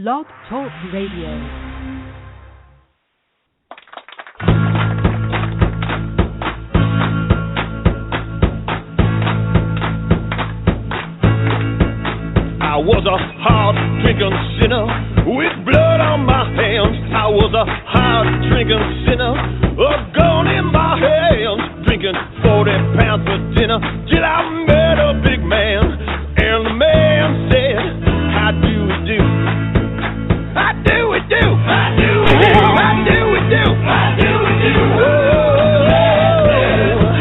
Blog Talk Radio. I was a hard-drinking sinner with blood on my hands. I was a hard-drinking sinner, a gun in my hands, drinking 40 pounds for dinner till I met a big man. And the man said, how do we do? How do we do? How do we do? How do we do? How do we do?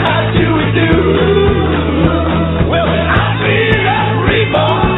How do we do? Well, I feel like reborn.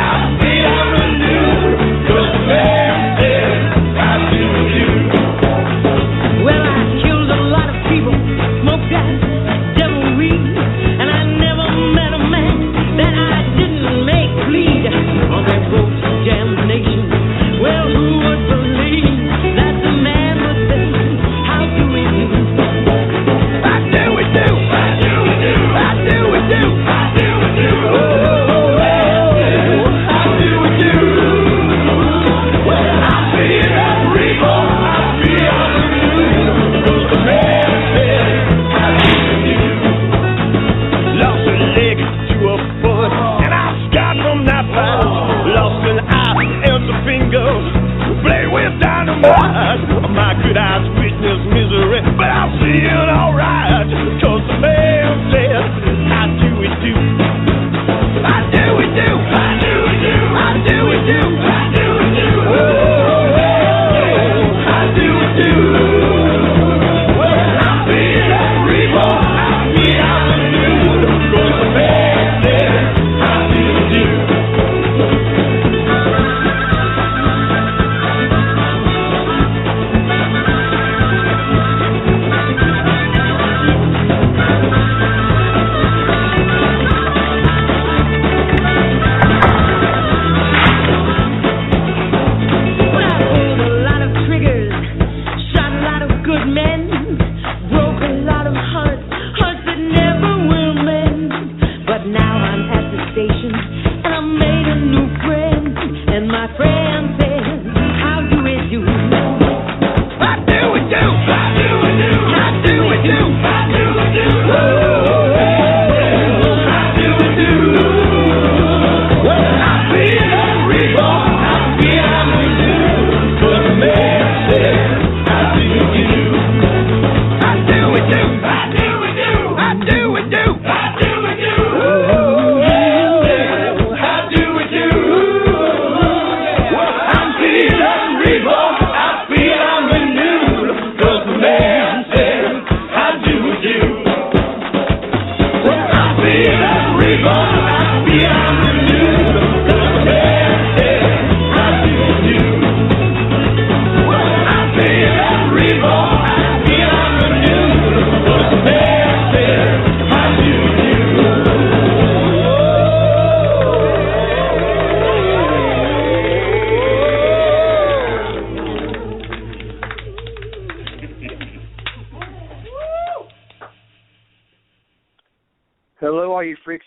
My good eyes witness misery, but I'm feeling alright, cause the man said, how do we do? How do we do? How do we do? How do we do? How do we do? How do we do? Well, I'm feeling reborn, I'm feeling new, cause the man said, how do we do?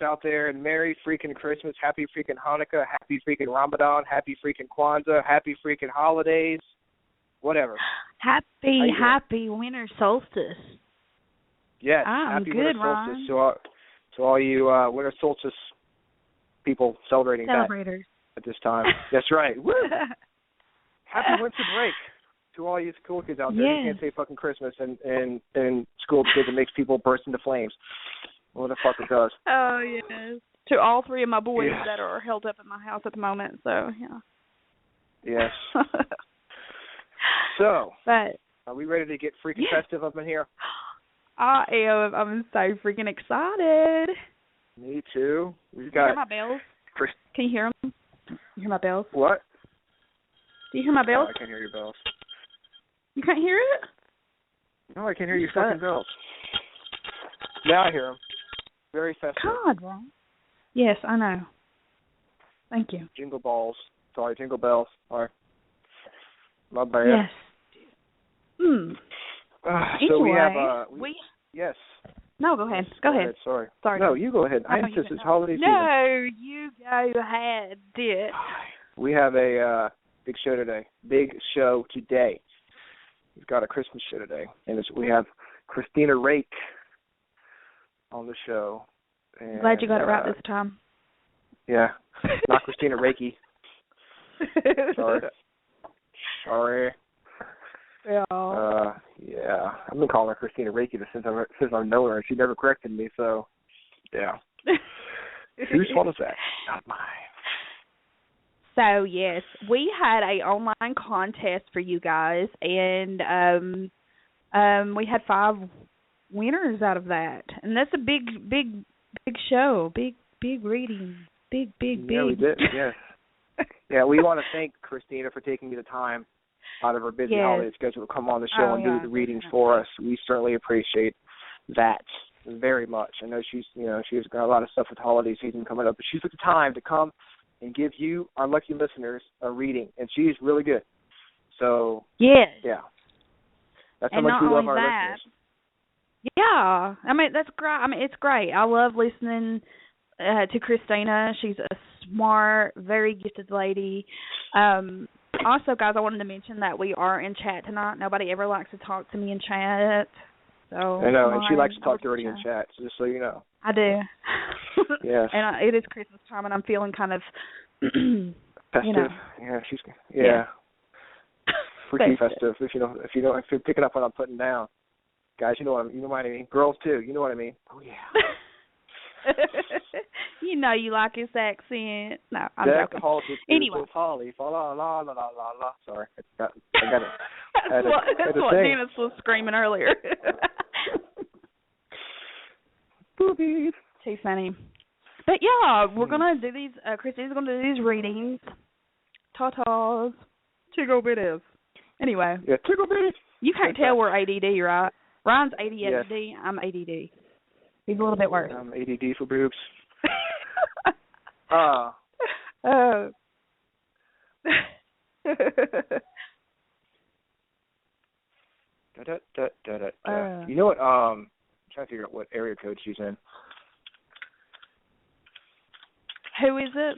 Out there, and Merry freaking Christmas, Happy freaking Hanukkah, Happy freaking Ramadan, Happy freaking Kwanzaa, Happy freaking holidays, whatever. Happy winter solstice. Yes, I'm happy good, winter solstice to all you winter solstice people celebrating that at this time. That's right. Woo! Happy winter break to all you school kids out there. Yes. You can't say fucking Christmas and school kids. It makes people burst into flames. What the fuck it does. Oh, yes. To all three of my boys that are held up in my house at the moment, so, yeah. Yes. So, but are we ready to get freaking festive up in here? I am. I'm so freaking excited. Me too. We've Can you got... hear my bells? Can you hear them? You hear my bells? What? Do you hear my bells? No, I can't hear your bells. You can't hear it? No, I can't hear your fucking bells. Now I hear them. Very festive. God, Ron. Yes, I know. Thank you. Jingle balls. Sorry, jingle bells. Sorry. My bad. Yes. So we Anyway, have... Yes. No, go ahead. Go ahead. Sorry. Sorry. No, you go ahead. I insist it's holiday season. No, you go ahead. Did. We have a Big show today. Big show today. We've got a Christmas show today. And we have Kristina Rake on the show. And, glad you got it right this time. Yeah. Not Kristina Rake. Sorry. Yeah. Yeah. I've been calling her Kristina Rake since I've known her, and she never corrected me, so, yeah. Whose fault is that? Not mine. So, yes, we had a online contest for you guys, and we had 5 winners out of that. And that's a big show, big reading, big. Yeah, we did, yes. Yeah, we want to thank Kristina for taking the time out of her busy holiday schedule to come on the show and do the readings for us. We certainly appreciate that very much. I know she's got a lot of stuff with the holiday season coming up, but she took the time to come and give you, our lucky listeners, a reading, and she's really good. So, yeah. That's how much we love our listeners. Yeah. I mean, that's great. I mean, it's great. I love listening to Kristina. She's a smart, very gifted lady. Also, guys, I wanted to mention that we are in chat tonight. Nobody ever likes to talk to me in chat. So I know, and she likes to talk dirty in chat, just so you know. I do. Yes. And it is Christmas time, and I'm feeling kind of, festive. Yeah, freaking festive. If you're picking up what I'm putting down, guys, you know what I mean. Girls too, you know what I mean. Oh yeah. You know you like his accent. No, I'm joking. Anyway. Sorry, I got it. That's what Dennis was screaming earlier. Boobies. Too funny. But yeah, we're gonna do these. Kristina's gonna do these readings. Ta-tas. Tickle bitties. Anyway. Yeah, tickle bitties. You can't tell we're ADD, right? Ryan's ADD. Yes. I'm ADD. He's a little bit worse. I'm ADD for boobs. You know what? I'm trying to figure out what area code she's in. Who is it?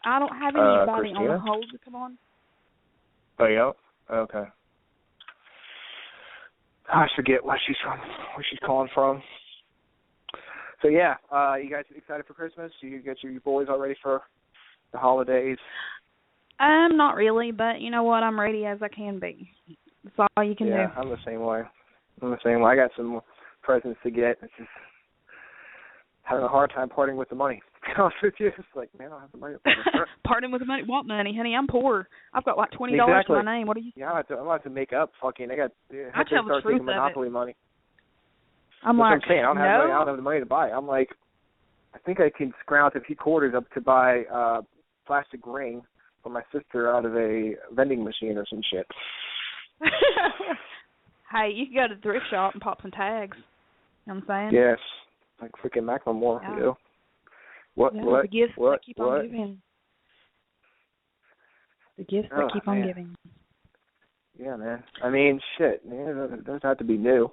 I don't have anybody Kristina? on hold to come on. Oh, yeah? Okay. I forget where she's calling from. So, yeah, you guys excited for Christmas? You get your boys all ready for the holidays? Not really, but you know what? I'm ready as I can be. That's all you can do. Yeah, I'm the same way. I got some presents to get. It's just having a hard time parting with the money. To be honest with you, it's like, man, I don't have the money. Parting with the money? What money, honey? I'm poor. I've got like $20 to my name. What are you? Yeah, I'm about to make up. I tell the truth Monopoly money. I'm That's like, what I'm saying. I don't have the money to buy. I'm like, I think I can scrounge a few quarters up to buy a plastic ring for my sister out of a vending machine or some shit. Hey, you can go to the thrift shop and pop some tags. You know what I'm saying? Yes. Like freaking Macklemore, you know. What? The gifts that keep on giving. The gifts that keep on giving. Yeah, man. I mean, shit, man. It doesn't have to be new.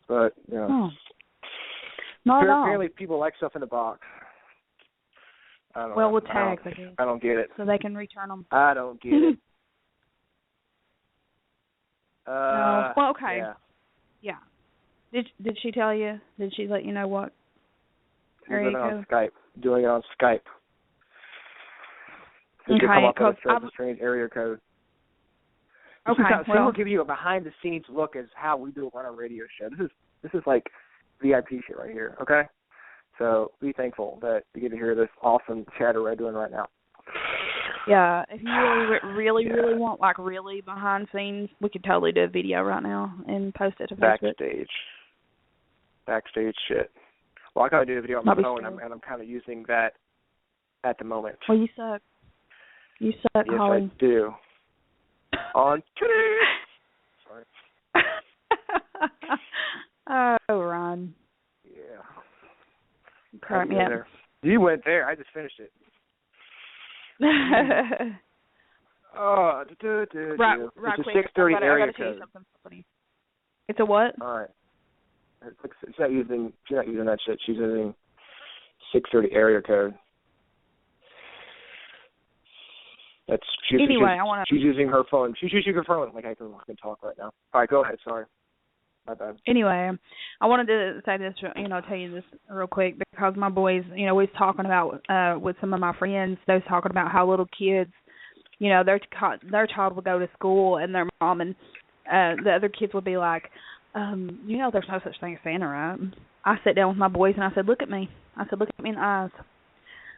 But, you know. Not at all. Apparently people like stuff in the box. I don't know. Well, with tags, I guess. I don't get it. So they can return them. I don't get it. No. Well, okay. Yeah. Did she tell you? Did she let you know what? Doing it on Skype. Doing it on Skype. Okay. Come up with a strange area code. Okay. We'll give you a behind-the-scenes look at how we do it on our radio show. This is like VIP shit right here. Okay. So be thankful that you get to hear this awesome chatter we're doing right now. Yeah, if you really want, like, really behind scenes, we could totally do a video right now and post it to Facebook. Backstage shit. Well, I gotta do a video on my phone, and I'm kind of using that at the moment. Well, you suck. You suck, yes, Holly. Yes, I do. On today. Sorry. Oh, Ron. Yeah. Crack me up. You went there. I just finished it. Right, it's quick. a 630 area code. Tell you something funny. It's a what? All right. She's not using that shit. She's using 630 area code. She's using her phone. She's using her phone. Like, I can talk right now. All right, go ahead. Sorry. My bad. Anyway, I wanted to say this, tell you this real quick because my boys, we was talking about with some of my friends. They was talking about how little kids, their child would go to school and their mom and the other kids would be like, there's no such thing as Santa, right? I sat down with my boys and I said, look at me. I said, look at me in the eyes.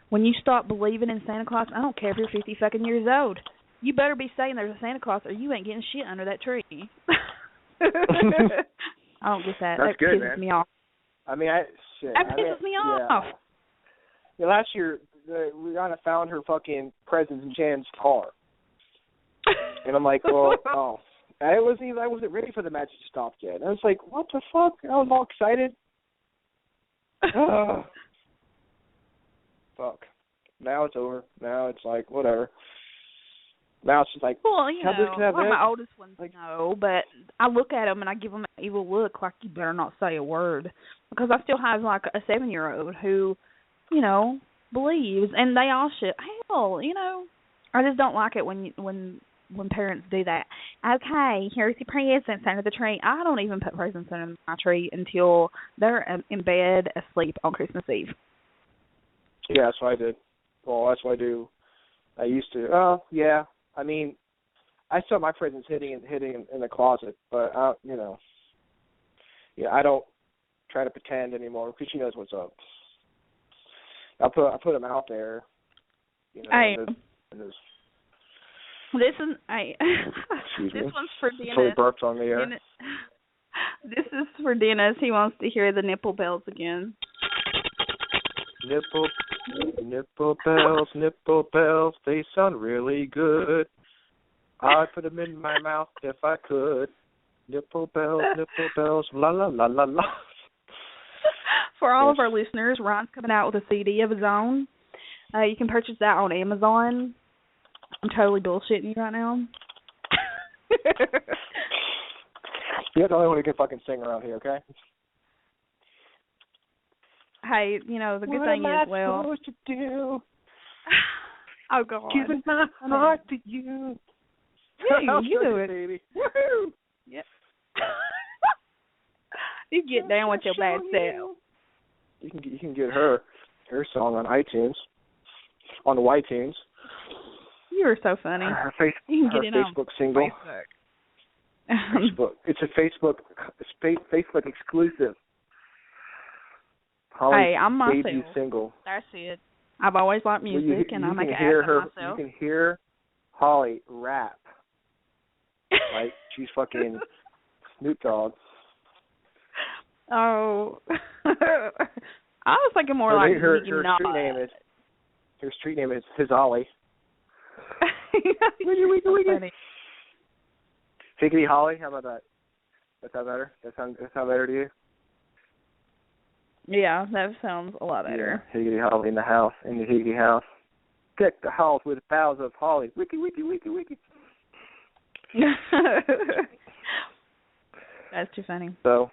When you stop believing in Santa Claus, I don't care if you're 50 fucking years old. You better be saying there's a Santa Claus or you ain't getting shit under that tree. I don't get that. That's that good, pisses man. me off. That pisses me off. Yeah, last year, we kind of found her fucking presents in Jan's car. And I'm like, well, I wasn't ready for the match to stop yet. And I was like, what the fuck? I was all excited. Fuck. Now it's over. Now it's like, whatever. Now it's just like, well, my oldest ones know, but I look at them and I give them an evil look like you better not say a word. Because I still have like a 7-year-old who, believes, and they all should. Hell, I just don't like it when parents do that. Okay, here's your presents under the tree. I don't even put presents under my tree until they're in bed asleep on Christmas Eve. Yeah, that's what I did. Well, that's what I do. I used to. Oh, yeah. I mean, I saw my presents hitting in the closet, but I don't try to pretend anymore because she knows what's up. I put them out there. This one's for Dennis. Totally burped on the air. This is for Dennis. He wants to hear the nipple bells again. Nipple bells, they sound really good. I'd put them in my mouth if I could. Nipple bells, la la la la la. For all of our listeners, Ron's coming out with a CD of his own. You can purchase that on Amazon. I'm totally bullshitting you right now. You're the only one who can fucking sing around here, okay? Hey, the good thing is, what am I supposed to do? Oh, God. Giving my heart to you. You do it. Baby. Woohoo! Yeah. You get down with your bad self. You can get her song on iTunes, on the iTunes. You are so funny. You can get it Facebook single. Facebook. It's a Facebook exclusive. Hey, I'm myself. Debut single. That's it. I've always liked music, and I make an ass of myself. You can hear Holly rap. Like she's fucking Snoop Dogg. Oh. I was thinking more like her street name is His Holly. Figgity Holly, how about that? That sound better? That sound better to you? Yeah, that sounds a lot better. Yeah, Higgity Holly in the house, in the Higgity house. Deck the house with boughs of holly. Wiki, wiki, wiki, wiki. That's too funny. So,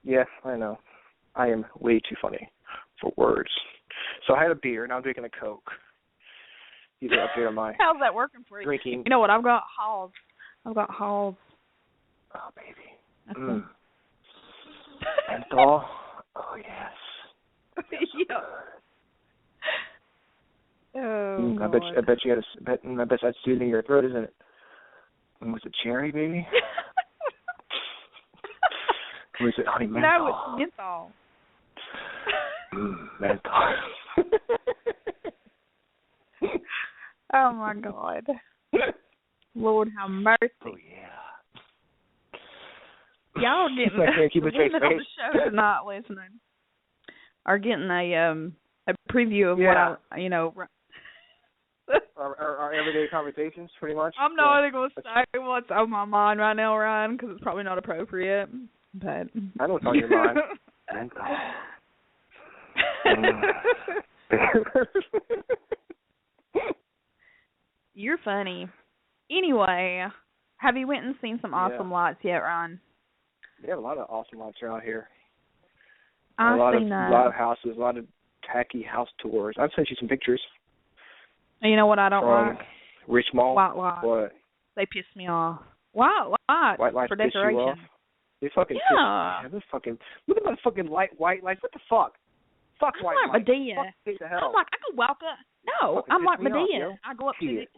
yes, I know. I am way too funny for words. So I had a beer, now I'm drinking a Coke. You get up there on my How's that working for you? Drinking. You know what? I've got Halls. Oh, baby. Menthol. Oh, yes. Yeah. Oh, I bet that's soothing your throat, isn't it? And was it cherry, baby? Was it honey menthol? No, it's menthol. Menthol. Oh, my God. Lord have mercy. Oh, yeah. Y'all getting the show not listening are getting a preview of what our everyday conversations, pretty much. I'm not even going to say what's on my mind right now, Ryan, because it's probably not appropriate. But I know what's on your mind. You're funny. Anyway, have you went and seen some awesome lots yet, Ryan? They have a lot of awesome lots around here. A lot of houses, a lot of tacky house tours. I've sent you some pictures. You know what I don't like? Rich Mall? White lights. What? They piss me off. White lights for piss decoration. you off? They fucking piss. Look at my fucking white lights. What the fuck? Fuck I'm white like lights. Medea. Fuck the hell. I'm like, I could walk up. No, Fucking I'm piss like me Medea. off, I go up to Shit.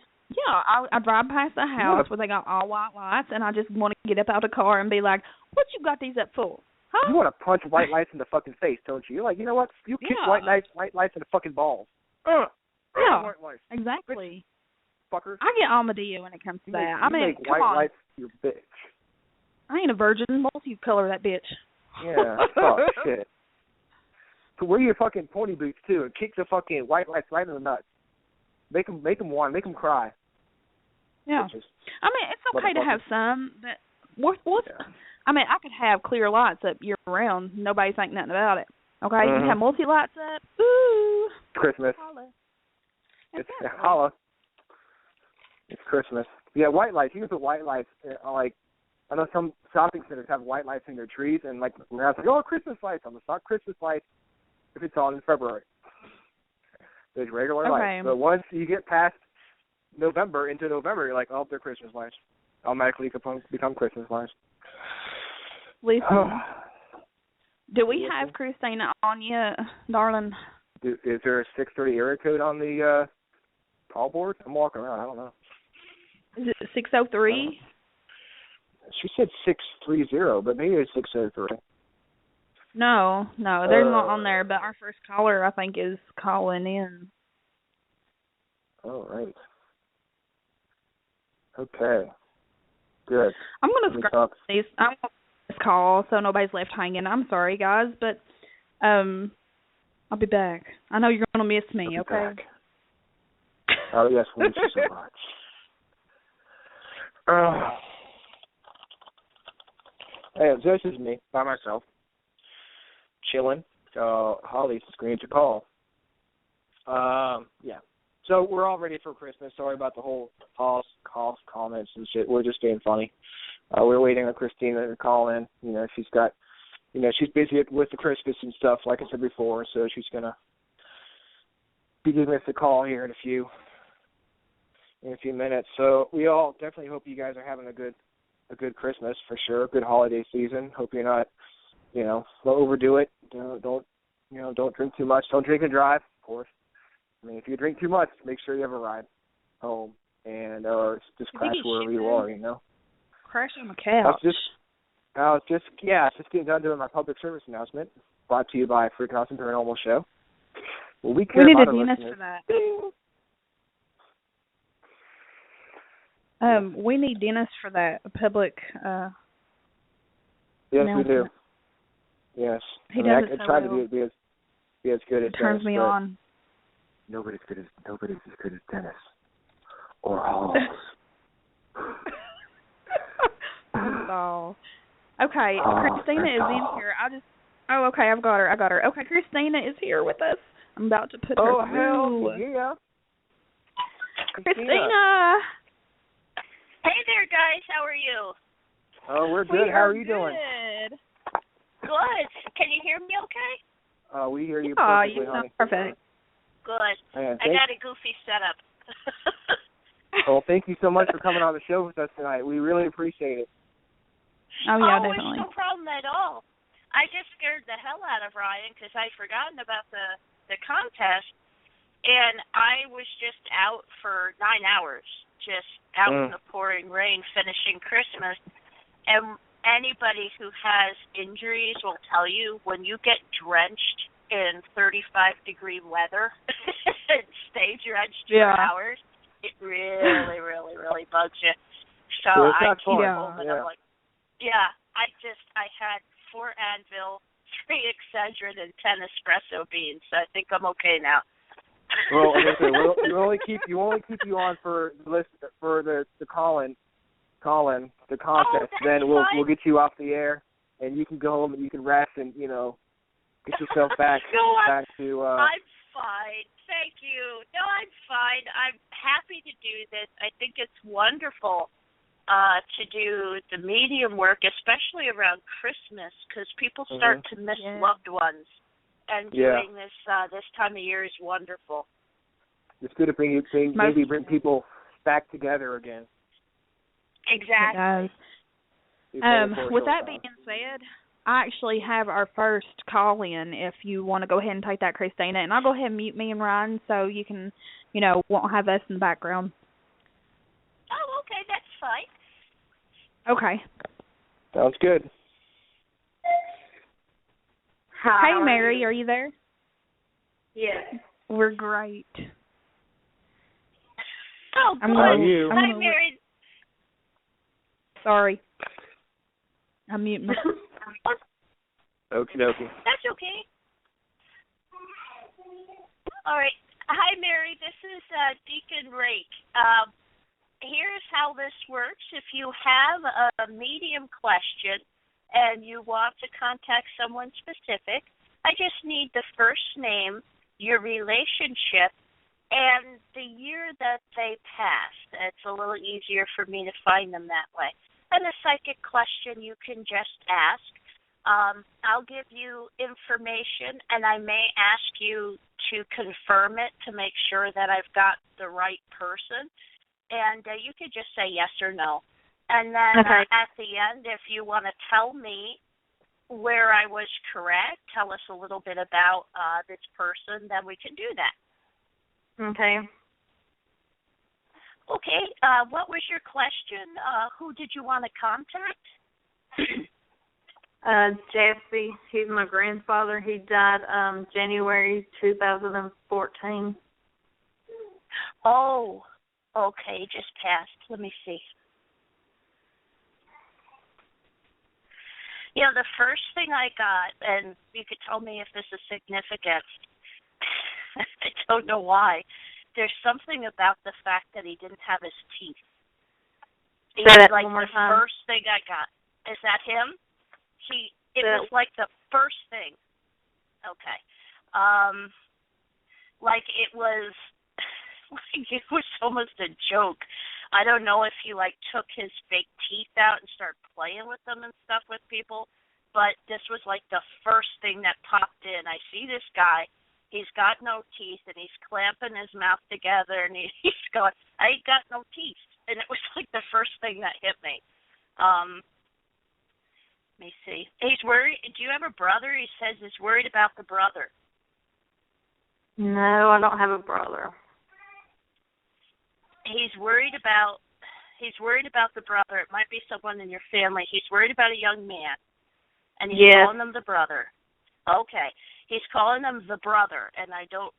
I drive past the house where they got all white lights, and I just want to get up out of the car and be like, what you got these up for? Huh? You want to punch white lights in the fucking face, don't you? You're like, you know what? You kick white lights in the fucking balls. Yeah, white lights. Exactly. Bitch, fucker. I get all Medea when it comes to that. I mean, make come white on. lights your bitch. I ain't a virgin. Multi-color that bitch. Yeah, fuck, shit. So wear your fucking pony boots, too, and kick the fucking white lights right in the nuts. Make them whine. Make them cry. Yeah. Bitches. I mean, it's okay to have some, but I mean, I could have clear lights up year-round. Nobody think nothing about it. Okay? You can have multi-lights up. Ooh. Christmas. Holla. It's holla. It's Christmas. Yeah, white lights. You can put white lights, like, I know some shopping centers have white lights in their trees, and, like, we're like, oh, Christmas lights. I'm going to stock Christmas lights if it's on in February. There's regular lights. But once you get past November, you're like, oh, they're Christmas lights. Automatically become Christmas lights. Listen, do we have Kristina on yet, darling? Is there a 630 area code on the call board? I'm walking around. I don't know. Is it 603? She said 630, but maybe it's 603. No, there's not on there, but our first caller, I think, is calling in. Oh, right. Okay. Good. I'm going to scrap these. I'm going to this call so nobody's left hanging. I'm sorry, guys, but I'll be back. I know you're going to miss me, okay? Back. Oh, yes, we miss you so much. Hey, this is me, by myself, chilling. Holly's screened to call. Yeah. So we're all ready for Christmas. Sorry about the whole calls, comments, and shit. We're just being funny. We're waiting on Kristina to call in. You know, she's got, she's busy with the Christmas and stuff, like I said before, so she's going to be giving us a call here in a few minutes. So we all definitely hope you guys are having a good Christmas for sure, a good holiday season. Hope you're not, don't overdo it. Don't drink too much. Don't drink and drive, of course. I mean, if you drink too much, make sure you have a ride home or just crash wherever you are, Crash on the couch. Just getting done doing my public service announcement, brought to you by Freakin Paranormal Show. Well, we need about a dentist for that. We need dentists for that. A public. Yes, we do. Yes. He does it I try to be as good as. It turns me on. Nobody's as good as Dennis or Halls. Oh. Okay, Kristina is in here. Okay, I've got her. Okay, Kristina is here with us. I'm about to put her through. Oh, hell yeah. Kristina. Hey there, guys. How are you? Oh, we're good. How are you doing? Good. Can you hear me okay? We hear you perfectly, you sound honey. perfect. Good. I got a goofy setup. Well, thank you so much for coming on the show with us tonight. We really appreciate it. Oh, yeah, definitely. It's no problem at all. I just scared the hell out of Ryan because I'd forgotten about the contest, and I was just out for 9 hours, just out in the pouring rain finishing Christmas. And anybody who has injuries will tell you when you get drenched in 35-degree weather and stay drenched for hours, it really, really, really bugs you. So I keep home and I'm like, I had 4 Advil, 3 Excedrin, and 10 espresso beans. So I think I'm okay now. Well, listen, we only keep you on for the call-in, the contest. Then we'll get you off the air, and you can go home and you can rest and get yourself back to. I'm fine, thank you. No, I'm fine. I'm happy to do this. I think it's wonderful to do the medium work, especially around Christmas, because people start to miss loved ones, and doing this time of year is wonderful. It's good to bring people back together again. Exactly. With that being said, I actually have our first call-in if you want to go ahead and take that, Kristina. And I'll go ahead and mute me and Ryan so you can, won't have us in the background. Oh, okay, that's fine. Okay. Sounds good. Hi, hey, Mary, are you there? Yes. We're great. Oh, good. How are you? Hi, Mary. Sorry. I'm muting myself. Okie dokie. That's okay. All right. Hi, Mary. This is Deacon Rake. Here's how this works. If you have a medium question and you want to contact someone specific, I just need the first name, your relationship, and the year that they passed. It's a little easier for me to find them that way. And a psychic question you can just ask. I'll give you information, and I may ask you to confirm it to make sure that I've got the right person. And you could just say yes or no. And then at the end, if you want to tell me where I was correct, tell us a little bit about this person, then we can do that. Okay. Okay. What was your question? Who did you want to contact? Jesse. He's my grandfather. He died January 2014. Oh, okay. Just passed. Let me see. The first thing I got, and you could tell me if this is significant, I don't know why, there's something about the fact that he didn't have his teeth. Say that like one more the time. First thing I got. Is that him? It was like the first thing. Okay. Like it was almost a joke. I don't know if he took his fake teeth out and started playing with them and stuff with people, but this was like the first thing that popped in. I see this guy. He's got no teeth, and he's clamping his mouth together, and he's going, I ain't got no teeth. And it was like the first thing that hit me. Let me see. He's worried. Do you have a brother? He says he's worried about the brother. No, I don't have a brother. He's worried about the brother. It might be someone in your family. He's worried about a young man, and he's calling him the brother. Okay. He's calling him the brother, and I don't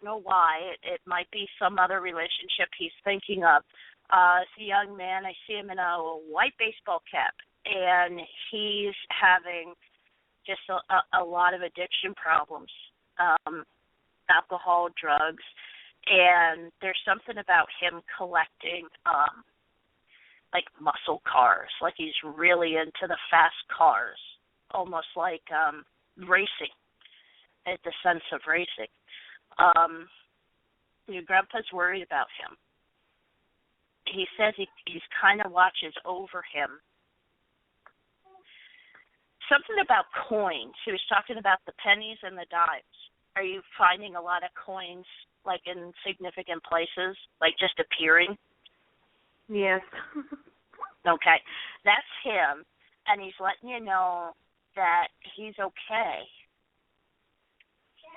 know why. It might be some other relationship he's thinking of. It's a young man. I see him in a white baseball cap, and he's having just a lot of addiction problems, alcohol, drugs, and there's something about him collecting muscle cars. Like he's really into the fast cars, almost like racing. At the sense of racing. Your grandpa's worried about him. He says he kind of watches over him. Something about coins. He was talking about the pennies and the dimes. Are you finding a lot of coins, in significant places, just appearing? Yes. Okay. That's him, and he's letting you know that he's okay.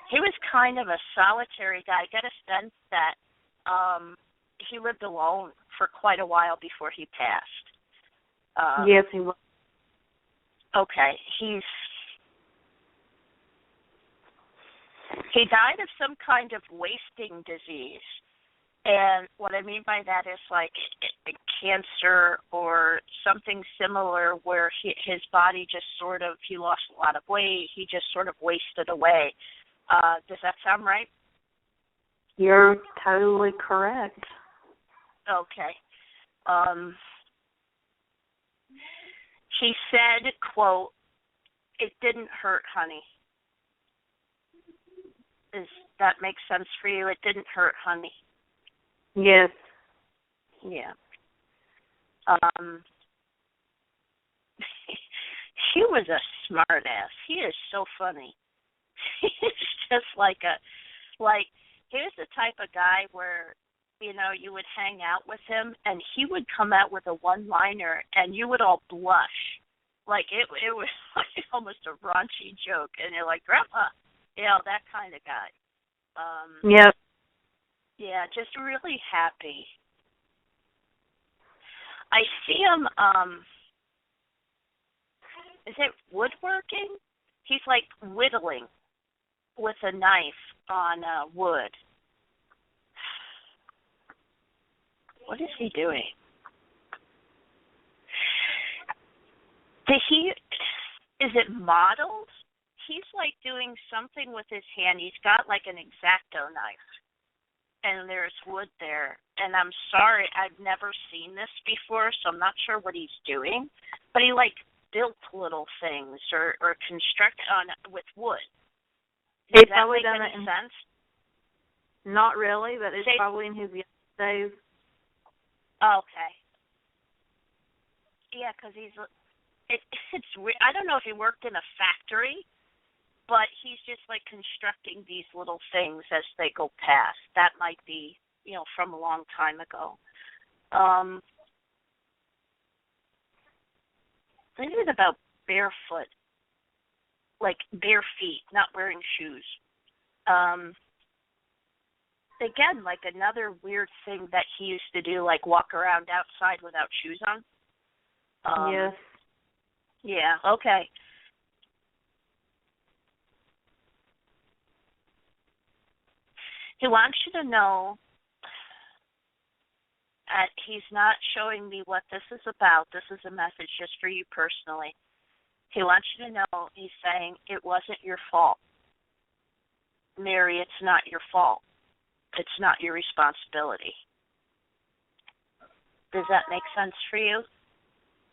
He was kind of a solitary guy. I get a sense that he lived alone for quite a while before he passed. Yes, he was. Okay. He died of some kind of wasting disease. And what I mean by that is a cancer or something similar where his body just he lost a lot of weight. He just sort of wasted away. Does that sound right? You're totally correct. Okay. He said, quote, "It didn't hurt, honey." Does that make sense for you? It didn't hurt, honey. Yes. Yeah. He was a smart ass. He is so funny. He's just here's the type of guy where you would hang out with him, and he would come out with a one-liner, and you would all blush. Like, it was like almost a raunchy joke, and you're like, Grandpa, that kind of guy. Yep. Yeah, just really happy. I see him, is it woodworking? He's like whittling with a knife on wood. What is he doing? Is it modeled? He's like doing something with his hand. He's got like an X-Acto knife. And there's wood there. And I'm sorry, I've never seen this before, so I'm not sure what he's doing. But he like built little things or construct with wood. Does that make any sense? Not really, but it's probably in his young days. Okay. Yeah, because it's weird. I don't know if he worked in a factory, but he's just like constructing these little things as they go past. That might be, from a long time ago. Thinking about barefoot, like bare feet, not wearing shoes. Again, like another weird thing that he used to do, like walk around outside without shoes on. Yes. Yeah, okay. He wants you to know that he's not showing me what this is about. This is a message just for you personally. He wants you to know, he's saying, it wasn't your fault. Mary, it's not your fault. It's not your responsibility. Does that make sense for you?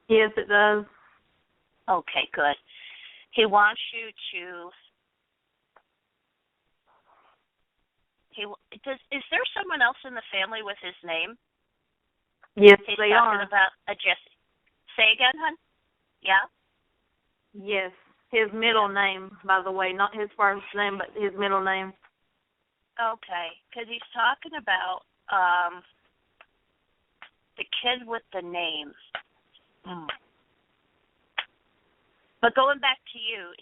Yes, it does. Okay, good. He wants you to... Is there someone else in the family with his name? Yes, He's they talking are. about a Jesse. Say again, hon? Yeah? Yes. His middle name, by the way, not his first name, but his middle name. Okay, because he's talking about the kid with the name. But going back to you,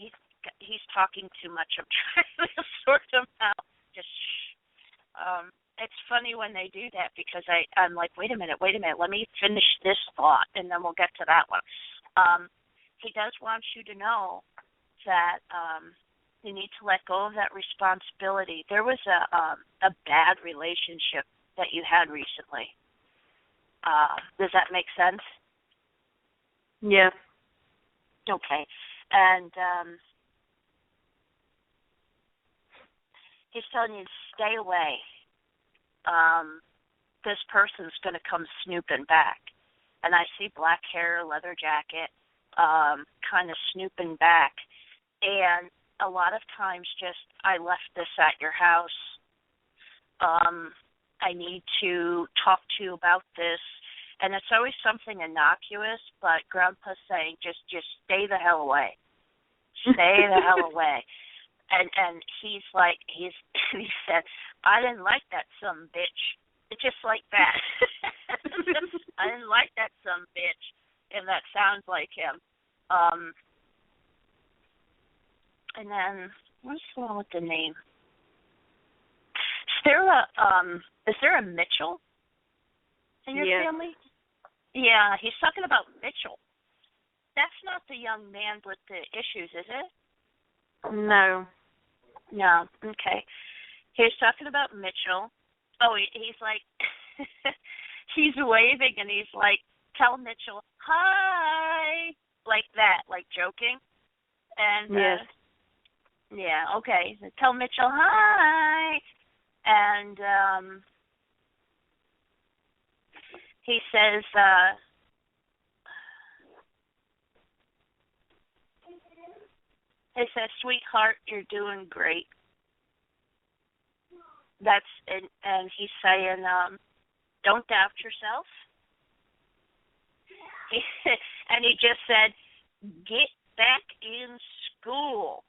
he's talking too much. I'm trying to sort him out. Just it's funny when they do that because I'm like, wait a minute, let me finish this thought, and then we'll get to that one. He does want you to know that you need to let go of that responsibility. There was a bad relationship that you had recently. Does that make sense? Yes. Okay. And he's telling you to stay away. This person's going to come snooping back. And I see black hair, leather jacket, kind of snooping back. And a lot of times I left this at your house. I need to talk to you about this. And it's always something innocuous, but Grandpa's saying, just stay the hell away. Stay the hell away. And he said, I didn't like that some bitch. It's just like that. I didn't like that some bitch. And that sounds like him. And then, what's going on with the name? Is there a Mitchell in your family? Yeah, he's talking about Mitchell. That's not the young man with the issues, is it? No. No, okay. He's talking about Mitchell. Oh, he's like, he's waving and he's like, tell Mitchell, hi, like that, like joking. And, yes. Yeah, okay. So tell Mitchell, hi. And, he says, sweetheart, you're doing great. And he's saying, don't doubt yourself. And he just said, get back in school.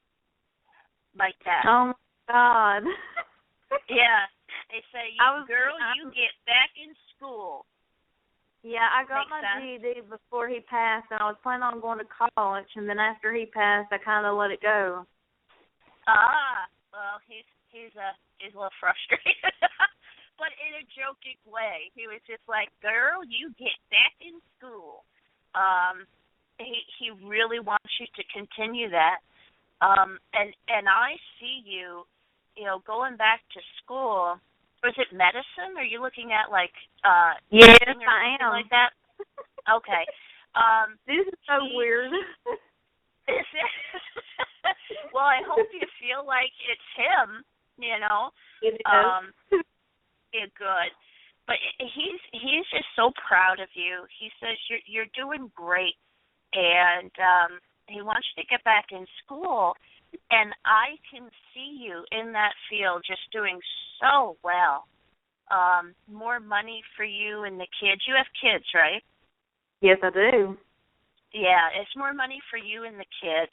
Like that. Oh, my God. Yeah. They say, you get back in school. Yeah, I got Makes my sense. GED before he passed, and I was planning on going to college, and then after he passed, I kind of let it go. Well, he's a little frustrated, but in a joking way. He was just like, "Girl, you get back in school." He really wants you to continue that. And I see you, going back to school. Is it medicine? Are you looking at Yes, or I am. like that? Okay. This is so weird. Is it? Well, I hope you feel like it's him. It is. Yeah, good. But he's just so proud of you. He says you're doing great, and he wants you to get back in school. And I can see you in that field just doing so well. More money for you and the kids. You have kids, right? Yes, I do. Yeah, it's more money for you and the kids.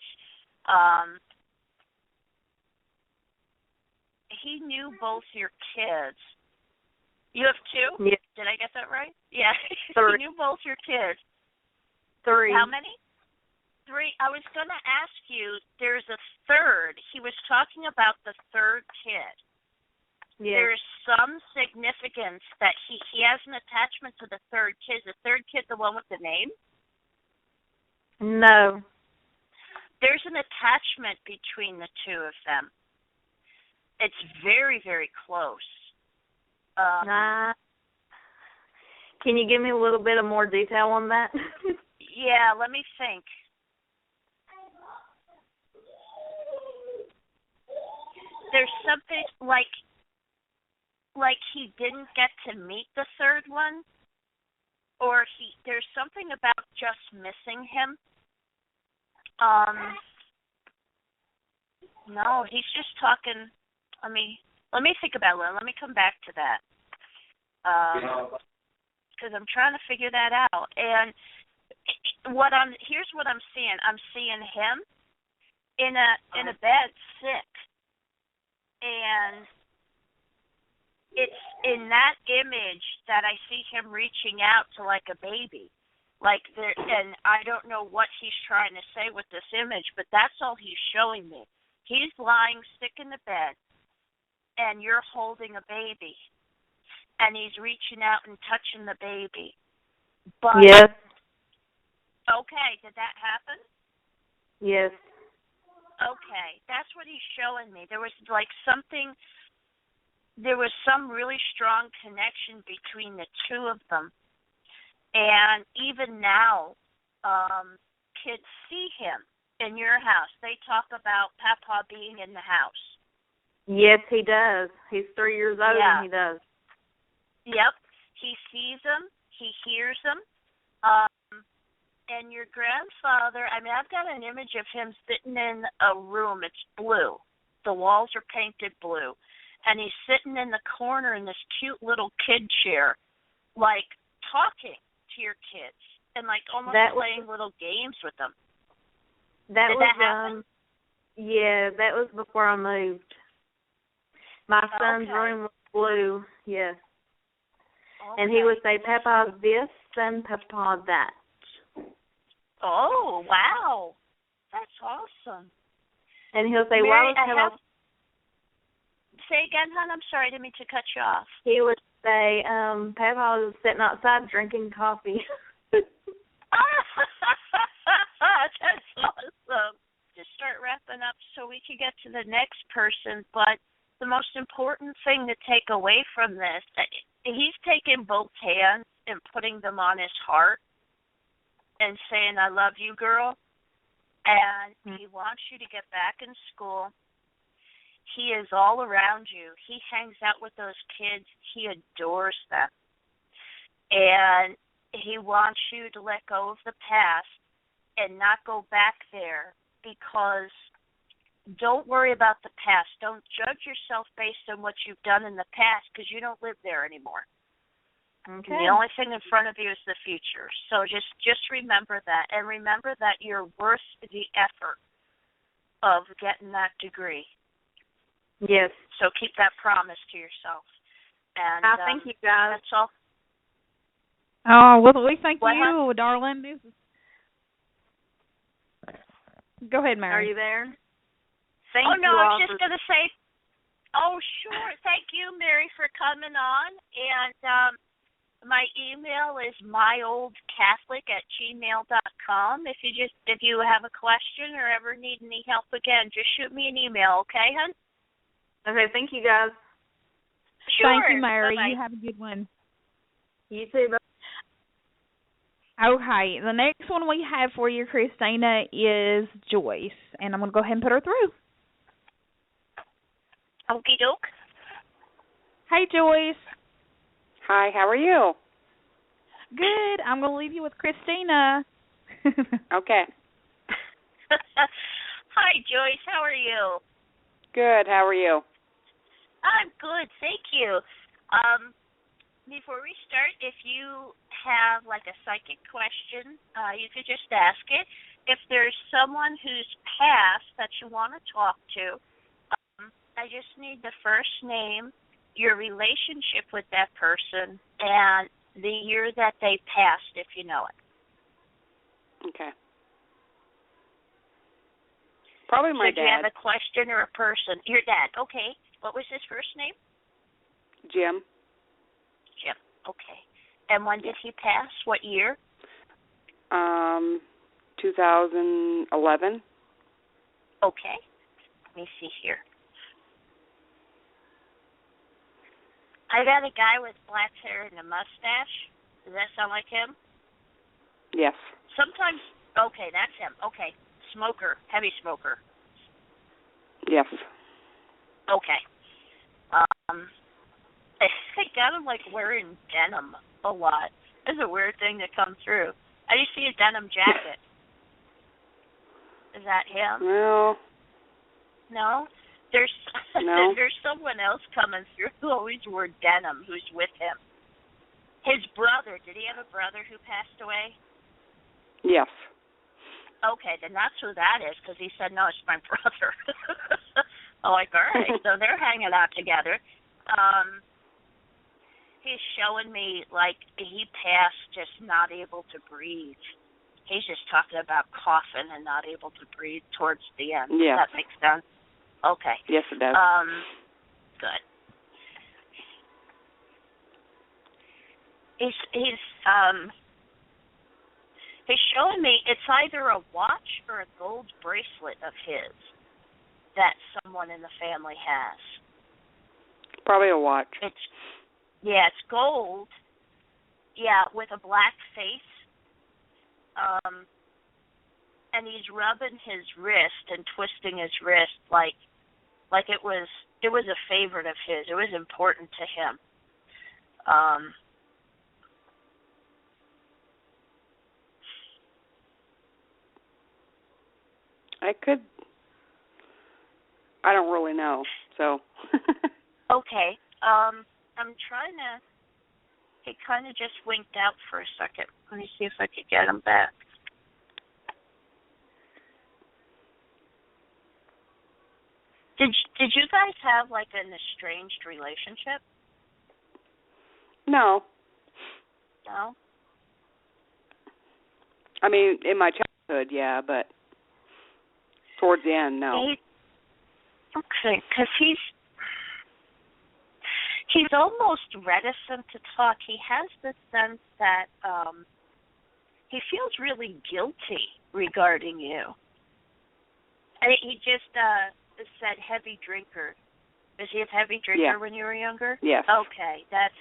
He knew both your kids. You have two? Yes. Did I get that right? Yeah. 3. He knew both your kids. 3. How many? 3. I was going to ask you, there's a third. He was talking about the third kid. Yes. There's some significance that he has an attachment to the third kid. Is the third kid the one with the name? No. There's an attachment between the two of them. It's very, very close. Can you give me a little bit of more detail on that? Yeah, let me think. There's something like he didn't get to meet the third one, or there's something about just missing him. No, he's just talking. Let me think about it. Let me come back to that. Because I'm trying to figure that out. And here's what I'm seeing. I'm seeing him in a bed, sick, and it's in that image that I see him reaching out to like a baby. And I don't know what he's trying to say with this image, but that's all he's showing me. He's lying sick in the bed, and you're holding a baby, and he's reaching out and touching the baby. But yes. Okay, did that happen? Yes. Okay, that's what he's showing me. There was some really strong connection between the two of them. And even now, kids see him in your house. They talk about Papa being in the house. Yes, he does. He's 3 years old, Yeah. And he does. Yep. He sees them. He hears them. And your grandfather, I've got an image of him sitting in a room. It's blue. The walls are painted blue. And he's sitting in the corner in this cute little kid chair, talking to your kids and, almost playing little games with them. Did that happen? Yeah, that was before I moved. My son's room was blue, yes. Okay. And he would say, Papa this and Papa that. Oh, wow. That's awesome. And he'll say, Mary, Papa... Say again, hon. I'm sorry, I didn't mean to cut you off. He would say, Papa was sitting outside drinking coffee. That's awesome. Just start wrapping up so we can get to the next person. But the most important thing to take away from this, he's taking both hands and putting them on his heart and saying, I love you, girl. And he wants you to get back in school. He is all around you. He hangs out with those kids. He adores them. And he wants you to let go of the past and not go back there, because don't worry about the past. Don't judge yourself based on what you've done in the past, because you don't live there anymore. Okay. The only thing in front of you is the future. So just remember that, and remember that you're worth the effort of getting that degree. Yes. So keep that promise to yourself. And thank you, guys. That's all. Oh, well, we thank What, you, darling. Go ahead, Mary. Are you there? Thank oh, no, you I all was just going to say, oh, sure. Thank you, Mary, for coming on. And my email is myoldcatholic@gmail.com. If you have a question or ever need any help again, just shoot me an email, okay, hon? Okay, thank you, guys. Sure. Thank you, Mary. Bye-bye. You have a good one. You too. Bye. Okay, the next one we have for you, Kristina, is Joyce, and I'm going to go ahead and put her through. Okie doke. Hey, Joyce. Hi, how are you? Good. I'm going to leave you with Kristina. Okay. Hi, Joyce. How are you? Good, how are you? I'm good, thank you. Before we start, if you have like a psychic question, you could just ask it. If there's someone who's passed that you want to talk to, I just need the first name, your relationship with that person, and the year that they passed, if you know it. Okay. Probably my dad. Do you have dad. a question or a person? Your dad, okay. What was his first name? Jim. Jim, okay. And when did he pass? What year? 2011. Okay. Let me see here. I got a guy with black hair and a mustache. Does that sound like him? Yes. Sometimes, okay, that's him. Okay. Smoker, heavy smoker. Yes. Okay. I got him like wearing denim a lot. It's a weird thing to come through. I just see a denim jacket. Is that him? Well. No? There's no. There's someone else coming through who always wore denim who's with him. His brother, did he have a brother who passed away? Yes. Okay, then that's who that is, because he said, no, it's my brother. I'm like, all right, so they're hanging out together. He's showing me, like, he passed just not able to breathe. He's just talking about coughing and not able to breathe towards the end. Yes. Does that make sense? Okay. Yes, it does. Good. He's showing me it's either a watch or a gold bracelet of his that someone in the family has. Probably a watch. It's gold. Yeah, with a black face. And he's rubbing his wrist and twisting his wrist like it was a favorite of his. It was important to him. I don't really know, so. Okay. I'm trying to. He kind of just winked out for a second. Let me see if I could get him back. Did you guys have like an estranged relationship? No. No? I mean, in my childhood, yeah, but towards the end, no. Okay, because he's almost reticent to talk. He has the sense that he feels really guilty regarding you. And he just said heavy drinker. Was he a heavy drinker when you were younger? Yes. Okay, that's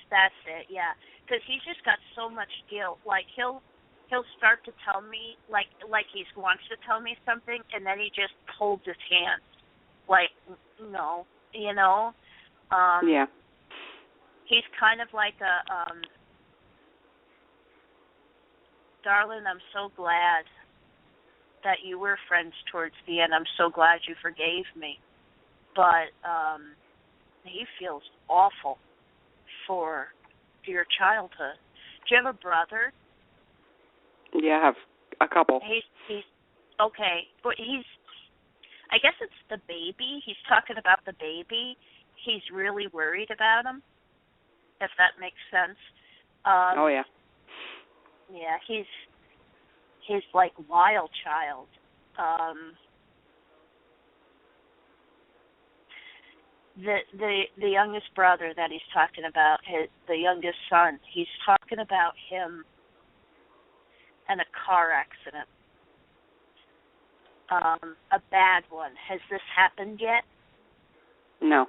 it. Yeah, because he's just got so much guilt. Like he'll start to tell me like he wants to tell me something, and then he just holds his hand. Like no, you know. Yeah. He's kind of like a darling, I'm so glad that you were friends towards the end. I'm so glad you forgave me. But he feels awful for your childhood. Do you have a brother? Yeah, I have a couple. He's okay, but I guess it's the baby. He's talking about the baby. He's really worried about him. if that makes sense. Oh yeah. Yeah, he's like wild child. The youngest brother that he's talking about, the youngest son, he's talking about him in a car accident. A bad one. Has this happened yet? No.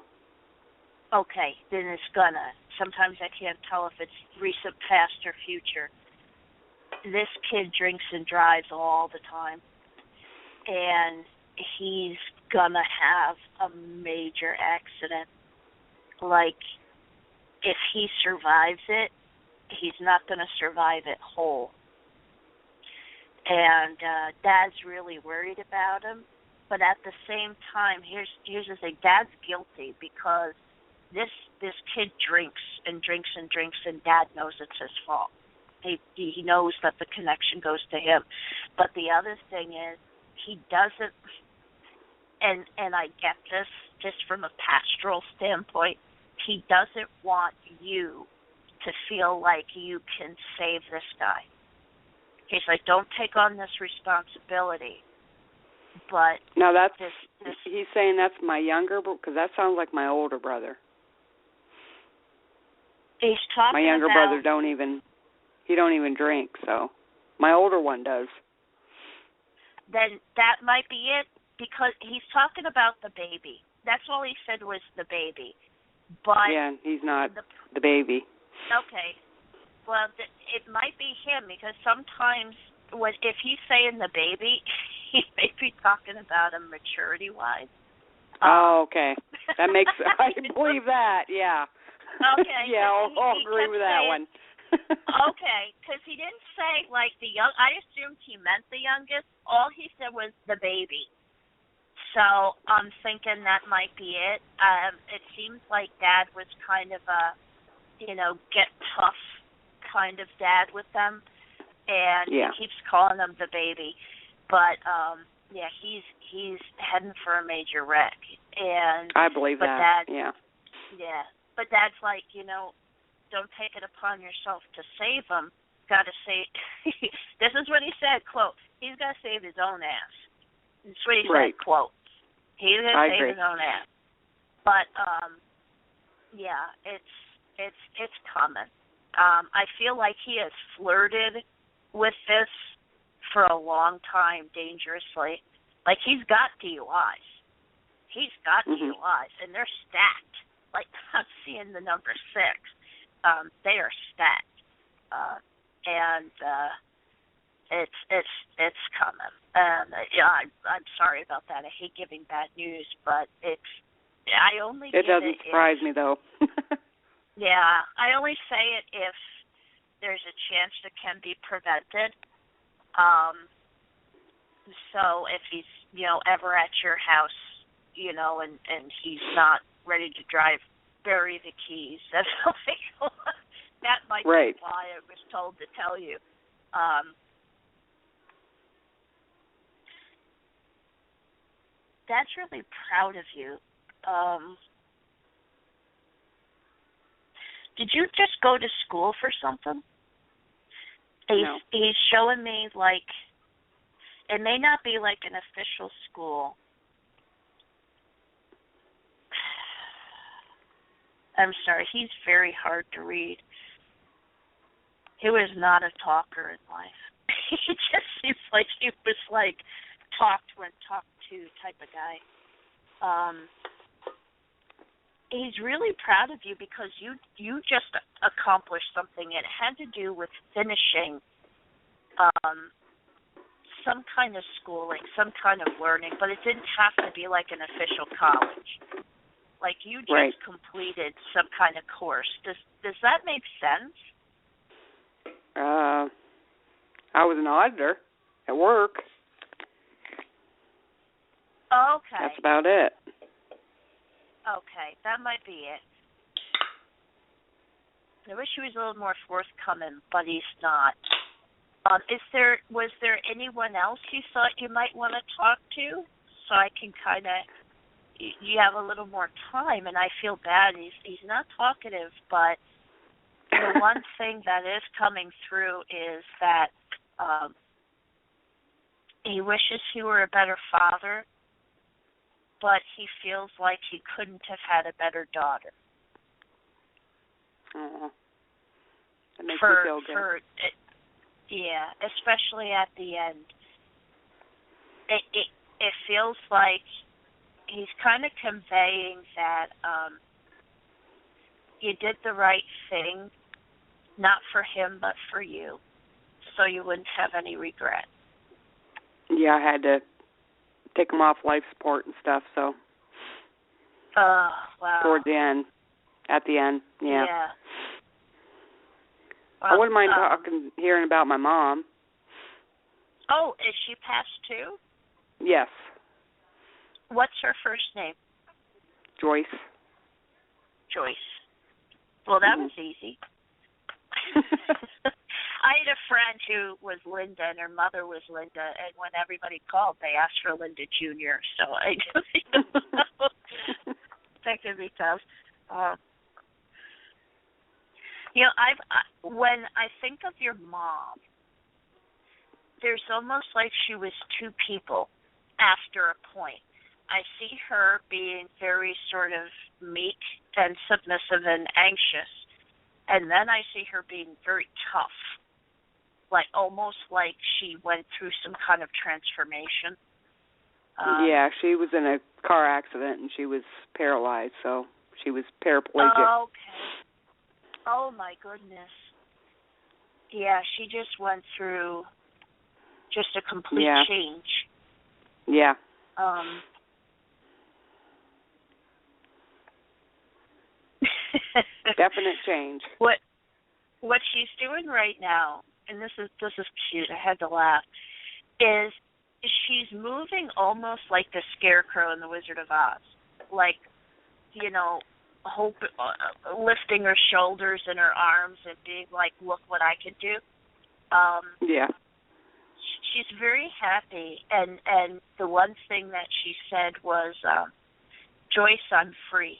Okay, then it's gonna. Sometimes I can't tell if it's recent past or future. This kid drinks and drives all the time, and he's gonna have a major accident. Like, if he survives it, he's not gonna survive it whole. And Dad's really worried about him, but at the same time, here's the thing: Dad's guilty because this kid drinks and drinks and drinks, and Dad knows it's his fault. He knows that the connection goes to him. But the other thing is, he doesn't, and I get this just from a pastoral standpoint, he doesn't want you to feel like you can save this guy. He's like, don't take on this responsibility. But no, that's this he's saying that's my younger, because that sounds like my older brother. He's talking my younger about, brother don't even drink, so my older one does. Then that might be it, because he's talking about the baby. That's all he said was the baby. But yeah, he's not the baby. Okay. Well, it might be him, because sometimes if he's saying the baby, he may be talking about him maturity-wise. Oh, okay. That makes I believe that. Yeah. Okay. Yeah, I'll agree with that one. Okay, because he didn't say like the young. I assumed he meant the youngest. All he said was the baby. So I'm thinking that might be it. It seems like Dad was kind of a, get tough kind of dad with them, and he keeps calling them the baby. But yeah, he's heading for a major wreck, and I believe that. Dad, yeah. But Dad's like, don't take it upon yourself to save him. Got to save. This is what he said. Quote: he's got to save his own ass. That's what he said. Quote: he's got to save his own ass. But yeah, it's coming. I feel like he has flirted with this for a long time, dangerously. Like, he's got DUIs. He's got DUIs, and they're stacked. Like, I'm seeing the number 6. They are stacked, and it's coming. And I'm sorry about that. I hate giving bad news, but it doesn't surprise me though. Yeah, I only say it if there's a chance that can be prevented. So if he's, ever at your house, and he's not ready to drive, bury the keys. That's illegal. That might be why I was told to tell you. Dad's really proud of you. Did you just go to school for something? No. He's showing me, like, it may not be like an official school. I'm sorry, he's very hard to read. He was not a talker in life. He just seems like he was, like, talked when talked to type of guy. He's really proud of you because you just accomplished something. It had to do with finishing some kind of schooling, some kind of learning, but it didn't have to be like an official college. Like, you just completed some kind of course. Does that make sense? I was an auditor at work. Okay. That's about it. Okay, that might be it. I wish he was a little more forthcoming, but he's not. Was there anyone else you thought you might want to talk to, so I can kind of, you have a little more time? And I feel bad. He's not talkative, but the one thing that is coming through is that he wishes he were a better father, but he feels like he couldn't have had a better daughter. That makes me feel good. Yeah, especially at the end. It feels like he's kind of conveying that you did the right thing, not for him but for you, so you wouldn't have any regret. Yeah, I had to take him off life support and stuff, so. Wow. Toward the end. At the end, yeah. Well, I wouldn't mind hearing about my mom. Oh, is she passed too? Yes. What's her first name? Joyce. Joyce. Well, that was easy. I had a friend who was Linda, and her mother was Linda, and when everybody called, they asked for Linda Jr., so I that could be tough. When I think of your mom, there's almost like she was two people after a point. I see her being very sort of meek and submissive and anxious, and then I see her being very tough, like almost like she went through some kind of transformation. Yeah, she was in a car accident and she was paralyzed, so she was paraplegic. Oh, okay. Oh, my goodness. Yeah, she just went through just a complete change. Yeah. Definite change. What she's doing right now, and this is cute, I had to laugh, is she's moving almost like the Scarecrow in The Wizard of Oz. Like, lifting her shoulders and her arms and being like, look what I can do. Yeah. She's very happy, and the one thing that she said was, Joyce, I'm free.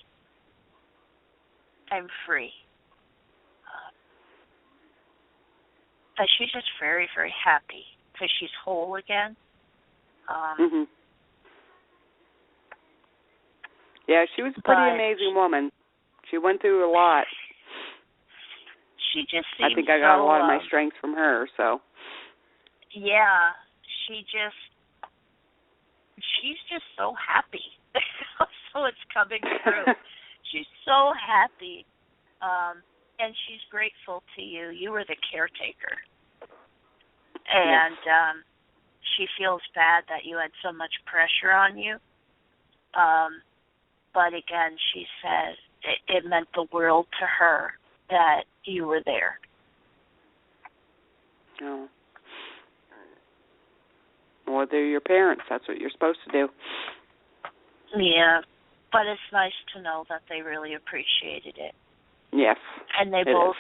I'm free. But she's just very, very happy because she's whole again. Yeah, she was a pretty amazing woman. She went through a lot. She just seems I think I got a lot of my strength from her, so. Yeah, she's just so happy. So it's coming through. She's so happy. And she's grateful to you. You were the caretaker. And she feels bad that you had so much pressure on you. But again, she says it meant the world to her that you were there. Oh. Well, they're your parents. That's what you're supposed to do. Yeah, but it's nice to know that they really appreciated it. Yes. And they both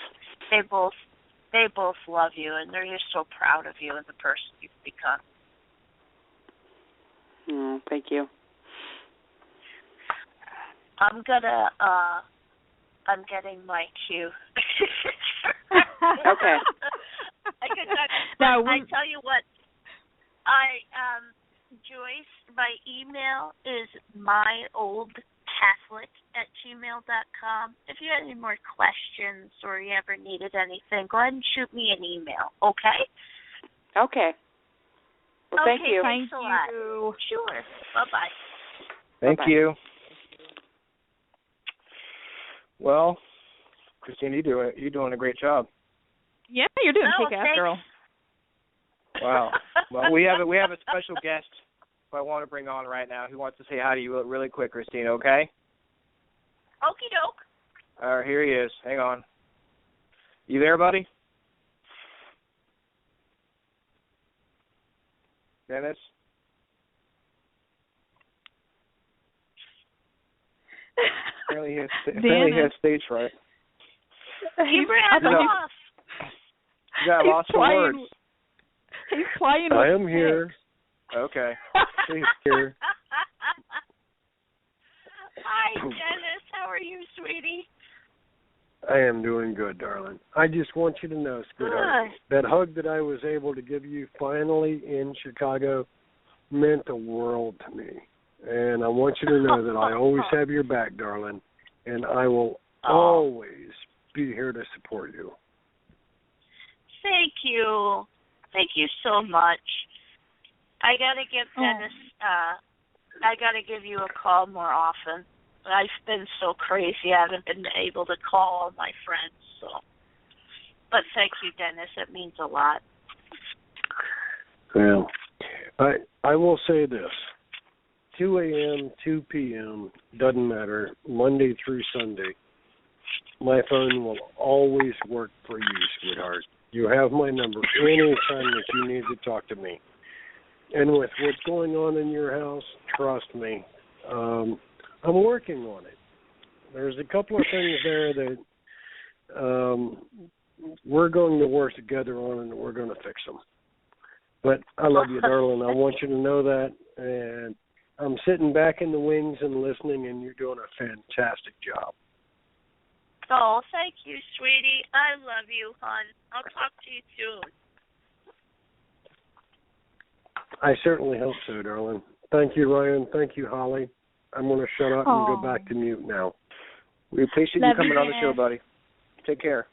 love you, and they're just so proud of you and the person you've become. Oh, thank you. I'm getting my cue. Okay. I tell you what, Joyce, my email is myoldcatholic@gmail.com. If you have any more questions or you ever needed anything, go ahead and shoot me an email, okay? Okay. Well, thank you. Thanks a lot. Sure. Bye-bye. Thank you. Well, Kristina, you're doing a great job. Yeah, you're doing kick-ass, girl. Wow. Well, we have a special guest who I want to bring on right now who wants to say hi to you really quick, Kristina, okay? Okie doke. All right, here he is. Hang on. You there, buddy? Dennis? Apparently he has stage fright. He ran off. You got lost for words. He's playing with I am here. Okay. He's here. Hi, Dennis. How are you, sweetie? I am doing good, darling. I just want you to know, sweetheart, that hug that I was able to give you finally in Chicago meant the world to me. And I want you to know that I always have your back, darling, and I will always be here to support you. Thank you. Thank you so much. I gotta give Dennis. I gotta give you a call more often. I've been so crazy. I haven't been able to call all my friends. So, but thank you, Dennis. It means a lot. Well, I will say this: 2 a.m., 2 p.m. doesn't matter. Monday through Sunday, my phone will always work for you, sweetheart. You have my number anytime that you need to talk to me. And with what's going on in your house, trust me, I'm working on it. There's a couple of things there that we're going to work together on, and we're going to fix them. But I love you, darling. I want you to know that. And I'm sitting back in the wings and listening, and you're doing a fantastic job. Oh, thank you, sweetie. I love you, hon. I'll talk to you soon. I certainly hope so, darling. Thank you, Ryan. Thank you, Holly. I'm going to shut up and go back to mute now. We appreciate you coming on the show, buddy. Take care.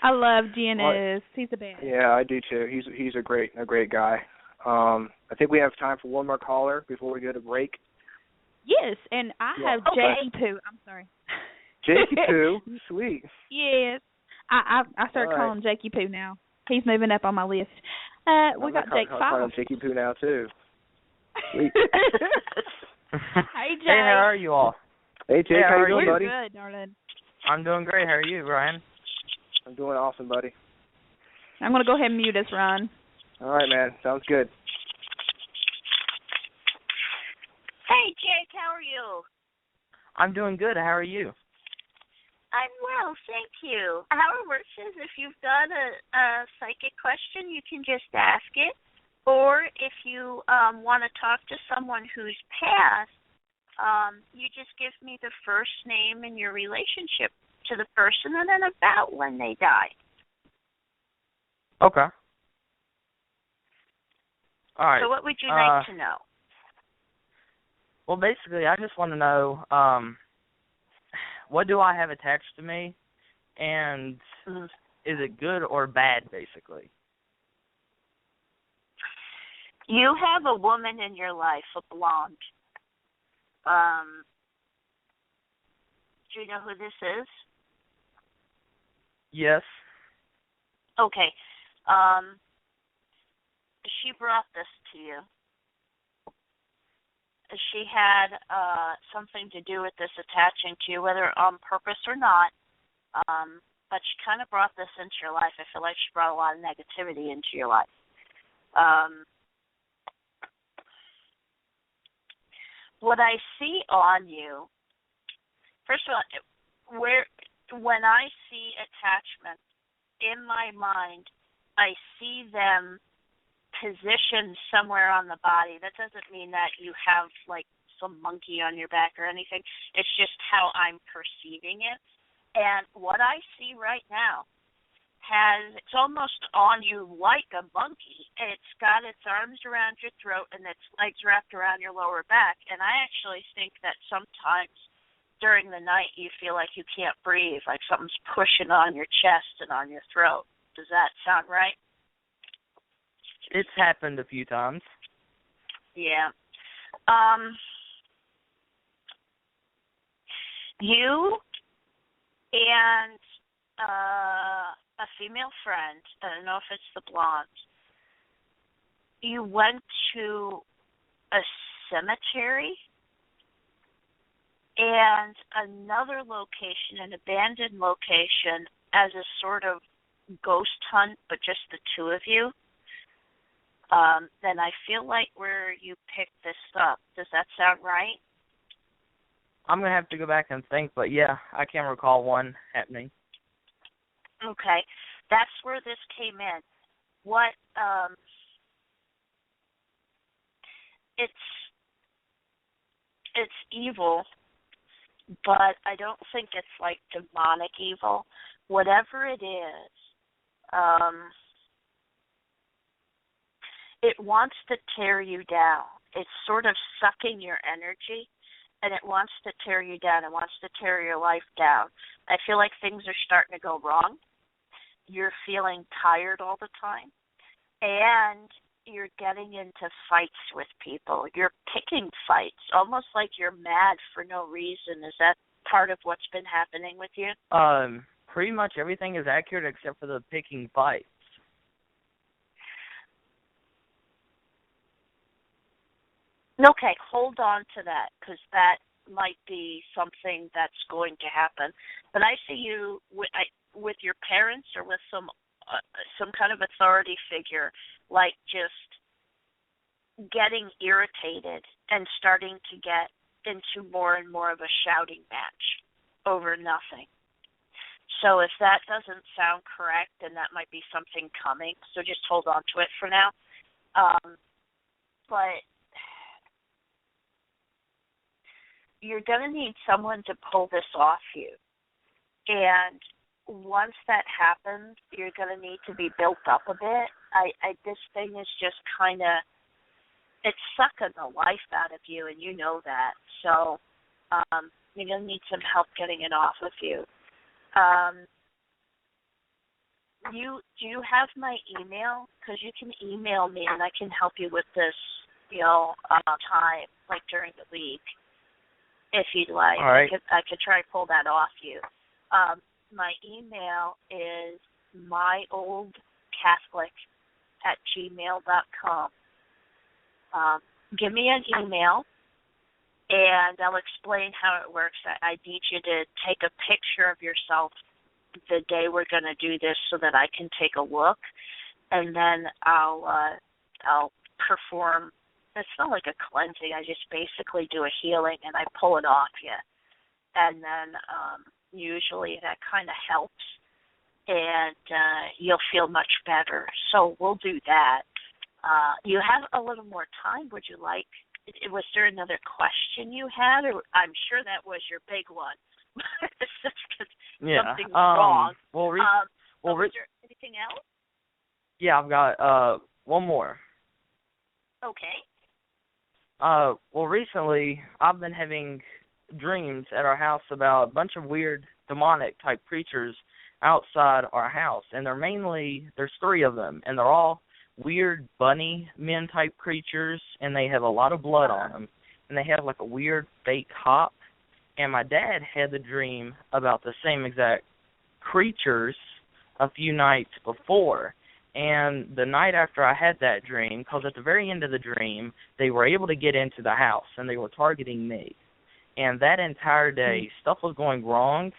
I love Dennis. He's the best. Yeah, I do too. He's a great guy. I think we have time for one more caller before we go to break. Yes, and I have Jakey Poo. I'm sorry. Jakey Poo, sweet. Yes, I start calling Jakey Poo now. He's moving up on my list. We got Jake Fox. I'm Jakey Poo now too. Sweet. Hey, Jake. Hey, how are you all? Hey, Jake, how are you doing, buddy? Good, darling. I'm doing great. How are you, Ryan? I'm doing awesome, buddy. I'm going to go ahead and mute us, Ron. All right, man. Sounds good. Hey, Jake, how are you? I'm doing good. How are you? I'm well, thank you. How it works is if you've got a psychic question, you can just ask it. Or if you want to talk to someone who's passed, you just give me the first name and your relationship to the person and then about when they died. Okay. All right. So what would you like to know? Well, basically, I just want to know what do I have attached to me, and is it good or bad, basically? You have a woman in your life, a blonde. Do you know who this is? Yes. Okay. She brought this to you. She had something to do with this attaching to you, whether on purpose or not. But she kind of brought this into your life. I feel like she brought a lot of negativity into your life. What I see on you, first of all, when I see attachment, in my mind, I see them positioned somewhere on the body. That doesn't mean that you have like some monkey on your back or anything. It's just how I'm perceiving it. And what I see right now it's almost on you like a monkey. It's got its arms around your throat and its legs wrapped around your lower back. And I actually think that sometimes during the night you feel like you can't breathe, like something's pushing on your chest and on your throat. Does that sound right? It's happened a few times. Yeah. You and a female friend, I don't know if it's the blonde, you went to a cemetery and another location, an abandoned location, as a sort of ghost hunt, but just the two of you. Then I feel like where you picked this up. Does that sound right? I'm going to have to go back and think, but yeah, I can recall one happening. Okay. That's where this came in. What, it's evil, but I don't think it's like demonic evil. Whatever it is, it wants to tear you down. It's sort of sucking your energy, and it wants to tear you down. It wants to tear your life down. I feel like things are starting to go wrong. You're feeling tired all the time, and you're getting into fights with people. You're picking fights, almost like you're mad for no reason. Is that part of what's been happening with you? Pretty much everything is accurate except for the picking fights. Okay, hold on to that, because that might be something that's going to happen. But I see you with your parents or with some kind of authority figure, like just getting irritated and starting to get into more and more of a shouting match over nothing. So if that doesn't sound correct, then that might be something coming. So just hold on to it for now. But you're going to need someone to pull this off you. And once that happens, you're going to need to be built up a bit. This thing is just kind of, it's sucking the life out of you, and you know that. So you're going to need some help getting it off of you. Do you have my email? Because you can email me, and I can help you with this, time, like during the week, if you'd like. All right. I could try to pull that off you. My email is myoldcatholic@gmail.com. Give me an email, and I'll explain how it works. I need you to take a picture of yourself the day we're going to do this so that I can take a look, and then I'll perform. It's not like a cleansing. I just basically do a healing, and I pull it off you. And then usually that kind of helps, and you'll feel much better. So we'll do that. You have a little more time. Would you like? Was there another question you had? Or I'm sure that was your big one. Yeah. Something's wrong. Was there anything else? Yeah, I've got one more. Okay. Well, recently I've been having dreams at our house about a bunch of weird demonic type creatures outside our house, and there's 3 of them, and they're all weird bunny men type creatures, and they have a lot of blood on them, and they have like a weird fake hop. And my dad had the dream about the same exact creatures a few nights before. And the night after I had that dream, because at the very end of the dream, they were able to get into the house, and they were targeting me. And that entire day, stuff was going wrong,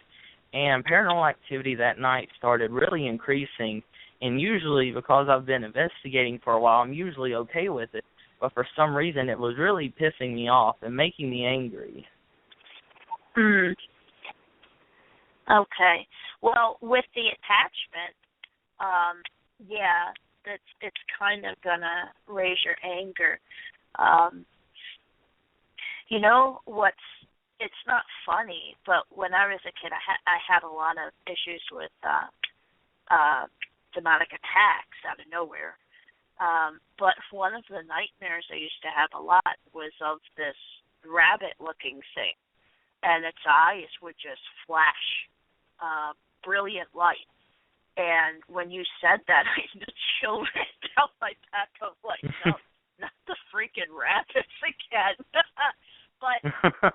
and paranormal activity that night started really increasing. And usually, because I've been investigating for a while, I'm usually okay with it. But for some reason, it was really pissing me off and making me angry. Okay. Well, with the attachment, it's kind of gonna raise your anger. It's not funny, but when I was a kid, I had a lot of issues with demonic attacks out of nowhere. But one of the nightmares I used to have a lot was of this rabbit-looking thing, and its eyes would just flash brilliant light. And when you said that, I just chilled right down my back. I was like, no, not the freaking rabbits again. But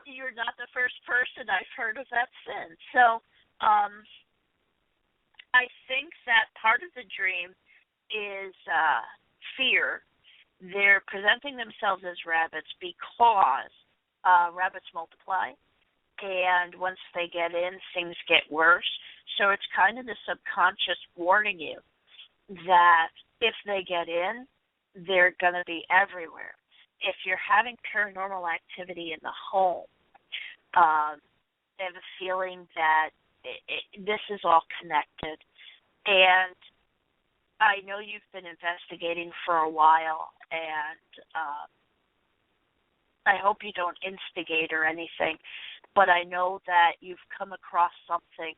you're not the first person I've heard of that since. So I think that part of the dream is fear. They're presenting themselves as rabbits because rabbits multiply. And once they get in, things get worse. So it's kind of the subconscious warning you that if they get in, they're going to be everywhere. If you're having paranormal activity in the home, I have a feeling that this is all connected. And I know you've been investigating for a while, and I hope you don't instigate or anything, but I know that you've come across something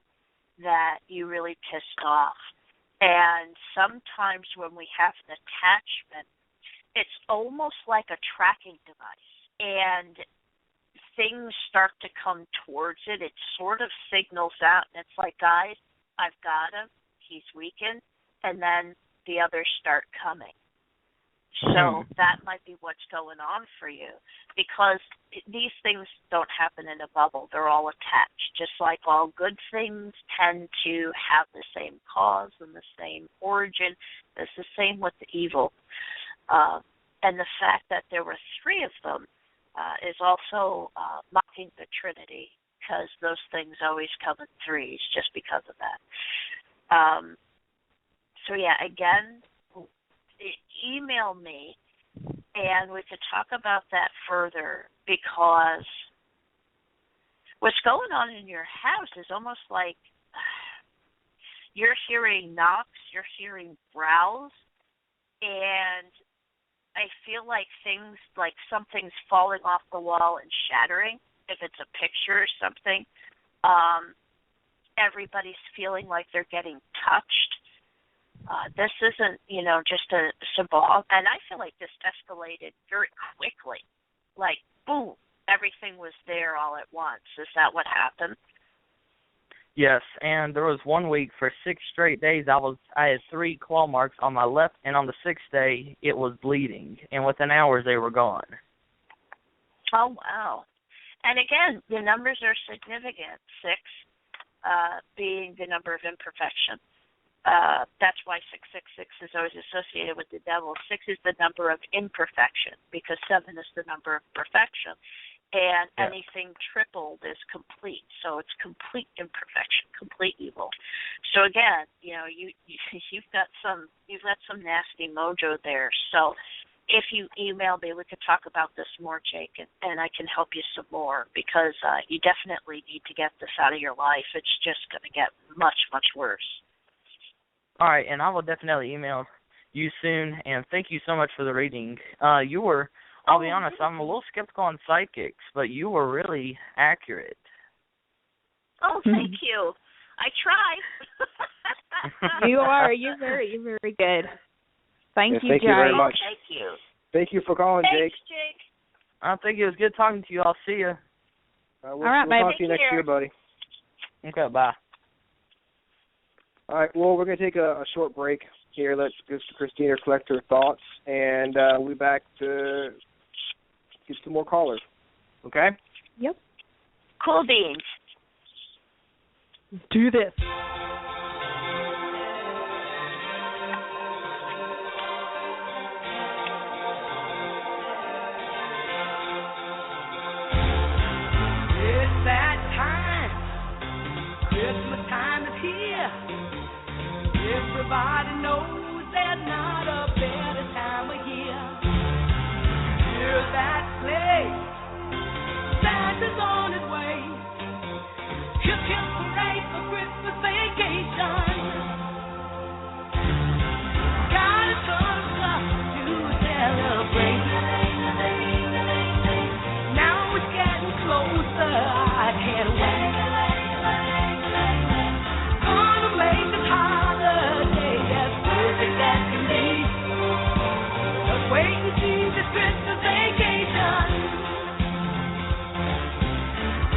that you really pissed off. And sometimes when we have an attachment, it's almost like a tracking device. And things start to come towards it. It sort of signals out. And it's like, guys, I've got him. He's weakened. And then the others start coming. So that might be what's going on for you, because these things don't happen in a bubble. They're all attached. Just like all good things tend to have the same cause and the same origin, it's the same with the evil. And the fact that there were 3 of them is also mocking the Trinity, because those things always come in 3s just because of that. So, yeah, again, email me, and we could talk about that further, because what's going on in your house is almost like you're hearing knocks, you're hearing growls, and I feel like things, like something's falling off the wall and shattering, if it's a picture or something. Everybody's feeling like they're getting touched. This isn't, just a simple, and I feel like this escalated very quickly. Like, boom, everything was there all at once. Is that what happened? Yes, and there was 1 week for 6 straight days I had 3 claw marks on my left, and on the 6th day it was bleeding, and within hours they were gone. Oh, wow. And again, the numbers are significant. 6 being the number of imperfection. That's why 666 is always associated with the devil. 6 is the number of imperfection, because 7 is the number of perfection. And anything tripled is complete. So it's complete imperfection, complete evil. So again, you've got some nasty mojo there. So if you email me, we could talk about this more, Jake, and I can help you some more, because you definitely need to get this out of your life. It's just going to get much, much worse. All right, and I will definitely email you soon, and thank you so much for the reading. I'll be honest, I'm a little skeptical on psychics, but you were really accurate. Oh, thank you. I try. You are. You're very good. Thank you, thank Jake. you very much. Thank you. Thank you for calling, Thanks, Jake. I think it was good talking to you. I'll see you. We'll right, talk to you next year, buddy. Okay, bye. All right, well, we're going to take a short break here. Let's get Kristina collect her thoughts, and we'll be back to get some more callers. Okay? Yep. Cool beans. Let's do this. It's that time. Christmas time is here. Everybody knows there's not a better time of year. Hear that sleigh, Santa's on his way. Hip, hip, hooray for Christmas vacation. Got a ton of stuff to celebrate. Now it's getting closer, I can't wait. Gonna make this holiday as perfect as can be. Just wait and see this Christmas vacation.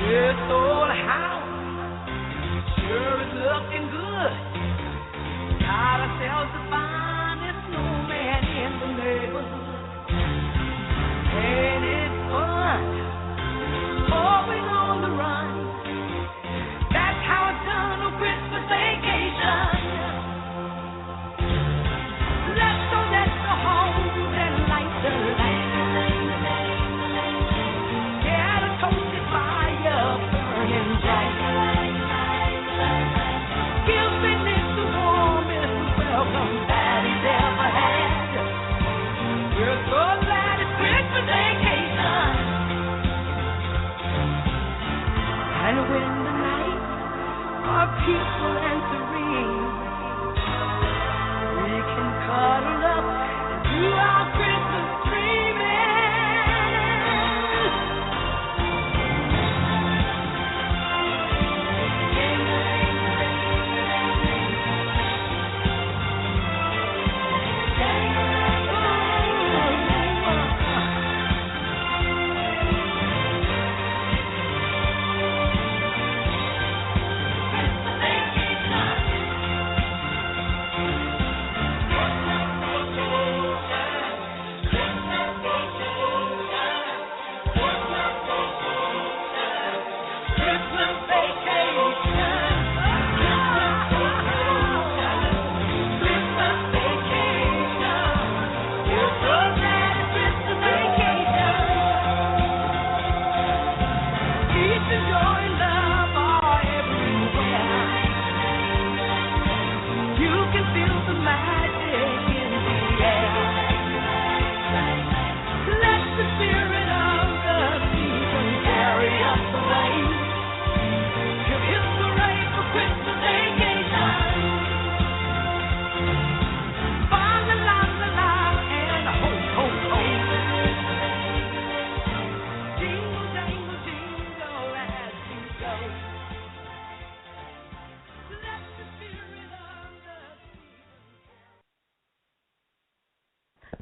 This old house sure is looking good. Got ourselves the finest snowman in the neighborhood. Ain't it fun? Always on the run. That's how it's done on Christmas vacation. Let's go deck the halls and light the lights. Get a toasted fire burning bright. Give Nick the warmest welcome that he's ever had. We're so glad it's Christmas vacation. And when the nights are peaceful and serene, we can cuddle up and do our Christmas dreaming.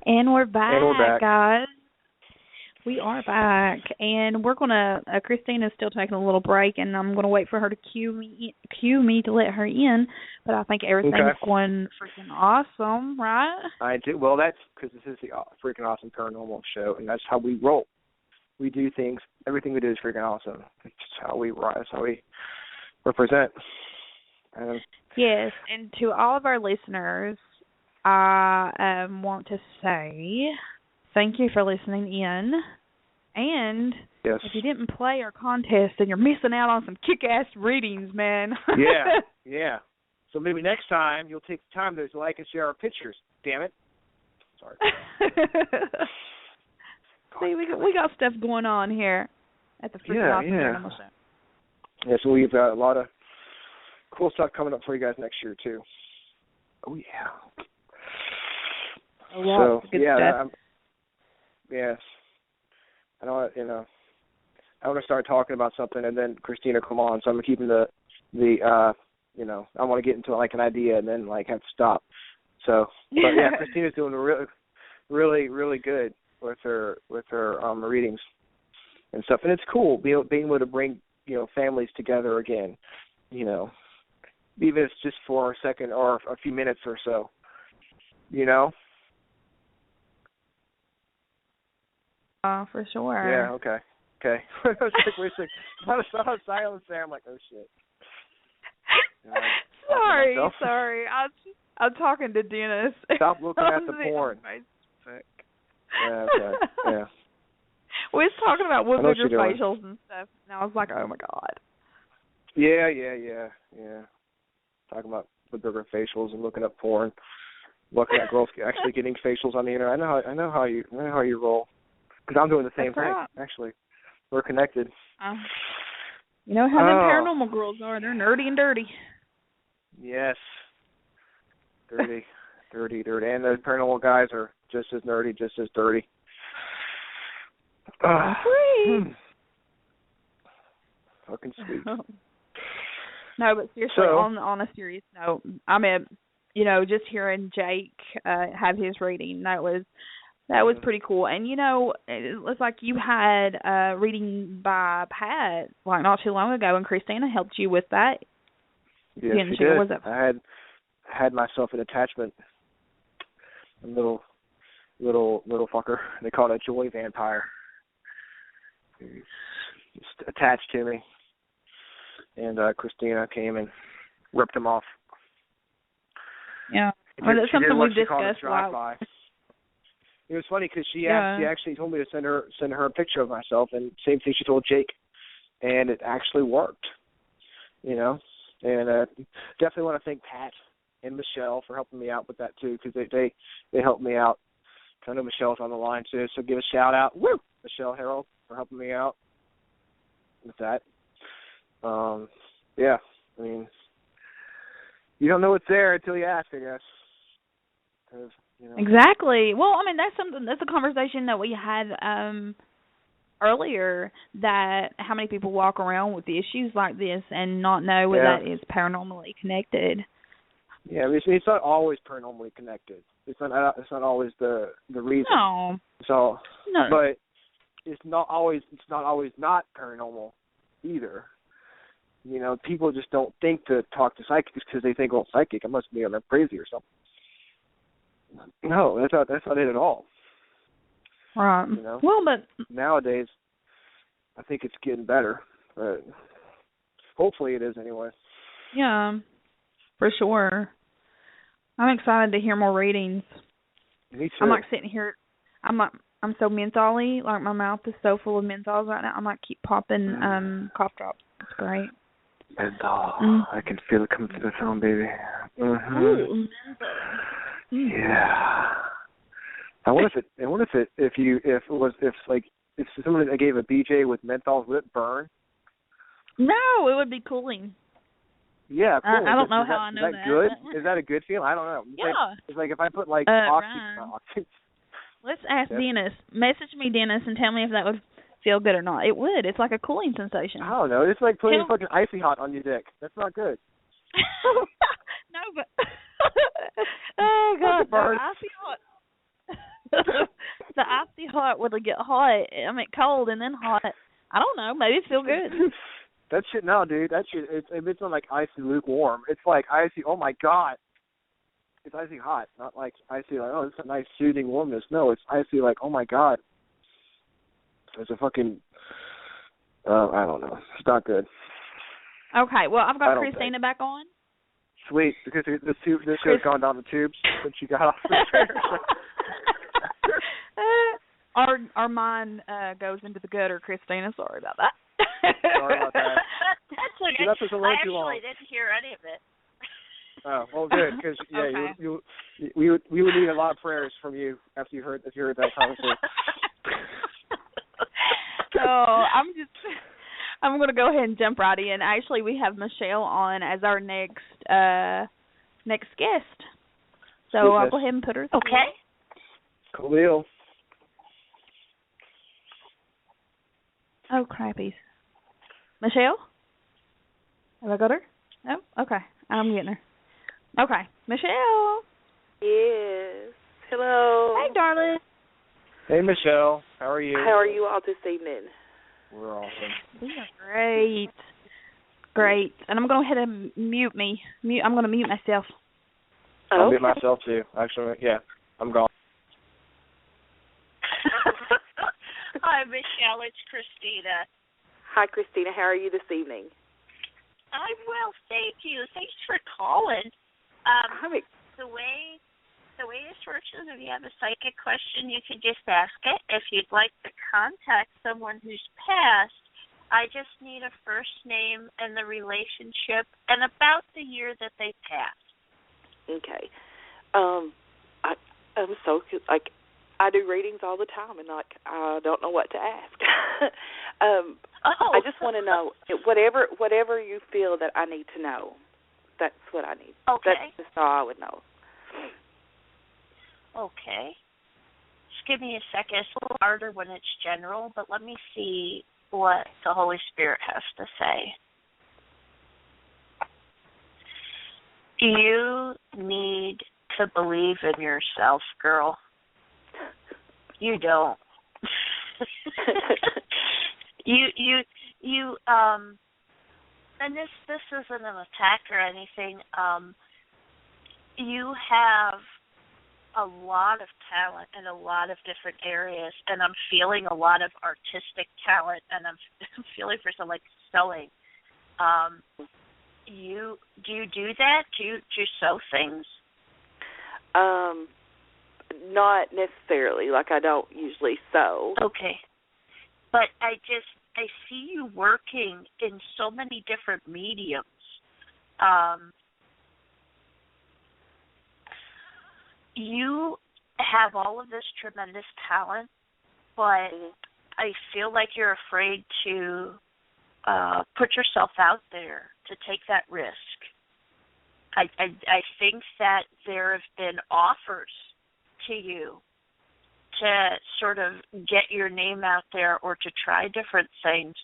And we're back, guys. We are back, and we're gonna. Kristina's still taking a little break, and I'm gonna wait for her to cue me to let her in. But I think everything's going freaking awesome, right? I do. Well, that's because this is the Freaking Awesome Paranormal Show, and that's how we roll. We do things. Everything we do is freaking awesome. It's how we rise, how we represent. Yes, and to all of our listeners, I want to say thank you for listening in. And if you didn't play our contest, then you're missing out on some kick-ass readings, man. Yeah. So maybe next time you'll take the time to like and share our pictures. Damn it. Sorry. See, we got stuff going on here at the Freaking Awesome Paranormal Show. Yeah, so we've got a lot of cool stuff coming up for you guys next year, too. Oh, yeah. A lot of good stuff. Yes. I don't, I want to start talking about something and then Kristina come on, so I'm keeping the I want to get into like an idea and then like have to stop. So, but yeah, Kristina's doing really, really good with her readings and stuff, and it's cool being able to bring families together again, even if it's just for a second or a few minutes or so, For sure. Yeah, okay. I was like, wait a second. I saw silence there. I'm like, oh, shit. Sorry. I'm talking to Dennis. Stop looking at the porn. Yeah, okay. Yeah. We was talking about woodbugger facials and stuff, and I was like, oh, my God. Yeah. Talking about woodbugger facials and looking up porn. Looking at girls actually getting facials on the internet. I know how you roll. Because I'm doing the same thing, actually. We're connected. You know how them paranormal girls are. They're nerdy and dirty. Yes. Dirty. And the paranormal guys are just as nerdy, just as dirty. Fucking sweet. No, but seriously, on a serious note, I mean, just hearing Jake have his reading, that was pretty cool. And, it was like you had a reading by Pat, like, not too long ago, and Kristina helped you with that. Yes, she did. Was it? I had myself an attachment, a little fucker. They call it a joy vampire. He's just attached to me. And Kristina came and ripped him off. Yeah. Well, that's something we've discussed a lot. It was funny because she actually told me to send her a picture of myself, and same thing she told Jake, and it actually worked, And definitely want to thank Pat and Michelle for helping me out with that too, because they helped me out. I know Michelle's on the line too, so give a shout out, Michelle Harold, for helping me out with that. Yeah, I mean, you don't know what's there until you ask, I guess. Exactly. Well, I mean, that's a conversation that we had earlier, that how many people walk around with issues like this and not know that is paranormally connected. Yeah, I mean, it's not always paranormally connected. It's not always the reason. No. So, no. But it's not always not paranormal either. People just don't think to talk to psychics because they think, well, psychic, I must be crazy or something. No, that's not it at all. Right. Well, but nowadays, I think it's getting better. But hopefully, it is anyway. Yeah, for sure. I'm excited to hear more readings. Me too. I'm like sitting here. I'm so mentholy. Like my mouth is so full of menthols right now. I might keep popping cough drops. It's great. Menthol. I can feel it coming through the phone, baby. Mm-hmm. Ooh, yeah. I wonder if someone gave a BJ with menthol, would it burn? No, it would be cooling. Yeah, cool. I don't know how I know that. Is that good? Is that a good feeling? I don't know. It's like if I put oxy. Let's ask Dennis. Message me, Dennis, and tell me if that would feel good or not. It would. It's like a cooling sensation. I don't know. It's like putting fucking icy hot on your dick. That's not good. No, but oh God, no, icy hot. The icy hot would get hot. I mean, cold and then hot. I don't know. Maybe it feel good. That shit, no, dude. That shit, it's not like icy lukewarm. It's like icy, oh my God. It's icy hot, not like icy like, oh, it's a nice soothing warmness. No, it's icy like, oh my God. It's a fucking, I don't know. It's not good. Okay, well, I've got Kristina back on. Sweet, because this show's gone down the tubes since you got off the chair. Our mind goes into the gutter, Kristina. Sorry about that. Sorry about that. That's okay. I actually didn't hear any of it. Oh, well, good, because okay. we would need a lot of prayers from you after you heard that conversation. So I'm going to go ahead and jump right in. Actually, we have Michelle on as our next guest. So I'll go ahead and put her through. Okay. Cool deal. Oh, crappies. Michelle? Have I got her? No? Okay. I'm getting her. Okay. Michelle. Yes. Hello. Hey, darling. Hey, Michelle. How are you? How are you all this evening? We're awesome. We are great. Great. And I'm going to go ahead and mute me. I'm going to mute myself. I'll mute myself, too. Actually, yeah. I'm gone. Hi, Michelle. It's Kristina. Hi, Kristina. How are you this evening? I'm well, thank you. Thanks for calling. The way this works is if you have a psychic question, you can just ask it. If you'd like to contact someone who's passed, I just need a first name and the relationship and about the year that they passed. Okay. I'm so like I do readings all the time, and like I don't know what to ask. I just want to know whatever you feel that I need to know. That's what I need. Okay. That's just all I would know. Okay. Just give me a second. It's a little harder when it's general, but let me see what the Holy Spirit has to say. You need to believe in yourself, girl. You don't. you and this isn't an attack or anything. You have a lot of talent in a lot of different areas, and I'm feeling a lot of artistic talent, and I'm feeling for some like sewing. Do you do that? Do you sew things? Not necessarily. Like I don't usually sew. Okay. But I see you working in so many different mediums. You have all of this tremendous talent, but I feel like you're afraid to put yourself out there, to take that risk. I think that there have been offers to you to sort of get your name out there or to try different things,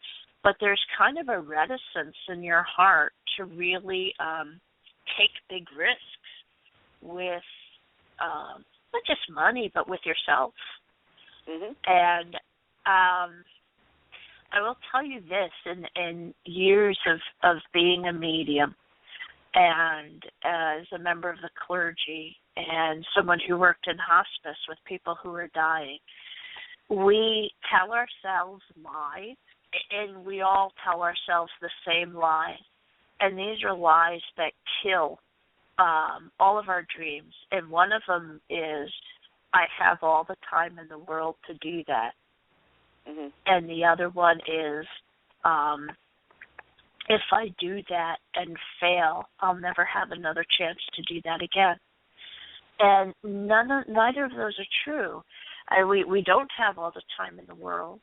but there's kind of a reticence in your heart to really take big risks with not just money, but with yourself. And I will tell you this, in years of being a medium and as a member of the clergy and someone who worked in hospice with people who were dying, we tell ourselves lies, and we all tell ourselves the same lie. And these are lies that kill all of our dreams. And one of them is, I have all the time in the world to do that. And the other one is, if I do that and fail, I'll never have another chance to do that again. And neither of those are true. We don't have all the time in the world.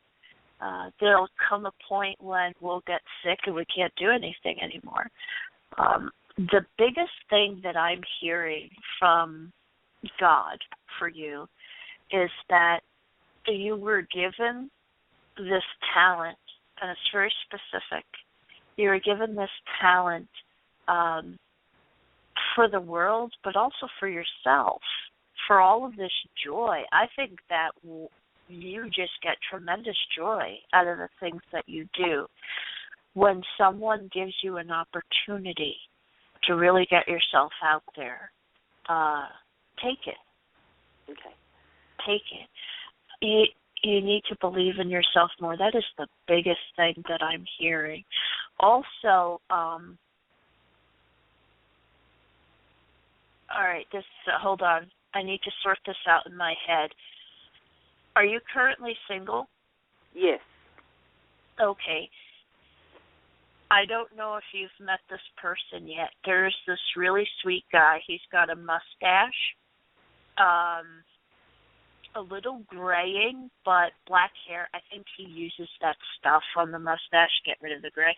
There'll come a point when we'll get sick and we can't do anything anymore. The biggest thing that I'm hearing from God for you is that you were given this talent, and it's very specific. You were given this talent for the world, but also for yourself, for all of this joy. I think that you just get tremendous joy out of the things that you do. When someone gives you an opportunity to really get yourself out there, take it. Okay. Take it. You need to believe in yourself more. That is the biggest thing that I'm hearing. Also, all right, hold on. I need to sort this out in my head. Are you currently single? Yes. Okay. I don't know if you've met this person yet. There's this really sweet guy. He's got a mustache, a little graying, but black hair. I think he uses that stuff on the mustache. Get rid of the gray.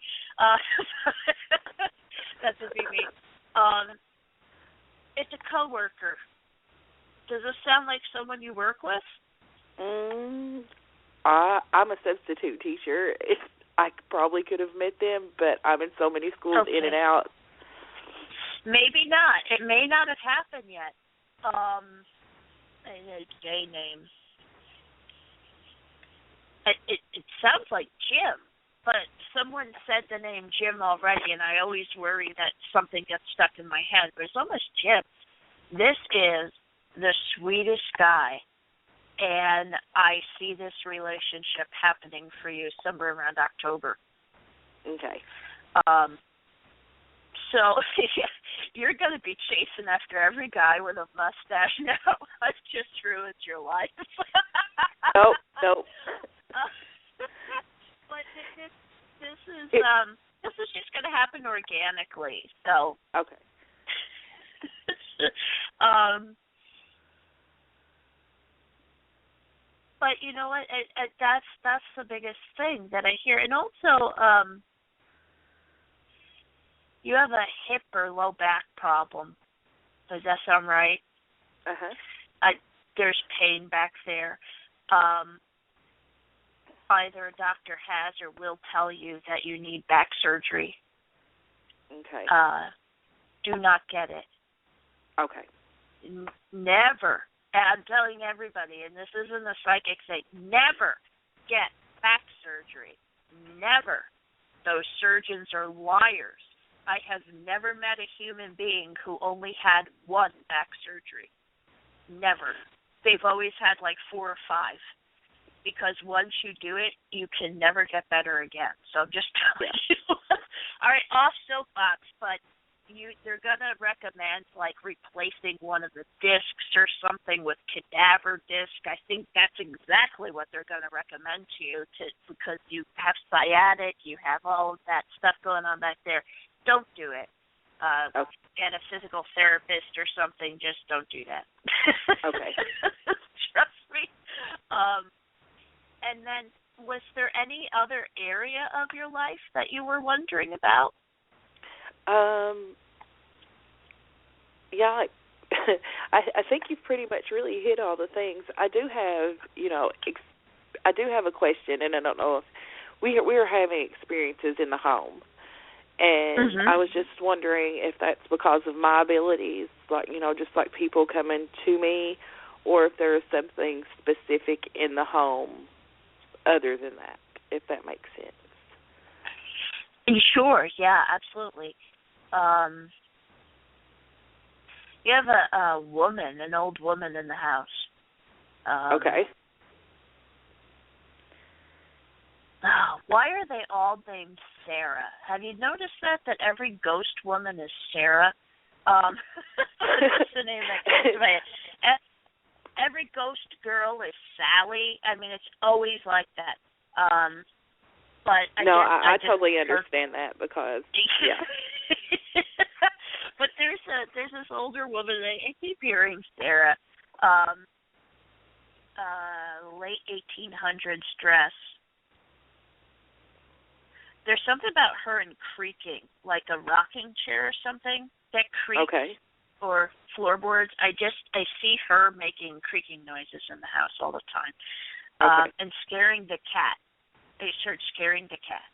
That would be me. It's a coworker. Does this sound like someone you work with? I'm a substitute teacher. I probably could have met them, but I'm in so many schools in and out. Maybe not. It may not have happened yet. A gay name. It sounds like Jim, but someone said the name Jim already, and I always worry that something gets stuck in my head, but it's almost Jim. This is the sweetest guy. And I see this relationship happening for you somewhere around October. Okay. So you're going to be chasing after every guy with a mustache now. I've just ruined your life. Nope. But this is just going to happen organically. So. Okay. But you know what? That's the biggest thing that I hear. And also, you have a hip or low back problem. Does that sound right? Uh-huh. There's pain back there. Either a doctor has or will tell you that you need back surgery. Okay. Do not get it. Okay. Never. I'm telling everybody, and this isn't a psychic thing, never get back surgery. Never. Those surgeons are liars. I have never met a human being who only had one back surgery. Never. They've always had like 4 or 5. Because once you do it, you can never get better again. So I'm just telling you. All right, off soapbox, but they're going to recommend like replacing one of the discs or something with cadaver disc. I think that's exactly what they're going to recommend to you because you have sciatic, you have all of that stuff going on back there. Don't do it. Get a physical therapist or something. Just don't do that. Okay. Trust me. And then was there any other area of your life that you were wondering about? Yeah, I think you've pretty much really hit all the things. I do have, I do have a question, and I don't know if we are having experiences in the home, and I was just wondering if that's because of my abilities, like just like people coming to me, or if there is something specific in the home other than that, if that makes sense. Sure. Yeah. Absolutely. You have a woman, an old woman in the house. Okay. Why are they all named Sarah? Have you noticed that every ghost woman is Sarah? That's the name that comes to my head. Every ghost girl is Sally. I mean, it's always like that. But I totally understand that because But there's this older woman. I keep hearing Sarah, late 1800s dress. There's something about her and creaking, like a rocking chair or something that creaks, or floorboards. I see her making creaking noises in the house all the time, and scaring the cat. They start scaring the cat.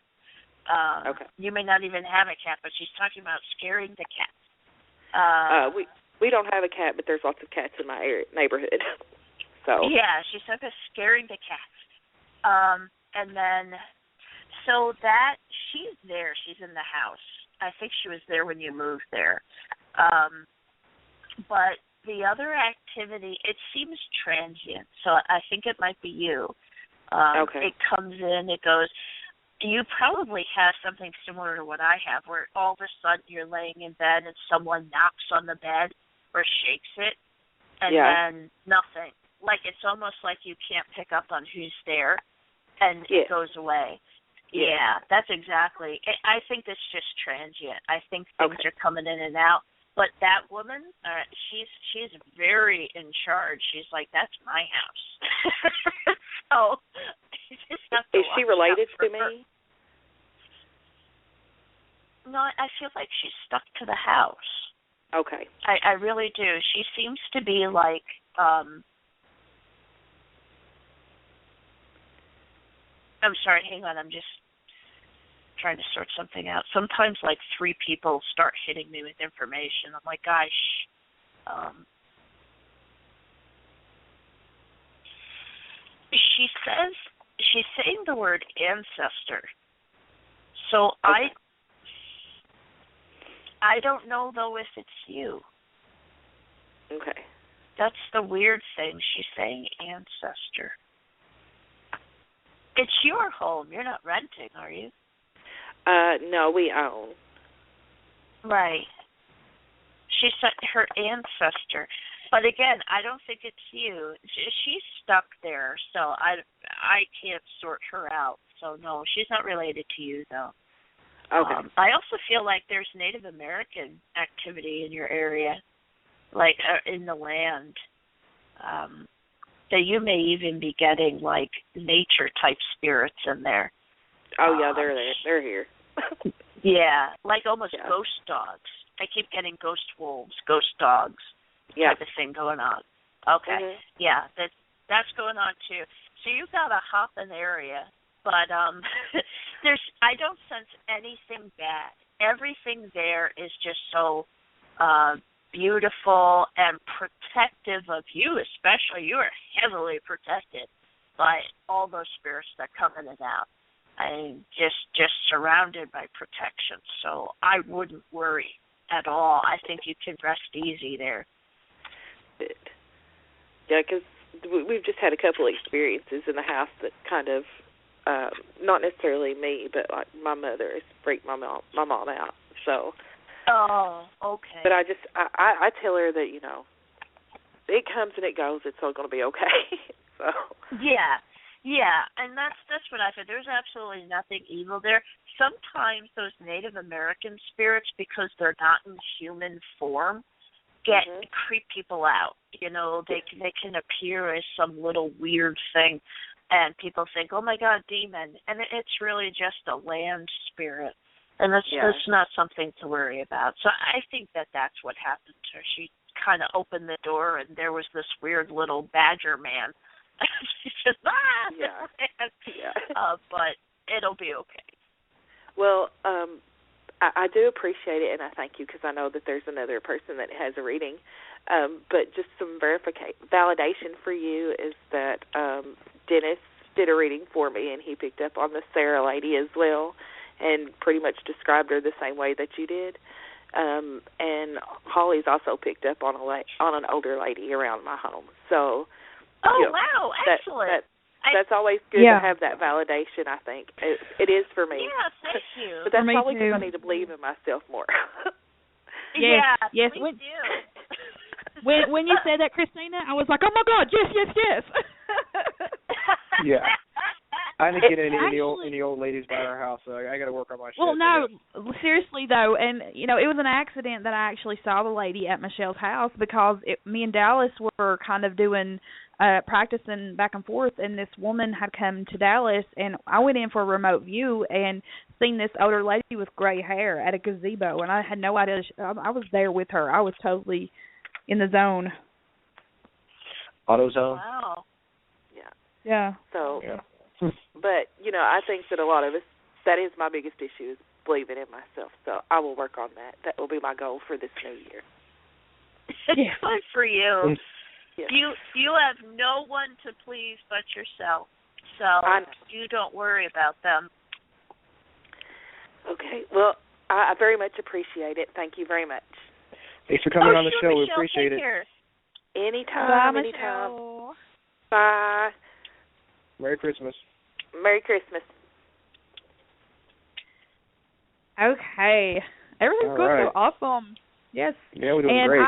You may not even have a cat, but she's talking about scaring the cat. We don't have a cat, but there's lots of cats in my neighborhood. So yeah, she's so good scaring the cats. And then, so that she's there. She's in the house. I think she was there when you moved there. But the other activity, it seems transient. So I think it might be you. okay. It comes in, it goes. You probably have something similar to what I have, where all of a sudden you're laying in bed and someone knocks on the bed or shakes it, and then nothing. Like it's almost like you can't pick up on who's there, and it goes away. Yeah, that's exactly. I think it's just transient. I think things are coming in and out. But that woman, she's very in charge. She's like, that's my house. So you just have to is she related to me? No, I feel like she's stuck to the house. Okay. I really do. She seems to be like, I'm sorry, hang on, I'm just trying to sort something out. Sometimes like 3 people start hitting me with information. I'm like, gosh, she's saying the word ancestor. So I don't know though if it's you. Okay. That's the weird thing. She's saying ancestor. It's your home. You're not renting, are you? No, we own. Right. She said her ancestor. But again, I don't think it's you. She's stuck there, so I can't sort her out. So no, she's not related to you though. Okay. I also feel like there's Native American activity in your area, like in the land. That you may even be getting like nature type spirits in there. Oh yeah, they're there. They're here. Yeah, like almost ghost dogs. I keep getting ghost wolves, ghost dogs, type of thing going on. Okay, yeah, that's going on too. So you've got a hopping area, but I don't sense anything bad. Everything there is just so beautiful and protective of you, especially. You are heavily protected by all those spirits that come in and out. I'm just surrounded by protection, so I wouldn't worry at all. I think you can rest easy there. Good. Yeah, because we've just had a couple of experiences in the house that kind of, not necessarily me, but like my mother has freaked my mom out. So. Oh, okay. But I tell her that, you know, it comes and it goes. It's all going to be okay. So. Yeah, and that's what I said. There's absolutely nothing evil there. Sometimes those Native American spirits, because they're not in human form, creep people out. You know, they can appear as some little weird thing, and people think, oh my God, demon, and it's really just a land spirit. And that's not something to worry about. So I think that's what happened to her. She kind of opened the door, and there was this weird little badger man. She said, but it'll be okay. Well, I do appreciate it, and I thank you, because I know that there's another person that has a reading. But just some validation for you is that Dennis did a reading for me, and he picked up on the Sarah lady as well, and pretty much described her the same way that you did. And Holly's also picked up on an older lady around my home. So, wow, excellent. That's always good to have that validation, I think. It is for me. Yeah, thank you. But that's probably because I need to believe in myself more. Yes. Please do. When you said that, Kristina, I was like, oh my God, yes. Yeah. I didn't get any old ladies by our house, so I got to work on my shit. Well, no, seriously though, and you know, it was an accident that I actually saw the lady at Michelle's house, because me and Dallas were kind of doing practicing back and forth, and this woman had come to Dallas, and I went in for a remote view and seen this older lady with gray hair at a gazebo, and I had no idea. I was there with her. I was totally in the zone. AutoZone. Wow. Yeah. So. Yeah. But, you know, I think that a lot of us, that is my biggest issue, is believing in myself. So I will work on that. That will be my goal for this new year. Yeah. Good for you. Yes. You have no one to please but yourself, so you don't worry about them. Okay. Well, I very much appreciate it. Thank you very much. Thanks for coming on the show. Michelle, We appreciate it. care. Anytime. Bye, Anytime. Michelle. Bye. Merry Christmas. Merry Christmas. Okay. Everything's going so awesome. Yes. Yeah, we're doing and great.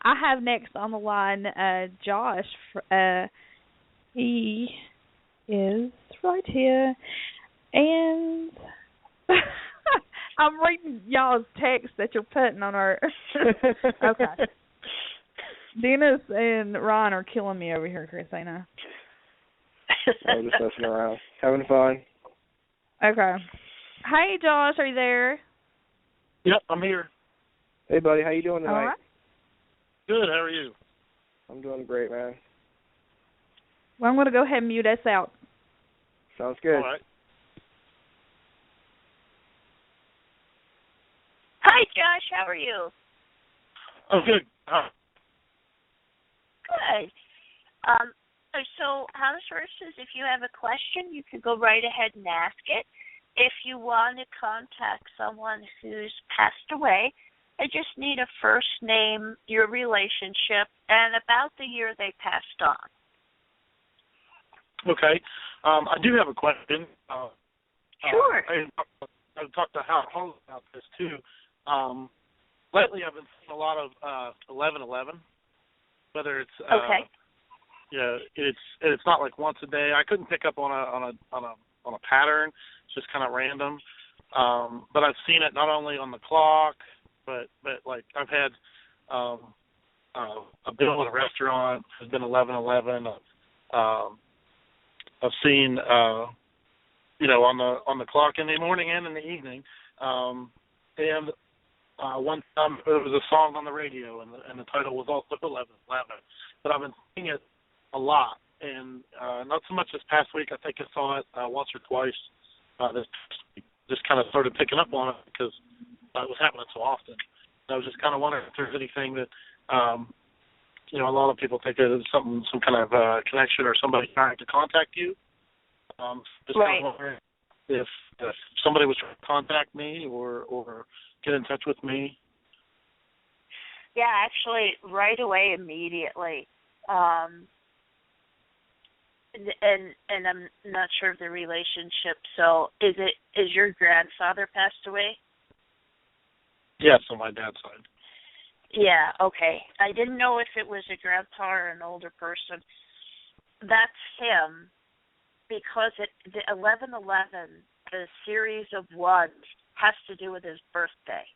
I have next on the line Josh. He is right here. And I'm reading y'all's text that you're putting on our... Okay. Dennis and Ron are killing me over here, Kristina. I'm just messing around. Having fun. Okay. Hey, Josh, are you there? Yep, I'm here. Hey, buddy, how you doing tonight? All right. Good, how are you? I'm doing great, man. Well, I'm going to go ahead and mute us out. Sounds good. All right. Hi, Josh. How are you? Oh, good. Good. So how this works is if you have a question, you can go right ahead and ask it. If you want to contact someone who's passed away, I just need a first name, your relationship, and about the year they passed on. Okay. I do have a question. Sure. I've talked to Howard about this, too. Lately, I've been seeing a lot of 11/11, whether it's okay. Yeah, it's not like once a day. I couldn't pick up on a pattern. It's just kind of random. But I've seen it not only on the clock, but like I've had a bill at a restaurant has been 11/11. I've seen on the clock in the morning and in the evening. And one time there was a song on the radio, and the title was also 11/11. But I've been seeing it a lot, and not so much this past week. I think I saw it once or twice this past week. Just kind of started picking up on it because it was happening so often. And I was just kind of wondering if there's anything that, a lot of people think there's some kind of connection or somebody trying to contact you. Just right. kind of wondering if somebody was trying to contact me or get in touch with me. Yeah, actually, right away, immediately. And I'm not sure of the relationship. So, is your grandfather passed away? Yes, on my dad's side. Yeah. Okay. I didn't know if it was a grandpa or an older person. That's him, because the 11/11, the series of ones, has to do with his birthday.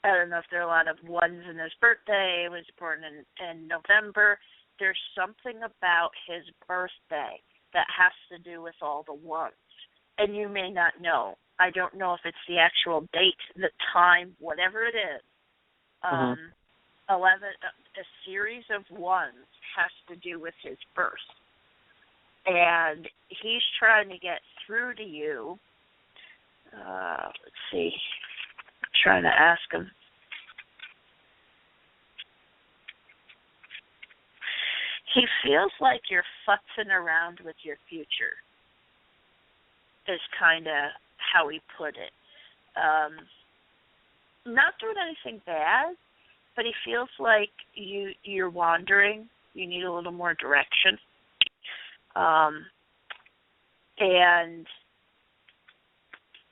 I don't know if there are a lot of ones in his birthday. He was born in November. There's something about his birthday that has to do with all the ones. And you may not know. I don't know if it's the actual date, the time, whatever it is. 11, a series of ones has to do with his birth. And he's trying to get through to you. Let's see. I'm trying to ask him. He feels like you're futzing around with your future, is kind of how he put it. Not doing anything bad, but he feels like you're wandering. You need a little more direction. And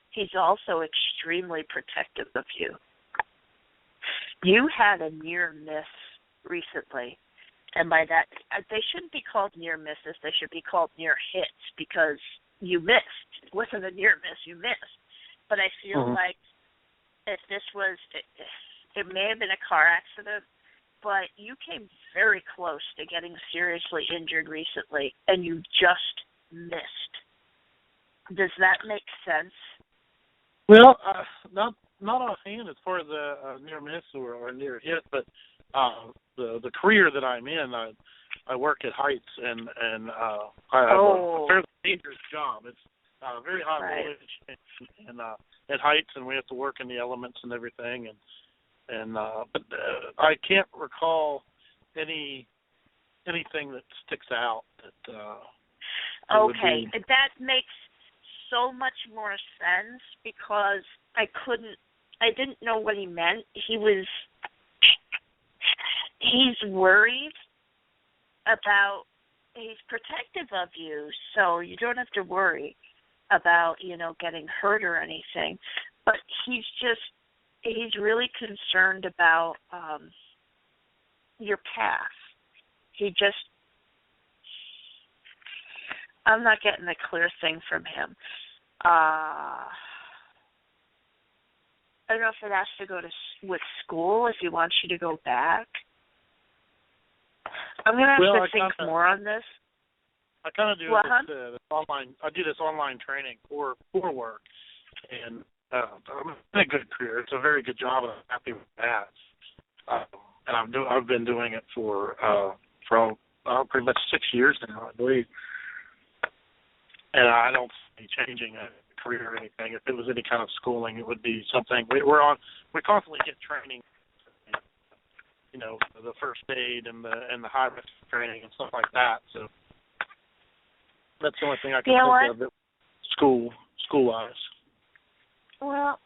he's also extremely protective of you. You had a near miss recently. And by that, they shouldn't be called near misses. They should be called near hits, because you missed. It wasn't a near miss, you missed. But I feel like if this was, it may have been a car accident, but you came very close to getting seriously injured recently, and you just missed. Does that make sense? Well, not offhand as far as a near miss or a near hit, but the career that I'm in, I work at heights, and I have a fairly dangerous job. It's very high voltage and at heights, and we have to work in the elements and everything. And and but I can't recall anything that sticks out that. Okay, that makes so much more sense because I didn't know what he meant. He's worried about, he's protective of you, so you don't have to worry about, getting hurt or anything. But he's really concerned about your past. I'm not getting a clear thing from him. I don't know if it has to go with school, if he wants you to go back. I'm going to have to think more on this. I kind of do this online. I do this online training for work, and I'm in a good career. It's a very good job, and I'm happy with that. And I've been doing it for pretty much 6 years now, I believe. And I don't see changing a career or anything. If it was any kind of schooling, it would be something we constantly get training. The first aid and the high risk training and stuff like that. So that's the only thing I can think of that school wise. Well,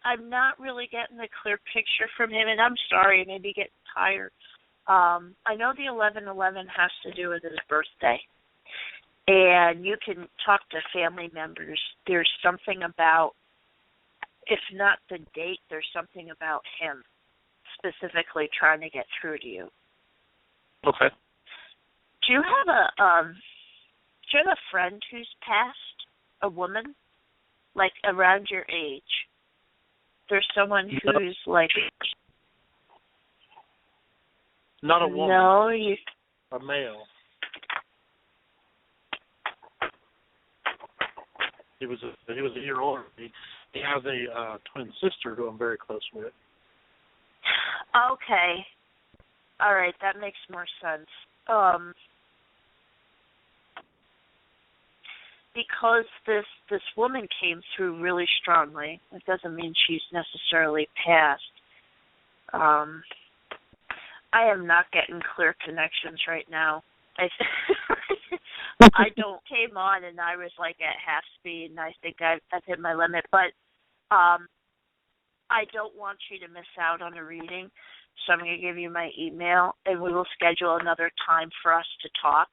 I'm not really getting a clear picture from him, and I'm sorry, I may be getting tired. I know the 11/11 has to do with his birthday. And you can talk to family members. There's something about, if not the date, there's something about him specifically trying to get through to you. Okay. Do you have a friend who's passed, a woman, like around your age? There's someone who's like... Not a woman. No, a male. He was a year older. He has a twin sister who I'm very close with. Okay. All right, that makes more sense. Because this woman came through really strongly. It doesn't mean she's necessarily passed. I am not getting clear connections right now. I came on and I was like at half speed, and I think I've hit my limit. But I don't want you to miss out on a reading, so I'm going to give you my email, and we will schedule another time for us to talk.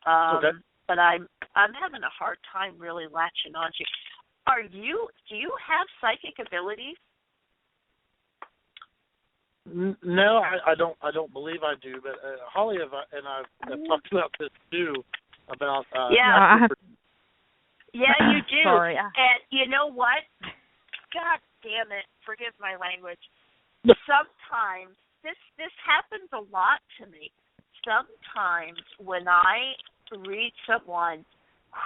Okay. But I'm having a hard time really latching on to you. Do you have psychic abilities? No, I don't believe I do. But Holly and I've talked about this too. About yeah, you do. Sorry. And you know what? God damn it! Forgive my language. Sometimes this happens a lot to me. Sometimes when I read someone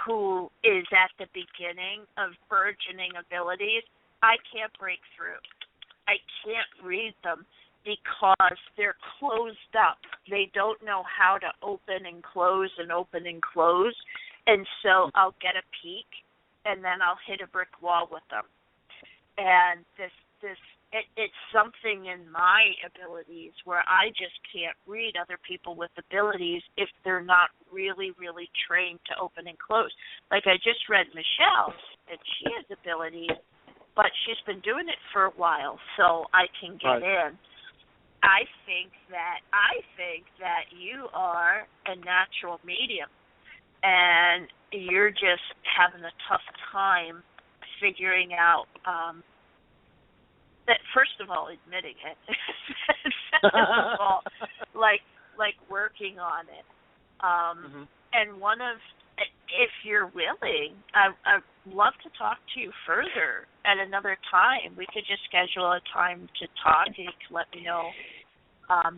who is at the beginning of burgeoning abilities, I can't break through. I can't read them because they're closed up. They don't know how to open and close and open and close. And so I'll get a peek, and then I'll hit a brick wall with them. And it's something in my abilities where I just can't read other people with abilities if they're not really, really trained to open and close. Like I just read Michelle, and she has abilities, but she's been doing it for a while, so I can get in. I think that you are a natural medium, and you're just having a tough time figuring out that, first of all, admitting it. Second of all, like working on it. And if you're willing, I'd love to talk to you further at another time. We could just schedule a time to talk, and you can let me know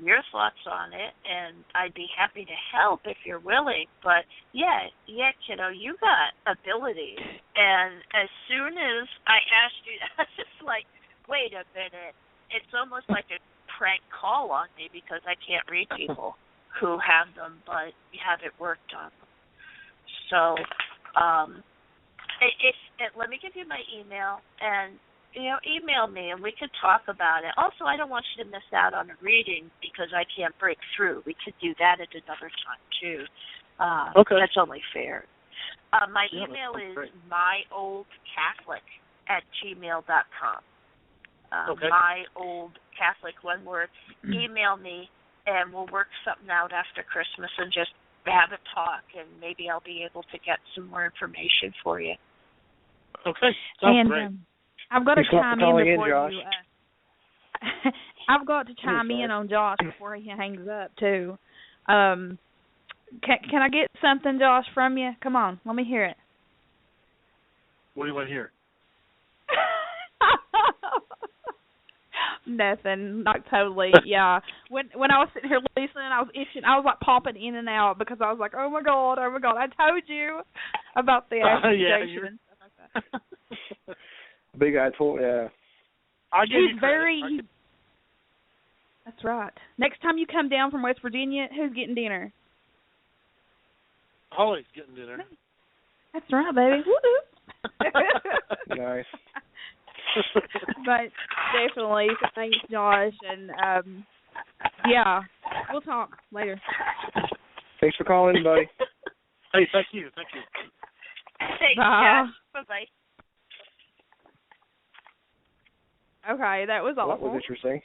your thoughts on it, and I'd be happy to help if you're willing. But yeah, kiddo, you got abilities, and as soon as I asked you, I was just like, wait a minute, it's almost like a prank call on me because I can't read people who have them but haven't worked on them. So let me give you my email, and email me and we could talk about it. Also, I don't want you to miss out on a reading because I can't break through. We could do that at another time too. Okay. That's only fair. My email is myoldcatholic@gmail.com. Okay. myoldcatholic, one word. Email me and we'll work something out after Christmas and just have a talk, and maybe I'll be able to get some more information for you. Okay, sounds great. I've got to chime in before Josh. you. I've got to chime in on Josh before he hangs up too. Can I get something, Josh, from you? Come on, let me hear it. What do you want to hear? Nothing, not totally. Yeah. When I was sitting here listening, I was itching. I was like popping in and out because I was like, oh my god, I told you about the accusation and stuff like that. Big guy told, yeah. He's very. That's right. Next time you come down from West Virginia, who's getting dinner? Holly's getting dinner. That's right, baby. Woo-hoo. Nice. But definitely, thanks, Josh, and yeah, we'll talk later. Thanks for calling, buddy. Hey, thank you. Thanks, Josh. Bye-bye. Okay, that was awful. That was interesting.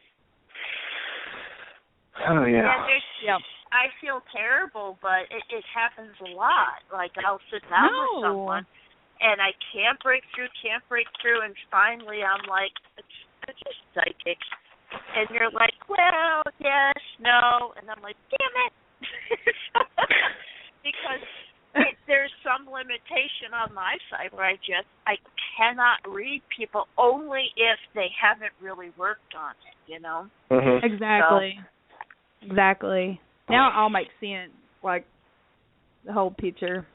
Oh, yeah. I feel terrible, but it happens a lot. Like, I'll sit down with someone, and I can't break through, and finally I'm like, it's just psychic. And you're like, well, yes, no, and I'm like, damn it. Because there's some limitation on my side where I cannot read people only if they haven't really worked on it, Mm-hmm. Exactly. So. Exactly. Now it all makes sense, like the whole picture.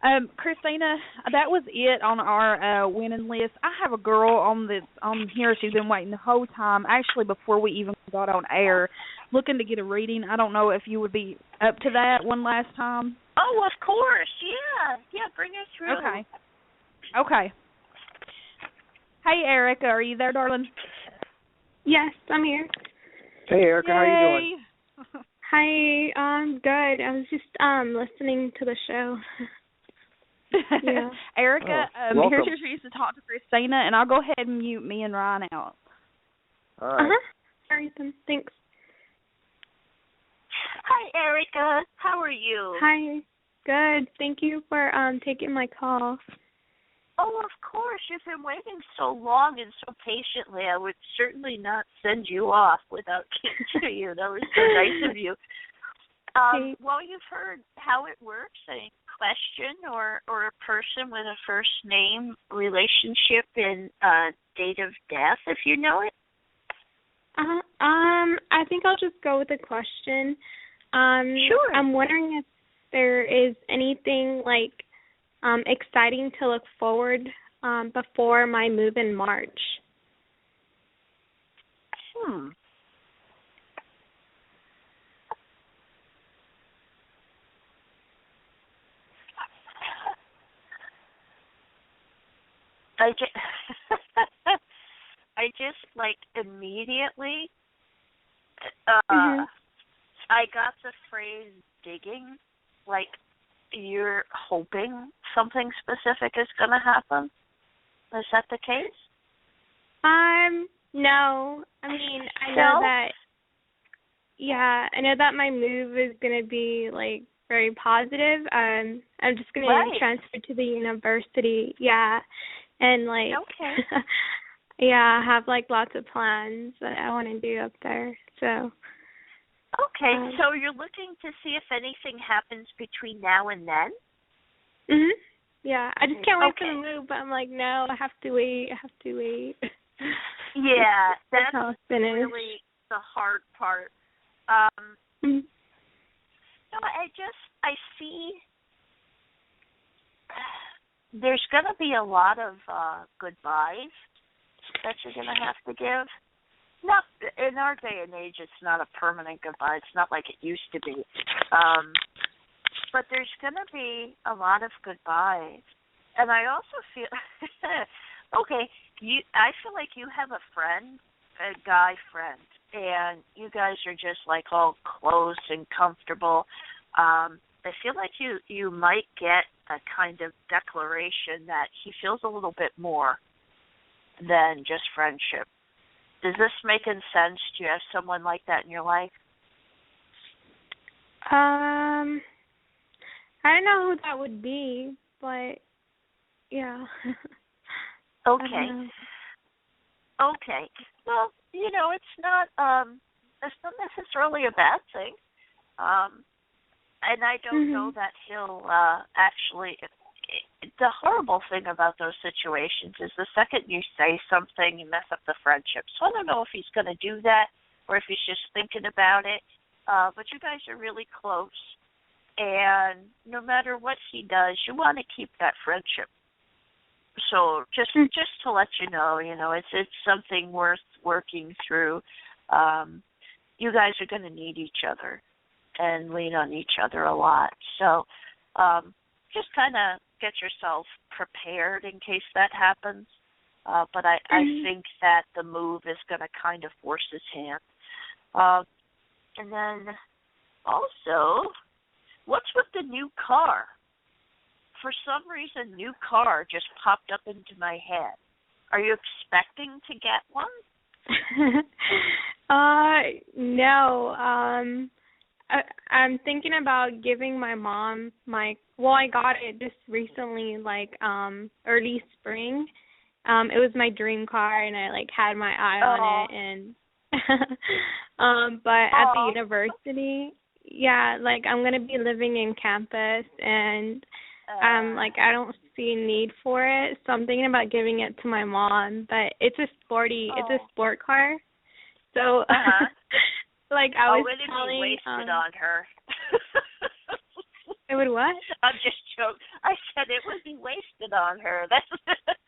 Kristina, that was it on our winning list. I have a girl on here. She's been waiting the whole time, actually before we even got on air, looking to get a reading. I don't know if you would be up to that one last time. Oh, of course. Yeah, bring her through. Okay. Hey, Erica, are you there, darling? Yes, I'm here. Hey, Erica, how you doing? Hi, I'm good. I was just listening to the show. Yeah. Erica, here's your chance to talk to Kristina, and I'll go ahead and mute me and Ryan out. All right. All right, then. Thanks. Hi, Erica. How are you? Hi. Good. Thank you for taking my call. Oh, of course. You've been waiting so long and so patiently. I would certainly not send you off without getting to you. That was so nice of you. Well, you've heard how it works. A question or a person with a first name, relationship, and date of death, if you know it. I think I'll just go with the question. Sure. I'm wondering if there is anything exciting to look forward before my move in March. I just immediately I got the phrase digging, you're hoping something specific is going to happen. Is that the case? No. I mean, I know that. Yeah, I know that my move is going to be very positive. I'm just going to transfer to the university. Yeah, and okay. yeah, I have lots of plans that I want to do up there. So. Okay, so you're looking to see if anything happens between now and then? Mhm. Yeah, I just can't wait for the move, but I'm no, I have to wait. Yeah, that's really the hard part. No, I see there's going to be a lot of goodbyes that you're going to have to give. Not in our day and age, it's not a permanent goodbye. It's not like it used to be. But there's going to be a lot of goodbyes. And I also feel, okay, I feel like you have a friend, a guy friend, and you guys are just like all close and comfortable. I feel like you might get a kind of declaration that he feels a little bit more than just friendship. Does this make any sense? Do you have someone like that in your life? I don't know who that would be, but yeah. Okay. Okay. Well, it's not necessarily a bad thing. And I don't know that he'll actually. The horrible thing about those situations is the second you say something, you mess up the friendship. So I don't know if he's going to do that or if he's just thinking about it. But you guys are really close, and no matter what he does, you want to keep that friendship. So just to let you know, it's something worth working through. You guys are going to need each other and lean on each other a lot. So just kind of get yourself prepared in case that happens. But I think that the move is going to kind of force his hand. And then also, what's with the new car? For some reason, new car just popped up into my head. Are you expecting to get one? No. I'm thinking about giving my mom I got it just recently, early spring. It was my dream car, and I had my eye on it, and but at the university, I'm gonna be living in campus, and I don't see a need for it, so I'm thinking about giving it to my mom. But it's a sport car, so I was it telling, be wasted on her. It would what? I'm just joking. I said it would be wasted on her. That's.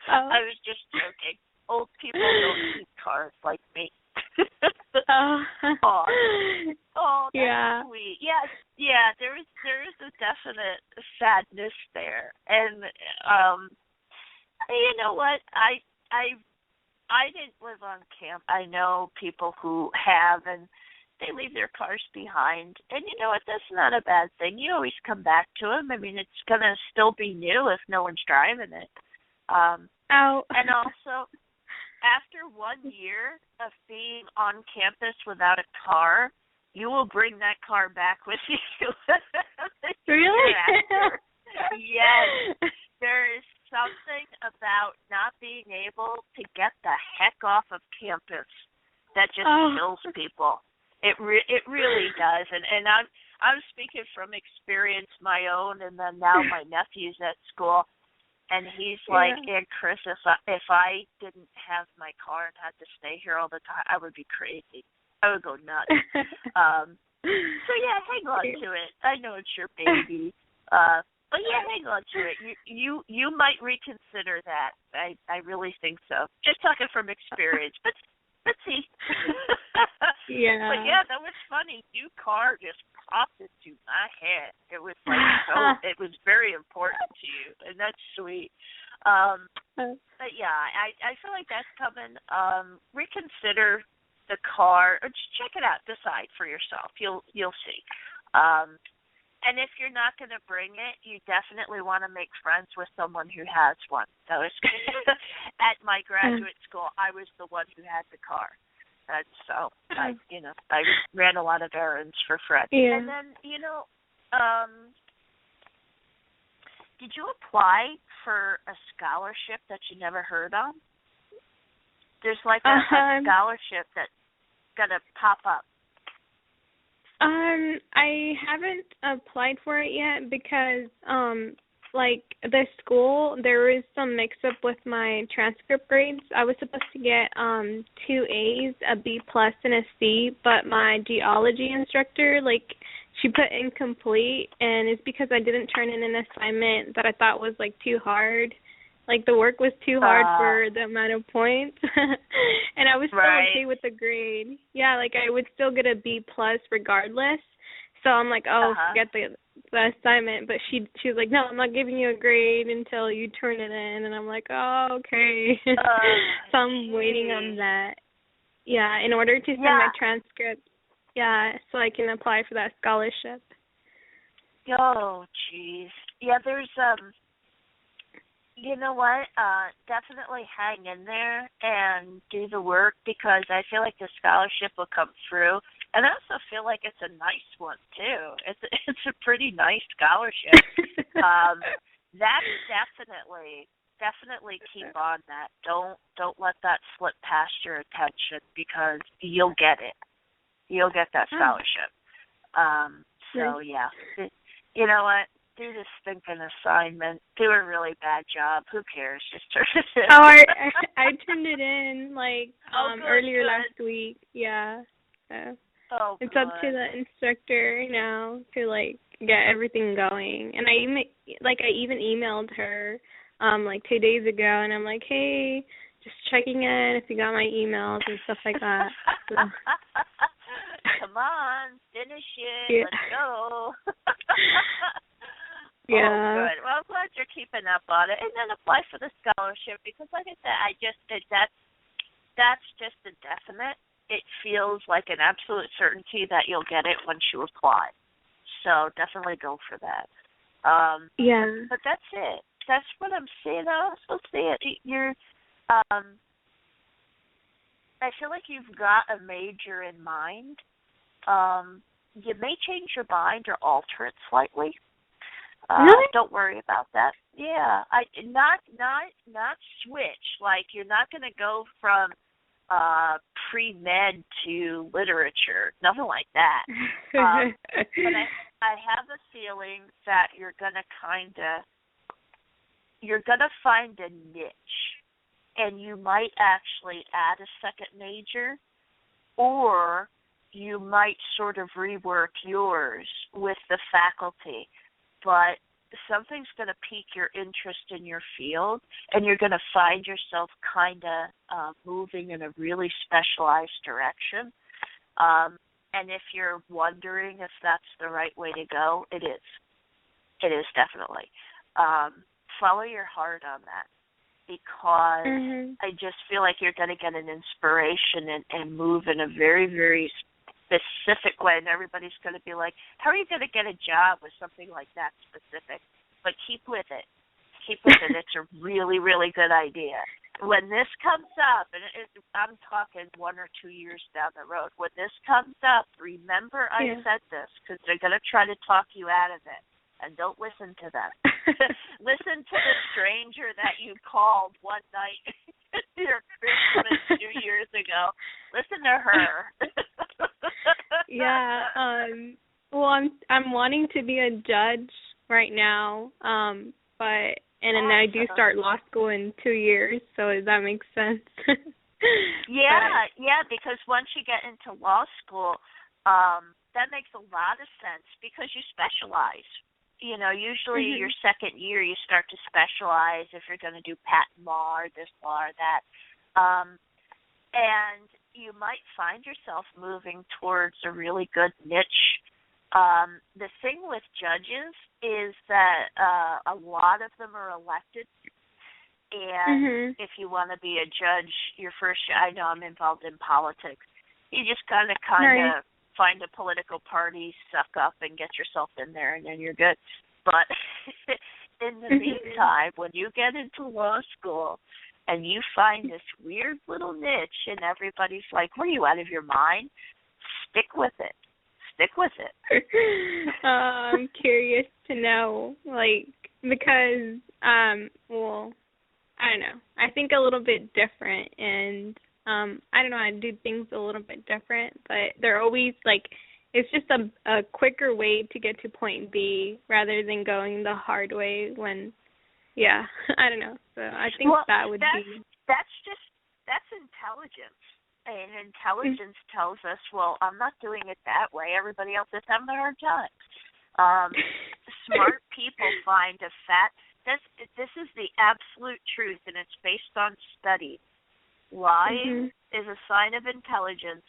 I was just joking. Old people don't need cars like me. Oh, that's sweet. Yes, yeah. There is a definite sadness there, and you know what? I didn't live on camp. I know people who have, and they leave their cars behind. And you know what? That's not a bad thing. You always come back to them. I mean, it's going to still be new if no one's driving it. And also, after 1 year of being on campus without a car, you will bring that car back with you. Really? Yes. There is something about not being able to get the heck off of campus that just kills people. It really does, and I'm speaking from experience my own, and then now my nephew's at school, and he's like, "And Chris, if I didn't have my car and had to stay here all the time, I would be crazy. I would go nuts." So yeah, hang on to it. I know it's your baby, but yeah, hang on to it. You might reconsider that. I really think so. Just talking from experience, but. Let's see. Yeah. But yeah, that was funny. New car just popped into my head. It was it was very important to you, and that's sweet. But yeah, I feel like that's coming. Reconsider the car, or just check it out. Decide for yourself. You'll see. And if you're not going to bring it, you definitely want to make friends with someone who has one. So at my graduate school, I was the one who had the car. And so I ran a lot of errands for friends. Yeah. And then, did you apply for a scholarship that you never heard of? There's a scholarship that's going to pop up. I haven't applied for it yet because, the school, there was some mix-up with my transcript grades. I was supposed to get 2 A's, a B+, and a C, but my geology instructor, she put incomplete, and it's because I didn't turn in an assignment that I thought was, too hard. The work was too hard for the amount of points. And I was still okay with the grade. Yeah, I would still get a B+ regardless. So I'm forget the assignment, but she was like, no, I'm not giving you a grade until you turn it in, and I'm like, oh, okay. So I'm waiting on that. Yeah, in order to send my transcript. Yeah, so I can apply for that scholarship. Oh, jeez. Yeah, there's you know what? Definitely hang in there and do the work, because I feel like the scholarship will come through. And I also feel like it's a nice one too. It's a pretty nice scholarship. That's definitely keep on that. Don't let that slip past your attention, because you'll get it. You'll get that scholarship. So yeah. You know what? Do this stinking assignment. Do a really bad job. Who cares? Just turn it in. Oh, I turned it in earlier last week. Yeah. So it's up to the instructor now to get everything going. And I even emailed her 2 days ago, and I'm like, hey, just checking in if you got my emails and stuff like that. So. Come on, finish it. Let's go. Yeah. Oh, good. Well, I'm glad you're keeping up on it, and then apply for the scholarship, because, like I said, that's just a definite. It feels like an absolute certainty that you'll get it once you apply. So definitely go for that. Yeah. But that's it. That's what I'm seeing. I also see it. You're. I feel like you've got a major in mind. You may change your mind or alter it slightly. Really? Don't worry about that. Yeah, not switch. Like, you're not going to go from pre-med to literature. Nothing like that. But I have a feeling that you're going to find a niche, and you might actually add a second major, or you might sort of rework yours with the faculty. But something's going to pique your interest in your field, and you're going to find yourself kind of moving in a really specialized direction. And if you're wondering if that's the right way to go, it is. It is definitely. Follow your heart on that, because I just feel like you're going to get an inspiration and move in a very, very specific way, and everybody's going to be like, how are you going to get a job with something like that specific? But keep with it. Keep with it. It's a really, really good idea. When this comes up, and I'm talking 1 or 2 years down the road, when this comes up, remember I said this, because they're going to try to talk you out of it. And don't listen to them. Listen to the stranger that you called one night your Christmas 2 years ago. Listen to her. Yeah. Well, I'm wanting to be a judge right now. But then I do start law school in 2 years. So does that make sense? Yeah, because once you get into law school, that makes a lot of sense, because you specialize. You know, usually your second year you start to specialize if you're going to do patent law or this law or that. And you might find yourself moving towards a really good niche. The thing with judges is that a lot of them are elected. And if you want to be a judge, I know I'm involved in politics, you just kind of find a political party, suck up, and get yourself in there, and then you're good. But in the meantime, when you get into law school and you find this weird little niche and everybody's like, what, are you out of your mind? Stick with it. Stick with it. I'm curious to know, because, well, I don't know. I think a little bit different, and I don't know, I do things a little bit different, but they're always it's just a quicker way to get to point B rather than going the hard way when, I don't know. So I think that would be. That's intelligence. And intelligence tells us, well, I'm not doing it that way. Everybody else is having a hard time. Smart people find this is the absolute truth, and it's based on study. Lying is a sign of intelligence,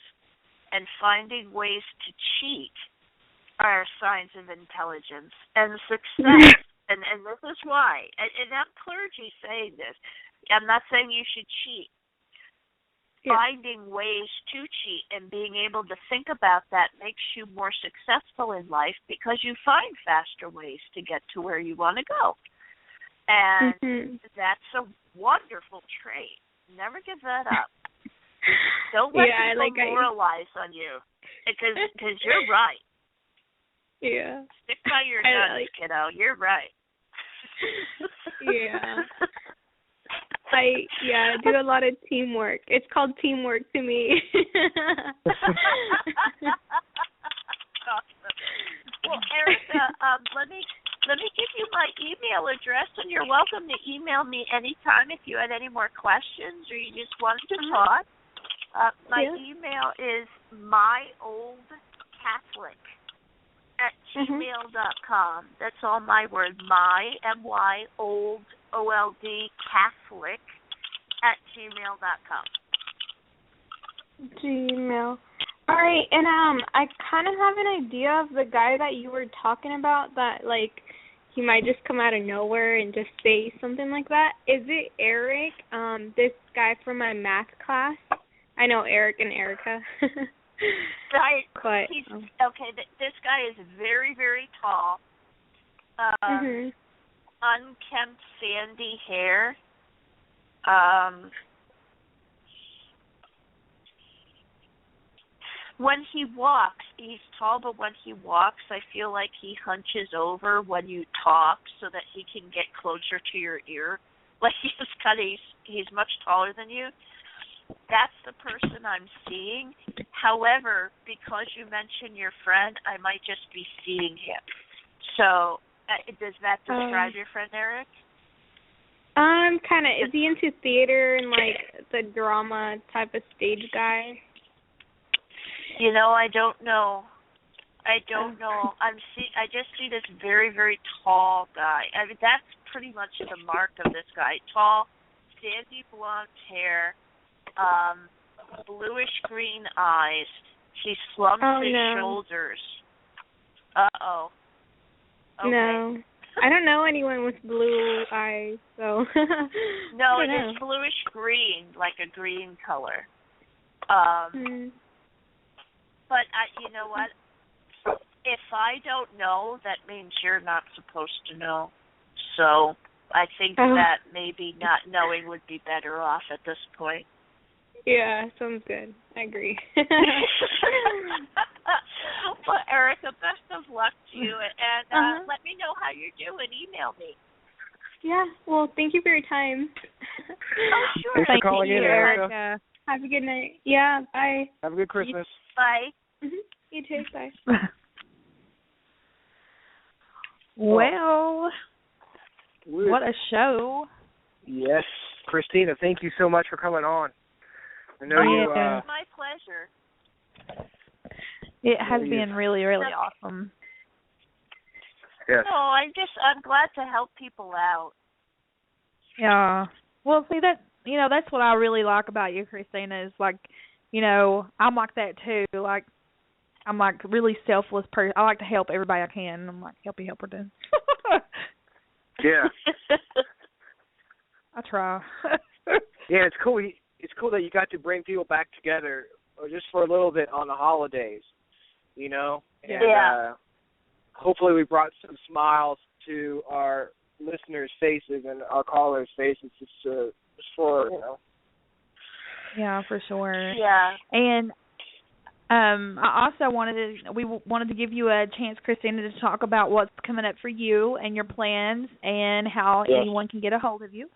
and finding ways to cheat are signs of intelligence and success. and this is why. And I'm clergy saying this. I'm not saying you should cheat. Yeah. Finding ways to cheat and being able to think about that makes you more successful in life because you find faster ways to get to where you want to go. And that's a wonderful trait. Never give that up. Don't let people moralize on you because you're right. Yeah. Stick by your guns, kiddo. You're right. Yeah. I do a lot of teamwork. It's called teamwork to me. Well, Erica, let me give you my email address, and you're welcome to email me anytime if you had any more questions or you just wanted to talk. My email is myoldcatholic@gmail.com. That's all my word, old, O-L-D, Catholic, @gmail.com. Gmail. All right, and I kind of have an idea of the guy that you were talking about that, like, he might just come out of nowhere and just say something like that. Is it Eric, this guy from my math class? I know Eric and Erica. Okay, this guy is very, very tall. Unkempt, sandy hair. When he walks, he's tall, but when he walks, I feel like he hunches over when you talk so that he can get closer to your ear. Like he's much taller than you. That's the person I'm seeing. However, because you mentioned your friend, I might just be seeing him. So, does that describe your friend, Eric? Kind of. Is he into theater and like the drama type of stage guy? You know, I don't know. I just see this very, very tall guy. I mean, that's pretty much the mark of this guy. Tall, sandy blonde hair, bluish green eyes. He slumps his shoulders. Uh-oh. Okay. No. I don't know anyone with blue eyes, so. No, it is bluish green, like a green color. But you know what? If I don't know, that means you're not supposed to know. So I think that maybe not knowing would be better off at this point. Yeah, sounds good. I agree. Well, Erica, best of luck to you, and let me know how you're doing. Email me. Yeah, well, thank you for your time. Sure. Thanks for calling in, Erica. Have a good night. Yeah, bye. Have a good Christmas. Bye. You too, bye. Well, what a show. Yes. Kristina, thank you so much for coming on. I know you. My pleasure. It has been really, really awesome. Yes. No, I'm glad to help people out. Yeah. Well, see, that's what I really like about you, Kristina, is like, I'm like that too. Like, I'm like really selfless person. I like to help everybody I can. I'm like, help her do. Yeah. I try. Yeah, it's cool. It's cool that you got to bring people back together, or just for a little bit on the holidays, And, hopefully we brought some smiles to our listeners' faces and our callers' faces, just for, Yeah, for sure. Yeah. And I also wanted to give you a chance, Kristina, to talk about what's coming up for you and your plans and how anyone can get a hold of you.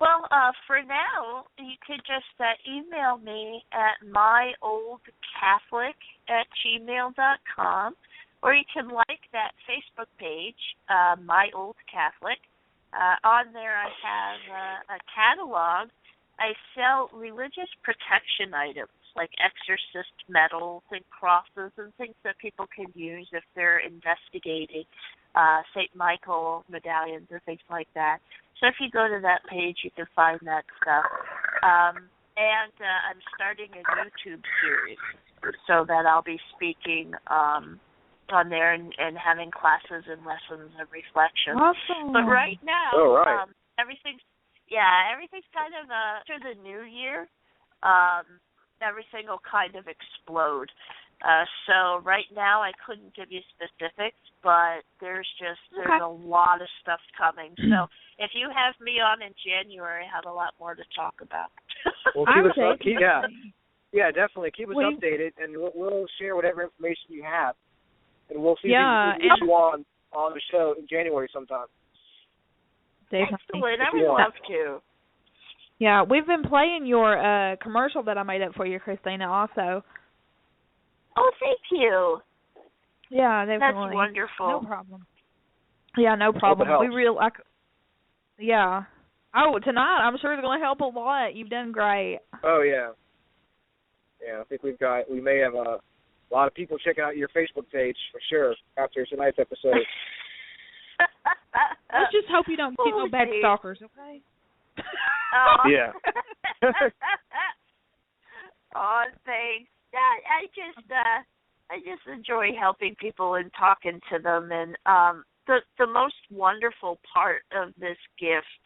Well, for now, you could just email me at myoldcatholic@gmail.com, or you can like that Facebook page, My Old Catholic. On there I have a catalog. I sell religious protection items like exorcist medals and crosses and things that people can use if they're investigating St. Michael medallions and things like that. So if you go to that page, you can find that stuff. And I'm starting a YouTube series so that I'll be speaking on there and having classes and lessons and reflections. Awesome. But right now, everything's kind of after the new year. Everything will kind of explode. So right now I couldn't give you specifics, but there's a lot of stuff coming. So if you have me on in January, I have a lot more to talk about. Well, definitely keep us updated, and we'll share whatever information you have, and we'll see if we can get you on the show in January sometime. Excellent, I would love to. Yeah, we've been playing your commercial that I made up for you, Kristina, also. Oh, thank you. Yeah, definitely. That's wonderful. No problem. Yeah, no problem. Yeah. Oh, tonight I'm sure it's going to help a lot. You've done great. Oh, yeah. Yeah, I think we may have a lot of people checking out your Facebook page for sure after tonight's episode. Let's just hope you don't get no bad stalkers, okay? Yeah. Oh, thanks. Yeah, I just enjoy helping people and talking to them, and the most wonderful part of this gift,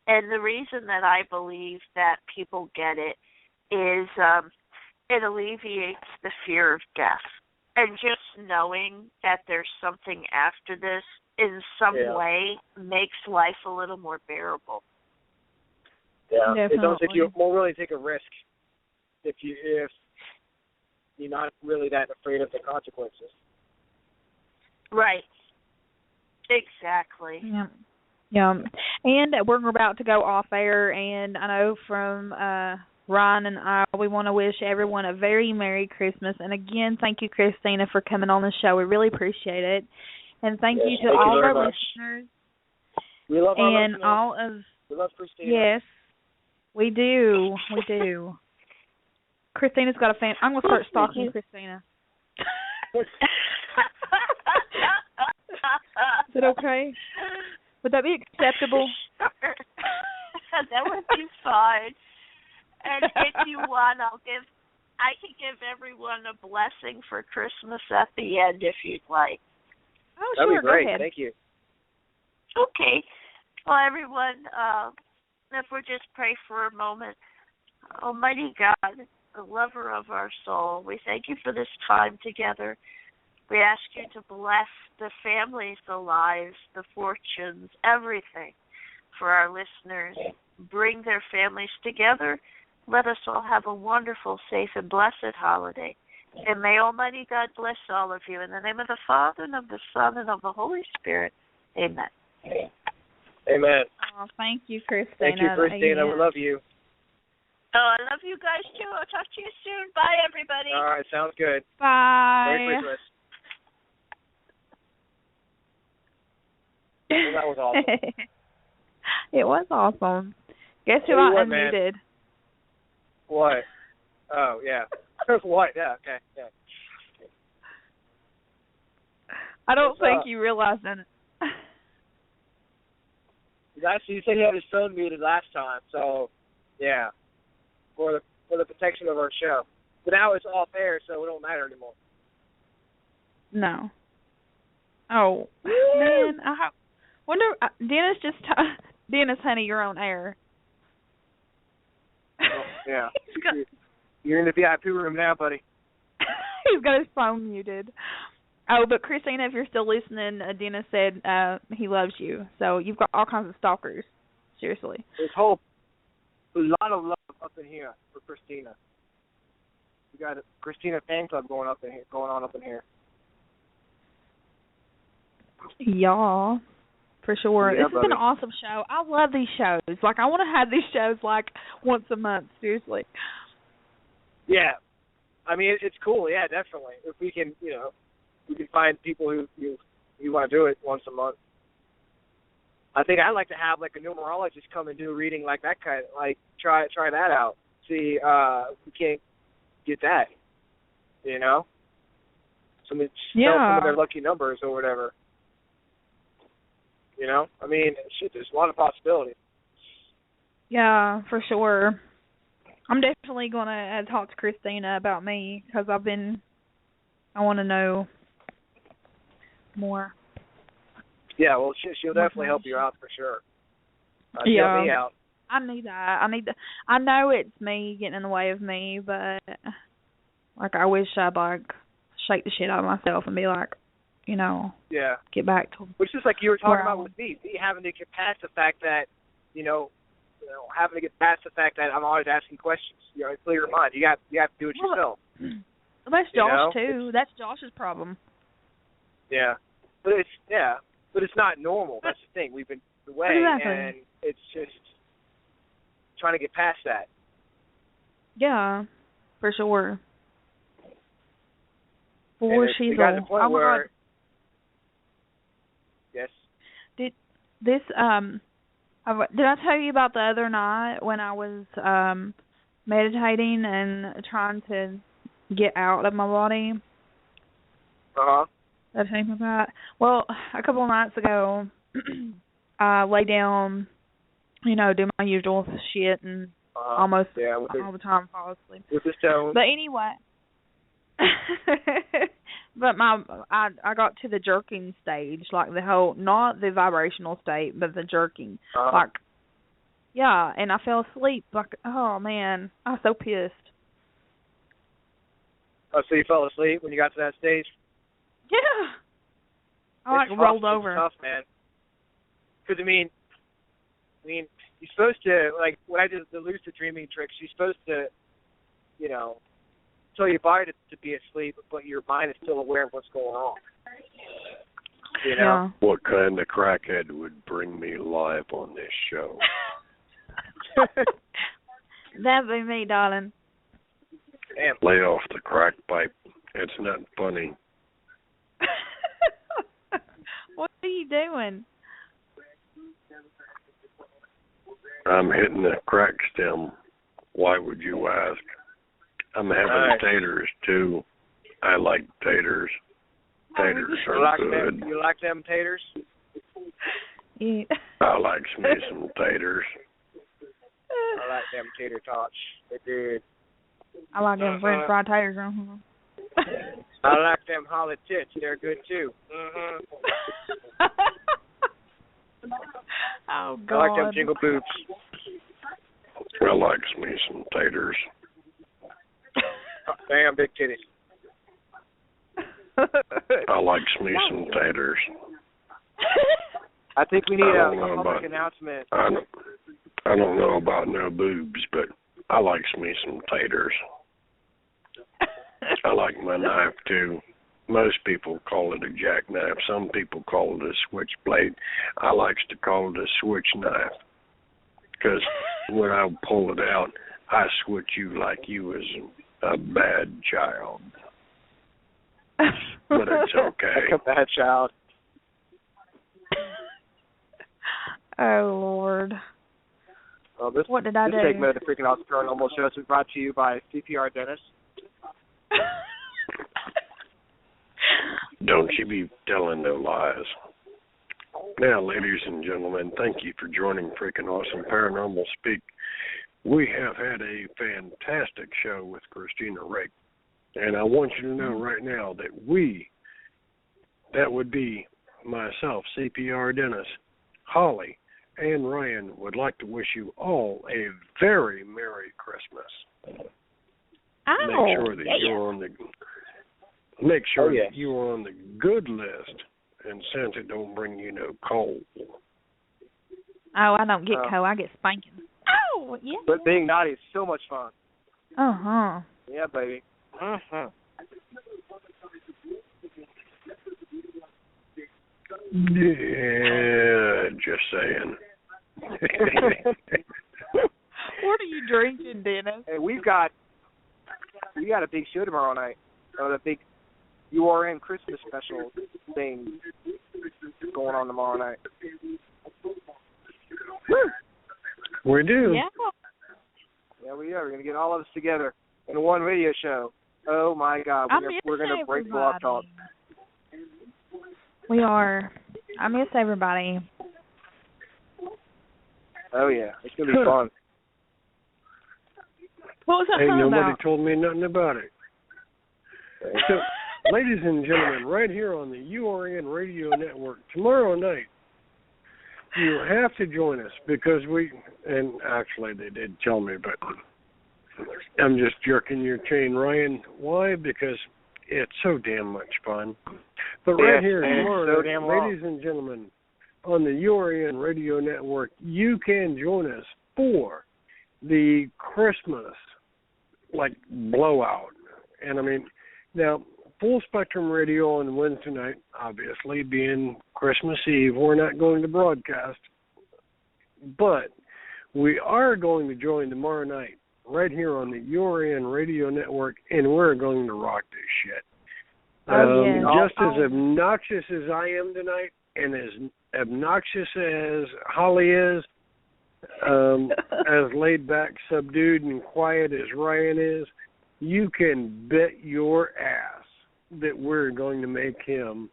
and the reason that I believe that people get it, is it alleviates the fear of death, and just knowing that there's something after this in some way makes life a little more bearable. Yeah, it sounds like you won't really take a risk if you're not really that afraid of the consequences. Right. Exactly. Yeah. Yeah. And we're about to go off air, and I know from Ryan and I, we want to wish everyone a very Merry Christmas. And again, thank you, Kristina, for coming on the show. We really appreciate it. And thank you to all of our listeners. We love our listeners. We love Kristina. Yes, we do. We do. Kristina's got a fan. I'm going to start stalking Kristina. Is it okay? Would that be acceptable? That would be fine. And if you want, I can give everyone a blessing for Christmas at the end if you'd like. Oh, that'd sure. be great. Go ahead. Thank you. Okay. Well, everyone, if we just pray for a moment. Almighty God, the lover of our soul, we thank you for this time together. We ask you to bless the families, the lives, the fortunes, everything for our listeners. Bring their families together. Let us all have a wonderful, safe, and blessed holiday. And may Almighty God bless all of you. In the name of the Father, and of the Son, and of the Holy Spirit. Amen. Amen. Oh, thank you, Kristina. Thank you, Kristina. Amen. We love you. Oh, I love you guys, too. I'll talk to you soon. Bye, everybody. All right, sounds good. Bye. Merry Christmas. Well, that was awesome. It was awesome. Guess who I unmuted? Man. What? Oh, yeah. What? Yeah, okay. Yeah. I don't think you realized that. Actually, you said he had his phone muted last time, so yeah, for the protection of our show. But now it's off air, so it don't matter anymore. No. Oh man, I wonder. Dennis Dennis, honey, you're on air. Oh, yeah. You're in the VIP room now, buddy. He's got his phone muted. Oh, but Kristina, if you're still listening, Dennis said he loves you. So you've got all kinds of stalkers. Seriously. There's a lot of love up in here for Kristina. We got a Kristina fan club going on up in here. Yeah, for sure. Yeah, this has been an awesome show. I love these shows. Like, I want to have these shows like once a month. Seriously. Yeah, I mean it's cool. Yeah, definitely. If we can, we can find people who want to do it once a month. I think I'd like to have like a numerologist come and do a reading like that kind of, like try that out. See if we can't get that. Some of their lucky numbers or whatever. I mean, shit, there's a lot of possibilities. Yeah, for sure. I'm definitely gonna talk to Kristina about me because I want to know more. Yeah, well, she'll definitely help you out for sure. She'll help me out. I need that. I know it's me getting in the way of me, but like I wish I'd like shake the shit out of myself and be like, get back to. Which is like you were talking about with me having to get past the fact that, having to get past the fact that I'm always asking questions. Clear your mind. You have to do it yourself. Well, that's Josh too. That's Josh's problem. Yeah, but it's not normal. That's the thing. We've been away, and it's just trying to get past that. Yeah, for sure. She's got to the point where. Yes. Did I tell you about the other night when I was meditating and trying to get out of my body? Uh-huh. Did I tell you about that? Well, a couple of nights ago, I lay down, do my usual shit and almost all the time fall asleep. With the stone. But anyway. But I got to the jerking stage, like the whole, not the vibrational state, but the jerking. And I fell asleep. Like, oh man, I was so pissed. Oh, so you fell asleep when you got to that stage? Yeah. I rolled over. It's tough, man. Because I mean, you're supposed to, like, when I did the lucid dreaming tricks, you're supposed to, tell your body to be asleep, but your mind is still aware of what's going on. Yeah. What kind of crackhead would bring me live on this show? That'd be me, darling. Damn. Lay off the crack pipe. It's not funny. What are you doing? I'm hitting the crack stem. Why would you ask? I'm having taters, too. I like taters. Taters are good. You like them taters? Yeah. I like me some taters. I like them tater tots. They're good. I like them French fried taters. I like them holly tits. They're good, too. Oh, God. I like them jingle boobs. I like me some taters. Damn, big titties. I like me some taters. I think we need a public announcement. I don't know about no boobs, but I like me some taters. I like my knife, too. Most people call it a jackknife. Some people call it a switchblade. I likes to call it a switch knife because when I pull it out, I switch you like you was a bad child. But it's okay. Like a bad child. Oh, Lord. Well, what did I do? This segment of the Freakin' Awesome Paranormal Show is brought to you by CPR Dennis. Don't you be telling no lies. Now, ladies and gentlemen, thank you for joining Freakin' Awesome Paranormal Speak. We have had a fantastic show with Kristina Rake. And I want you to know right now that would be myself, CPR Dennis, Holly, and Ryan would like to wish you all a very Merry Christmas. Make sure that you're on that you're on the good list, and Santa don't bring you no coal. Oh, I don't get coal. I get spanking. Oh, yeah. But being naughty is so much fun. Uh-huh. Yeah, baby. Uh-huh. Yeah, just saying. What are you drinking, Dennis? Hey, we got a big show tomorrow night. The big URN Christmas special thing going on tomorrow night. We do. Yeah. Yeah, we are. We're going to get all of us together in one radio show. Oh, my God. We're going to break Blog Talk. We are. I miss everybody. Oh, yeah. It's going to be fun. What was that Ain't song nobody about? told me nothing about it. So, ladies and gentlemen, right here on the URN Radio Network, tomorrow night, you have to join us because and actually they did tell me, but I'm just jerking your chain, Ryan. Why? Because it's so damn much fun. But right here tomorrow, ladies and gentlemen, on the URN Radio Network, you can join us for the Christmas, blowout. And I mean, now, Full Spectrum Radio on Wednesday night, obviously, being Christmas Eve, we're not going to broadcast. But we are going to join tomorrow night right here on the URN Radio Network, and we're going to rock this shit. Just as obnoxious as I am tonight, and as obnoxious as Holly is, as laid back, subdued, and quiet as Ryan is, you can bet your ass that we're going to make him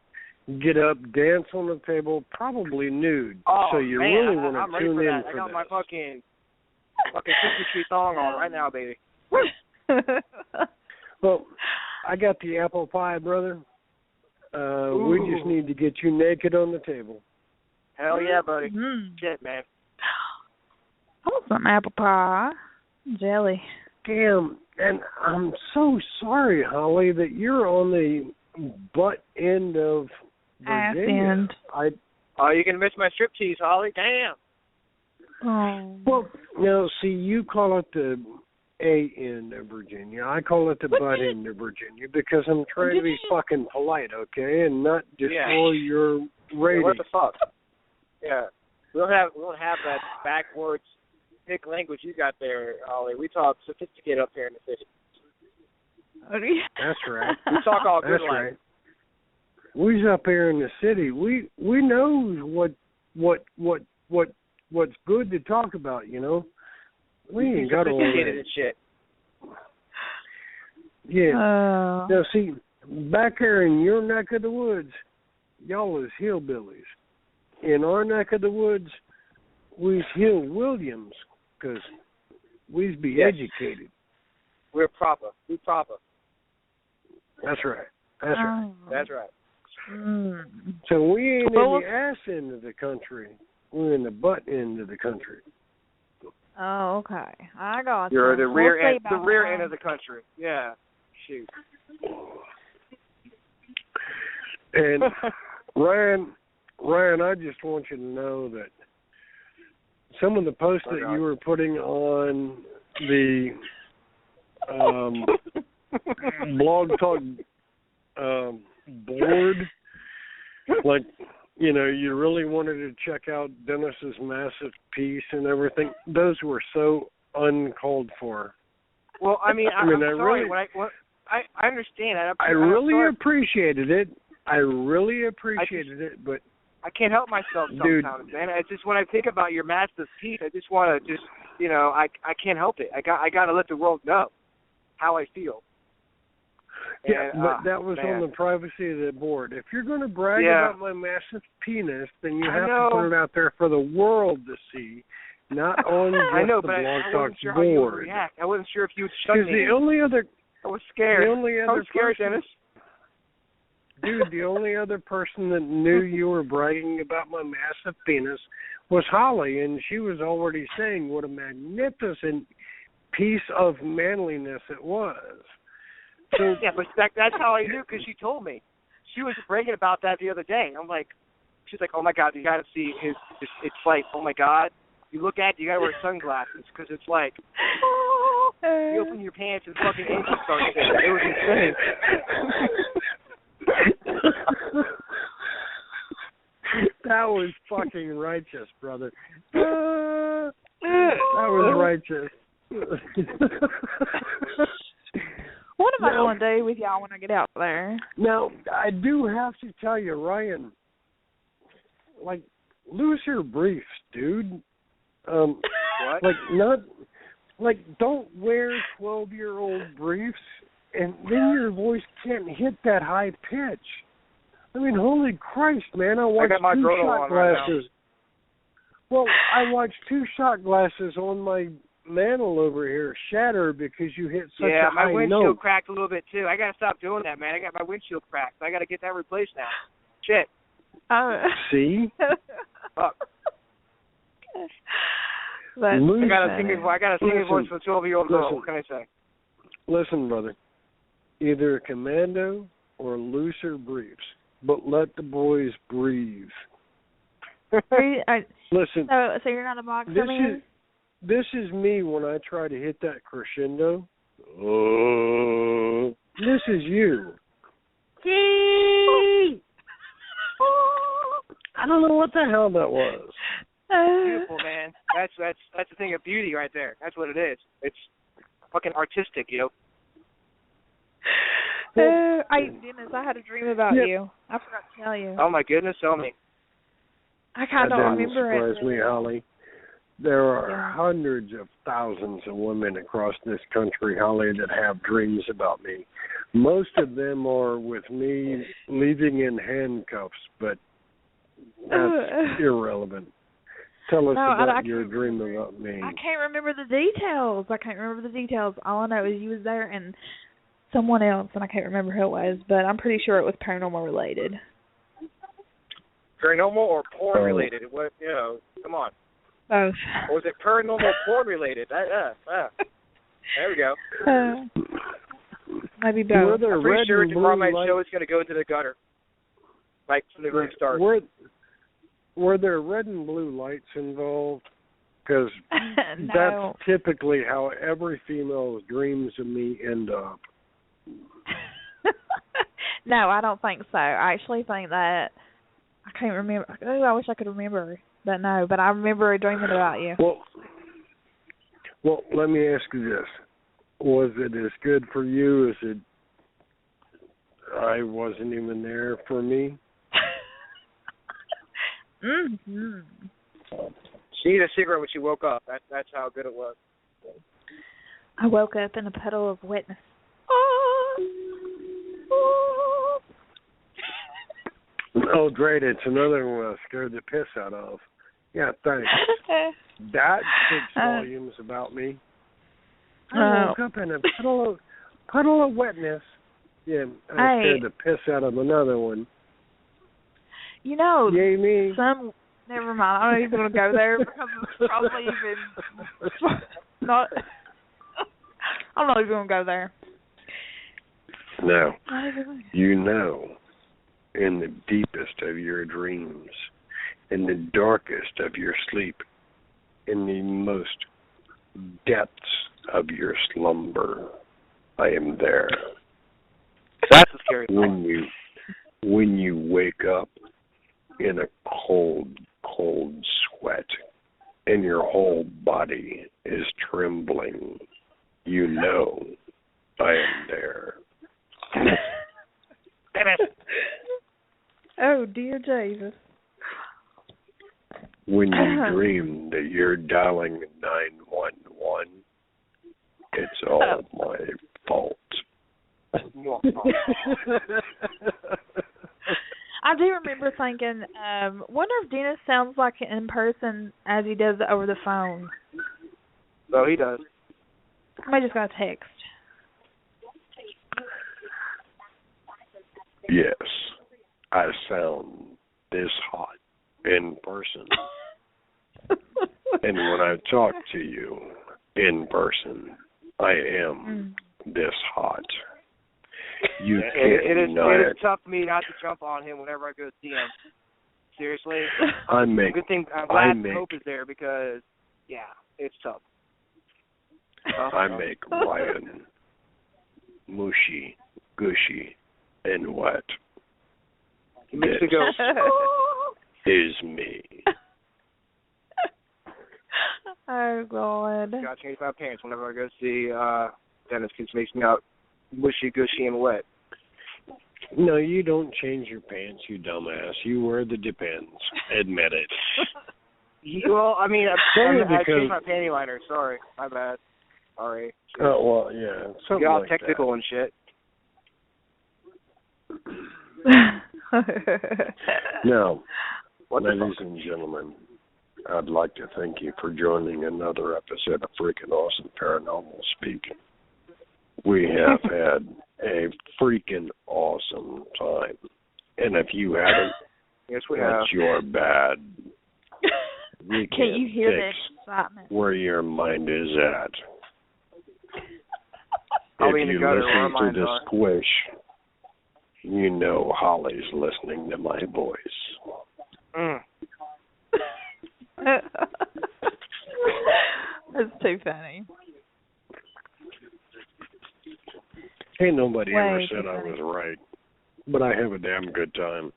get up, dance on the table, probably nude. Oh, so you man, really want I'm to ready tune for in that. for I got this. my fucking Christmas tree thong on right now, baby. Well, I got the apple pie, brother. We just need to get you naked on the table. Hell yeah, buddy. Shit, man. I want some apple pie. Jelly. Damn, and I'm so sorry, Holly, that you're on the butt end of Virginia. You can miss my striptease, Holly. Damn. Oh. Well, now, see, you call it the A end of Virginia. I call it the butt end of Virginia because I'm trying to be fucking polite, okay, and not destroy your rating. Yeah, what the fuck? Yeah. We don't have that backwards thick language you got there, Holly. We talk sophisticated up here in the city. That's right. We talk all good. That's right. We's up here in the city. We know what's good to talk about, you know. We ain't got all sophisticated and shit. Yeah. Now see, back here in your neck of the woods, y'all is hillbillies. In our neck of the woods, we's Hill Williams, because we's be educated. We're proper. We proper. That's right. That's right. That's right. So we ain't in the ass end of the country. We're in the butt end of the country. Oh, okay. I got you. You're the rear end of the country. Yeah. Shoot. And Ryan, I just want you to know that some of the posts that you were putting on the Blog Talk board, like, you know, you really wanted to check out Dennis's massive piece and everything. Those were so uncalled for. Well, I mean, I'm sorry. Really, I understand. I really appreciated it. I really appreciated it, but I can't help myself sometimes, man. It's just when I think about your massive piece, I just want to I can't help it. I got to let the world know how I feel. Yeah, and, but that was on the privacy of the board. If you're going to brag about my massive penis, then you have to put it out there for the world to see, not on just the Blog Talk sure board. How you would react. I wasn't sure if you would shut me. The only other, I was scared. The only other I was scared, person, Dennis. Dude, the only other person that knew you were bragging about my massive penis was Holly, and she was already saying what a magnificent piece of manliness it was. So, yeah, but that's how I knew, because she told me. She was bragging about that the other day. I'm like, she's like, oh my God, you got to see his. It's like, oh my God, you look at it, you got to wear sunglasses, because it's like, you open your pants and fucking engine starts singing. It was insane. That was fucking righteous, brother. That was righteous. What am I going to do with y'all when I get out there? Now, I do have to tell you, Ryan, like, lose your briefs, dude. What? Don't wear 12-year-old briefs, and then your voice can't hit that high pitch. I mean, holy Christ, man! I watched got my 2 grotto shot on right glasses. Well, I watched 2 shot glasses on my mantle over here shattered because you hit such yeah, a high my windshield note. cracked a little bit too. I gotta stop doing that, man. I got my windshield cracked. I gotta get that replaced now. Shit. See? Fuck. I got a singing voice for a 12-year-old girl. What can I say? Listen, brother. Either a commando or looser briefs, but let the boys breathe. Listen. So you're not a boxer, man? This is me when I try to hit that crescendo. This is you. I don't know what the hell that was. Beautiful, man. That's the thing of beauty right there. That's what it is. It's fucking artistic, you know. Dennis, I had a dream about you. I forgot to tell you. Oh my goodness, tell me. I kind of don't remember it. That doesn't surprise me, Holly. There are hundreds of thousands of women across this country, Holly, that have dreams about me. Most of them are with me leaving in handcuffs, but that's irrelevant. Tell us about your dream about me. I can't remember the details. All I know is you was there and someone else, and I can't remember who it was, but I'm pretty sure it was paranormal related. Paranormal or porn related? What? You know, come on. Both. Or was it paranormal porn related? There we go. Maybe both. I'm pretty sure tomorrow my show is going to go into the gutter. Like from the very start. Were there red and blue lights involved? Because no. That's typically how every female's dreams of me end up. No, I don't think so. I actually think that I can't remember. Oh, I wish I could remember. But no, but I remember dreaming about you. Well, let me ask you this. Was it as good for you as it I wasn't even there for me? Mm-hmm. She needed a cigarette when she woke up. That's how good it was. I woke up in a puddle of wetness. Oh, great. It's another one I scared the piss out of. Yeah, thanks. That speaks volumes about me. I woke up in a puddle of wetness. Yeah, I scared the piss out of another one. You know, yay me. Never mind. I'm not even going to go there because it's probably even not. I'm not even going to go there. Now, you know, in the deepest of your dreams, in the darkest of your sleep, in the most depths of your slumber, I am there. That's a scary thing. When you wake up in a cold sweat and your whole body is trembling, you know I am there. Oh, dear Jesus. When you dream that you're dialing 911, it's all my fault. I do remember thinking, wonder if Dennis sounds like it in person as he does it over the phone. Oh, he does. I just got a text. Yes, I sound this hot in person. And when I talk to you in person, I am this hot. You can't deny it is tough for me not to jump on him whenever I go see him. Seriously. Good thing I'm glad Hope is there because, yeah, it's tough. I make Ryan mushy, gushy, and wet. This is me. Oh, God. Gotta change my pants whenever I go see Dennis because it makes me out mushy, gushy, and wet. No, you don't change your pants, you dumbass. You wear the Depends. Admit it. Well, I mean, I changed my panty liner. Sorry. My bad. Sorry. Oh, well, yeah. Get all technical and shit. Now, ladies and gentlemen, I'd like to thank you for joining another episode of Freakin' Awesome Paranormal Speaking. We have had a freaking awesome time. And if you haven't, yes, we that's have. your bad. We Can't you hear the excitement? Where your mind is at. I'll be If in the you gutter where our listen to minds the are. squish, you know Holly's listening to my voice. That's too funny. Ain't nobody ever Way said too I funny. was right, but I have a damn good time.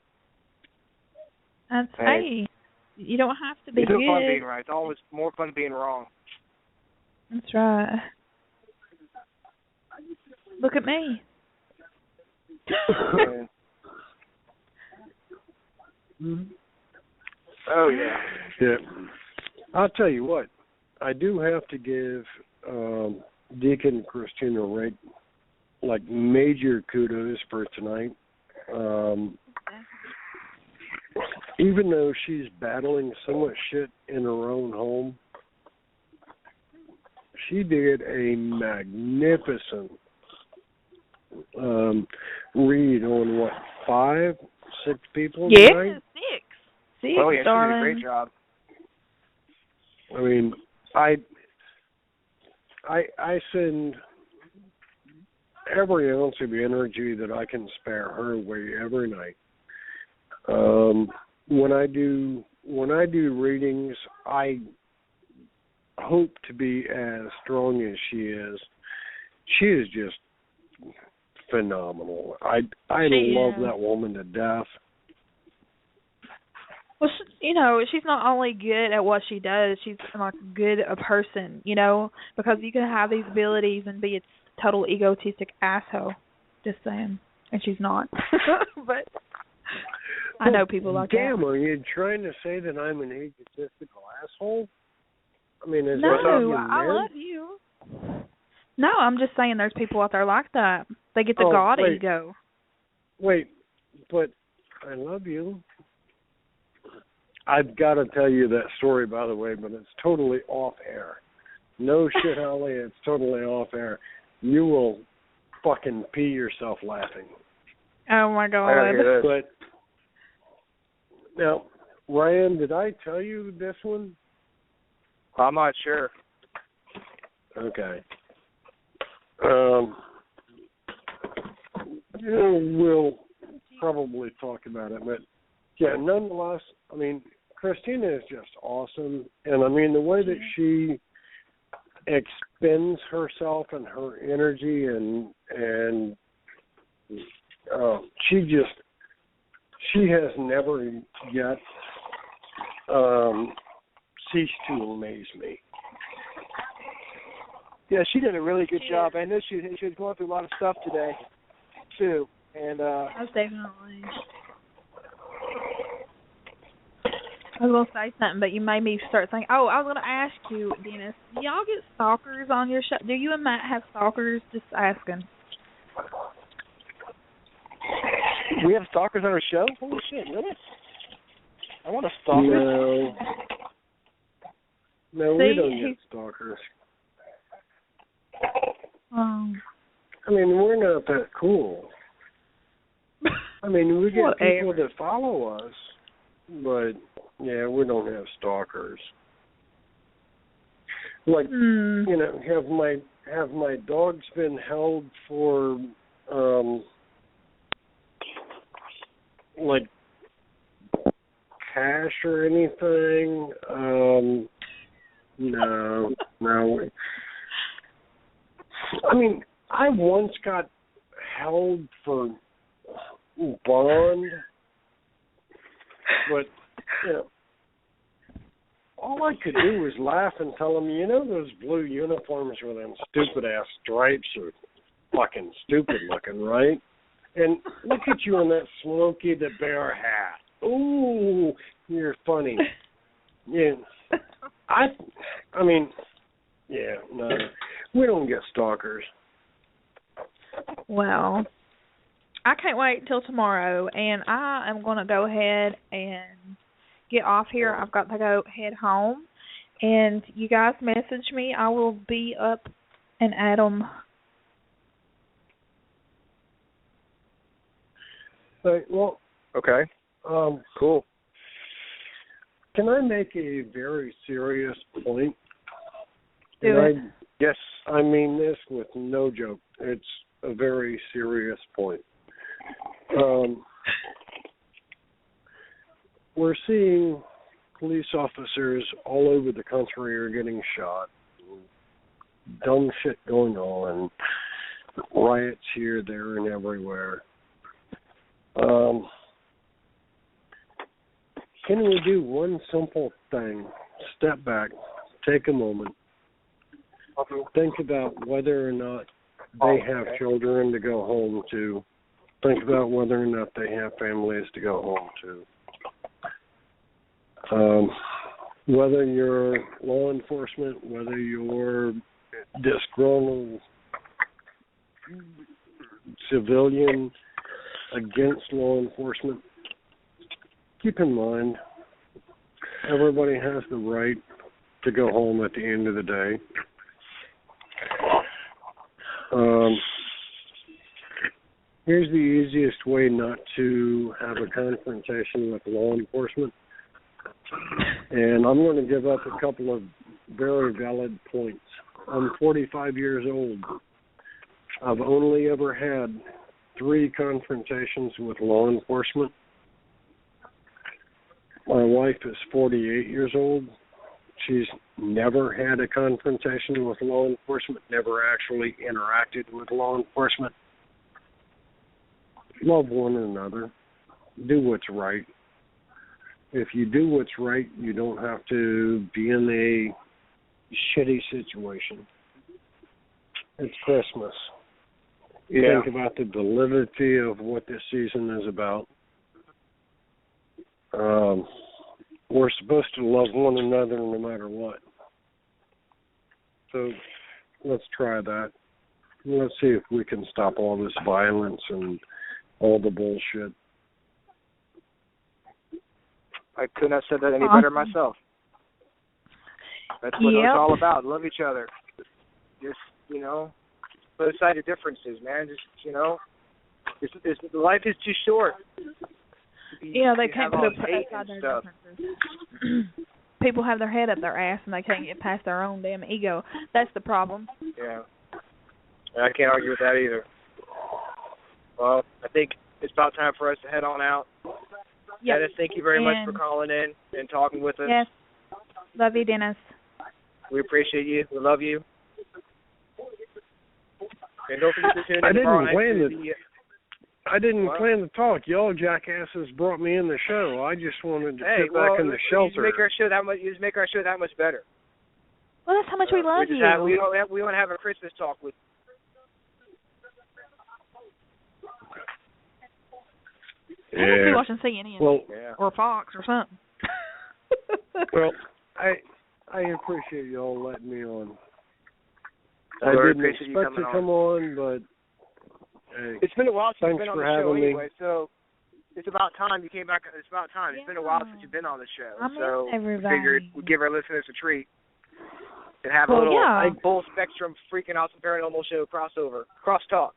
That's hey, you don't have to be It's good. no fun being right. It's always more fun being wrong. That's right. Look at me. Oh, yeah. Yeah. I'll tell you what, I do have to give Deacon Kristina Rake major kudos for tonight. Even though she's battling so much shit in her own home, she did a magnificent read on 5, 6 people tonight? Six. Oh, yeah, darling. she did a great job. I mean, I send every ounce of energy that I can spare her way every night. When I do readings, I hope to be as strong as she is. She is just phenomenal. I love that woman to death. Well, she's not only good at what she does, she's good a person, because you can have these abilities and be a total egotistic asshole. Just saying. And she's not. But I know people like that. Damn, are you trying to say that I'm an egotistical asshole? I mean, is no, that I love you. No, I'm just saying there's people out there like that. They get the God ego. Wait, but I love you. I've got to tell you that story, by the way, but it's totally off air. No shit, Holly, it's totally off air. You will fucking pee yourself laughing. Oh, my God. But, now, Ryan, did I tell you this one? I'm not sure. Okay. We'll probably talk about it, but yeah, nonetheless, I mean, Kristina is just awesome, and I mean the way that she expends herself and her energy, and she has never yet ceased to amaze me. Yeah, she did a really good job. I know she was going through a lot of stuff today, too. And Most definitely. I was going to say something, but you made me start thinking. Oh, I was going to ask you, Dennis, do y'all get stalkers on your show? Do you and Matt have stalkers? Just asking. We have stalkers on our show? Holy shit, really? I want a stalker. No, we don't get stalkers. I mean, we're not that cool. I mean, we get people that follow us, but yeah, we don't have stalkers. Like, have my dogs been held for like cash or anything? No. I mean, I once got held for bond, but all I could do was laugh and tell them, those blue uniforms with them stupid-ass stripes are fucking stupid looking, right? And look at you in that Smokey the Bear hat. Ooh, you're funny. Yeah, I mean, yeah, no, we don't get stalkers. Well, I can't wait until tomorrow, and I am going to go ahead and get off here. I've got to go head home. And you guys message me. I will be up and at 'em. Right, well, okay. Cool. Can I make a very serious point? Yes. I mean this with no joke. It's a very serious point. We're seeing police officers all over the country are getting shot. Dumb shit going on. Riots here, there, and everywhere. Can we do one simple thing? Step back, take a moment, think about whether or not they have children to go home to. Think about whether or not they have families to go home to. Whether you're law enforcement, whether you're disgruntled civilian against law enforcement, keep in mind, everybody has the right to go home at the end of the day. Here's the easiest way not to have a confrontation with law enforcement. And I'm going to give up a couple of very valid points. I'm 45 years old. I've only ever had 3 confrontations with law enforcement. My wife is 48 years old. She's never had a confrontation with law enforcement, never actually interacted with law enforcement. Love one another. Do what's right. If you do what's right, you don't have to be in a shitty situation. It's Christmas. Yeah. Think about the validity of what this season is about. We're supposed to love one another no matter what. So let's try that. Let's see if we can stop all this violence and all the bullshit. I couldn't have said that any better myself. That's what it's all about. Love each other. Just, put aside your differences, man. Just, life is too short. They can't put aside their differences. People have their head up their ass and they can't get past their own damn ego. That's the problem. Yeah. I can't argue with that either. Well, I think it's about time for us to head on out. Yep. Dennis, thank you very much for calling in and talking with us. Yes. Love you, Dennis. We appreciate you. We love you. And don't forget to tune in tomorrow night. I didn't plan to talk. Y'all jackasses brought me in the show. I just wanted to sit back in the shelter. You make our show that much better. Well, that's how much we love you. We want to have a Christmas talk with. I must be watching CNN or Fox or something. Well, I appreciate y'all letting me on. I didn't expect to come on, but hey, it's been a while since you've been on the show me. anyway, so it's about time you came back. It's about time. It's been a while since you've been on the show, so we figured we'd give our listeners a treat and have a little full spectrum freaking awesome paranormal show crosstalk.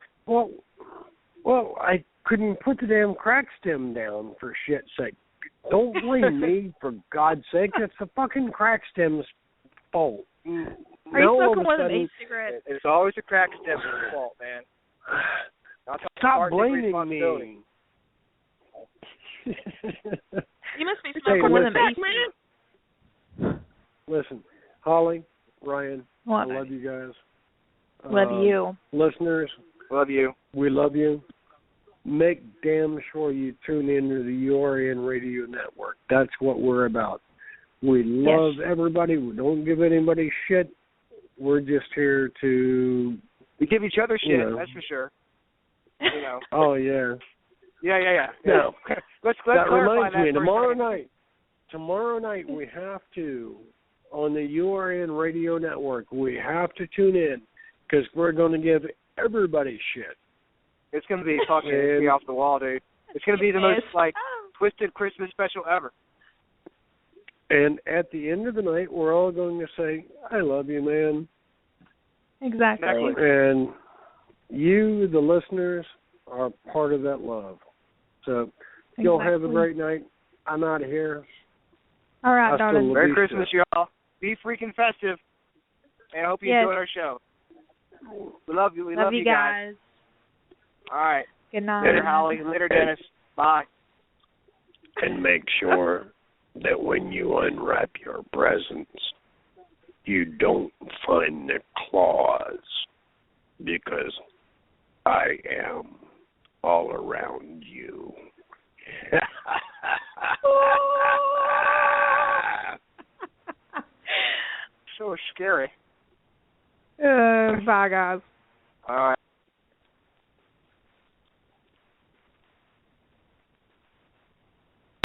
Well, I couldn't put the damn crack stem down for shit's sake. Don't blame me, for God's sake. It's the fucking crack stem's fault. Are you smoking one of them e-cigarettes? It's always the crack stem's fault, man. Stop blaming me. You must be smoking one of them e-cigarettes. Listen, Holly, Ryan, what? I love you guys. Love you. Listeners, love you. We love you. Make damn sure you tune into the URN Radio Network. That's what we're about. We love everybody. We don't give anybody shit. We're just here to... We give each other shit, that's for sure. Oh, yeah. Yeah. No. Let's that clarify reminds that me, tomorrow night we have to, on the URN Radio Network, we have to tune in because we're going to give everybody shit. It's going to be fucking off the wall, dude. It's going to be the most, twisted Christmas special ever. And at the end of the night, we're all going to say, I love you, man. Exactly. And you, the listeners, are part of that love. So y'all have a great night. I'm out of here. All right, darling. Merry Christmas, y'all. Be freaking festive. And I hope you enjoyed our show. We love you. We love you guys. All right. Good night. Later, Holly. Later, Dennis. Bye. And make sure that when you unwrap your presents, you don't find the claws, because I am all around you. So scary. Bye, guys. All right.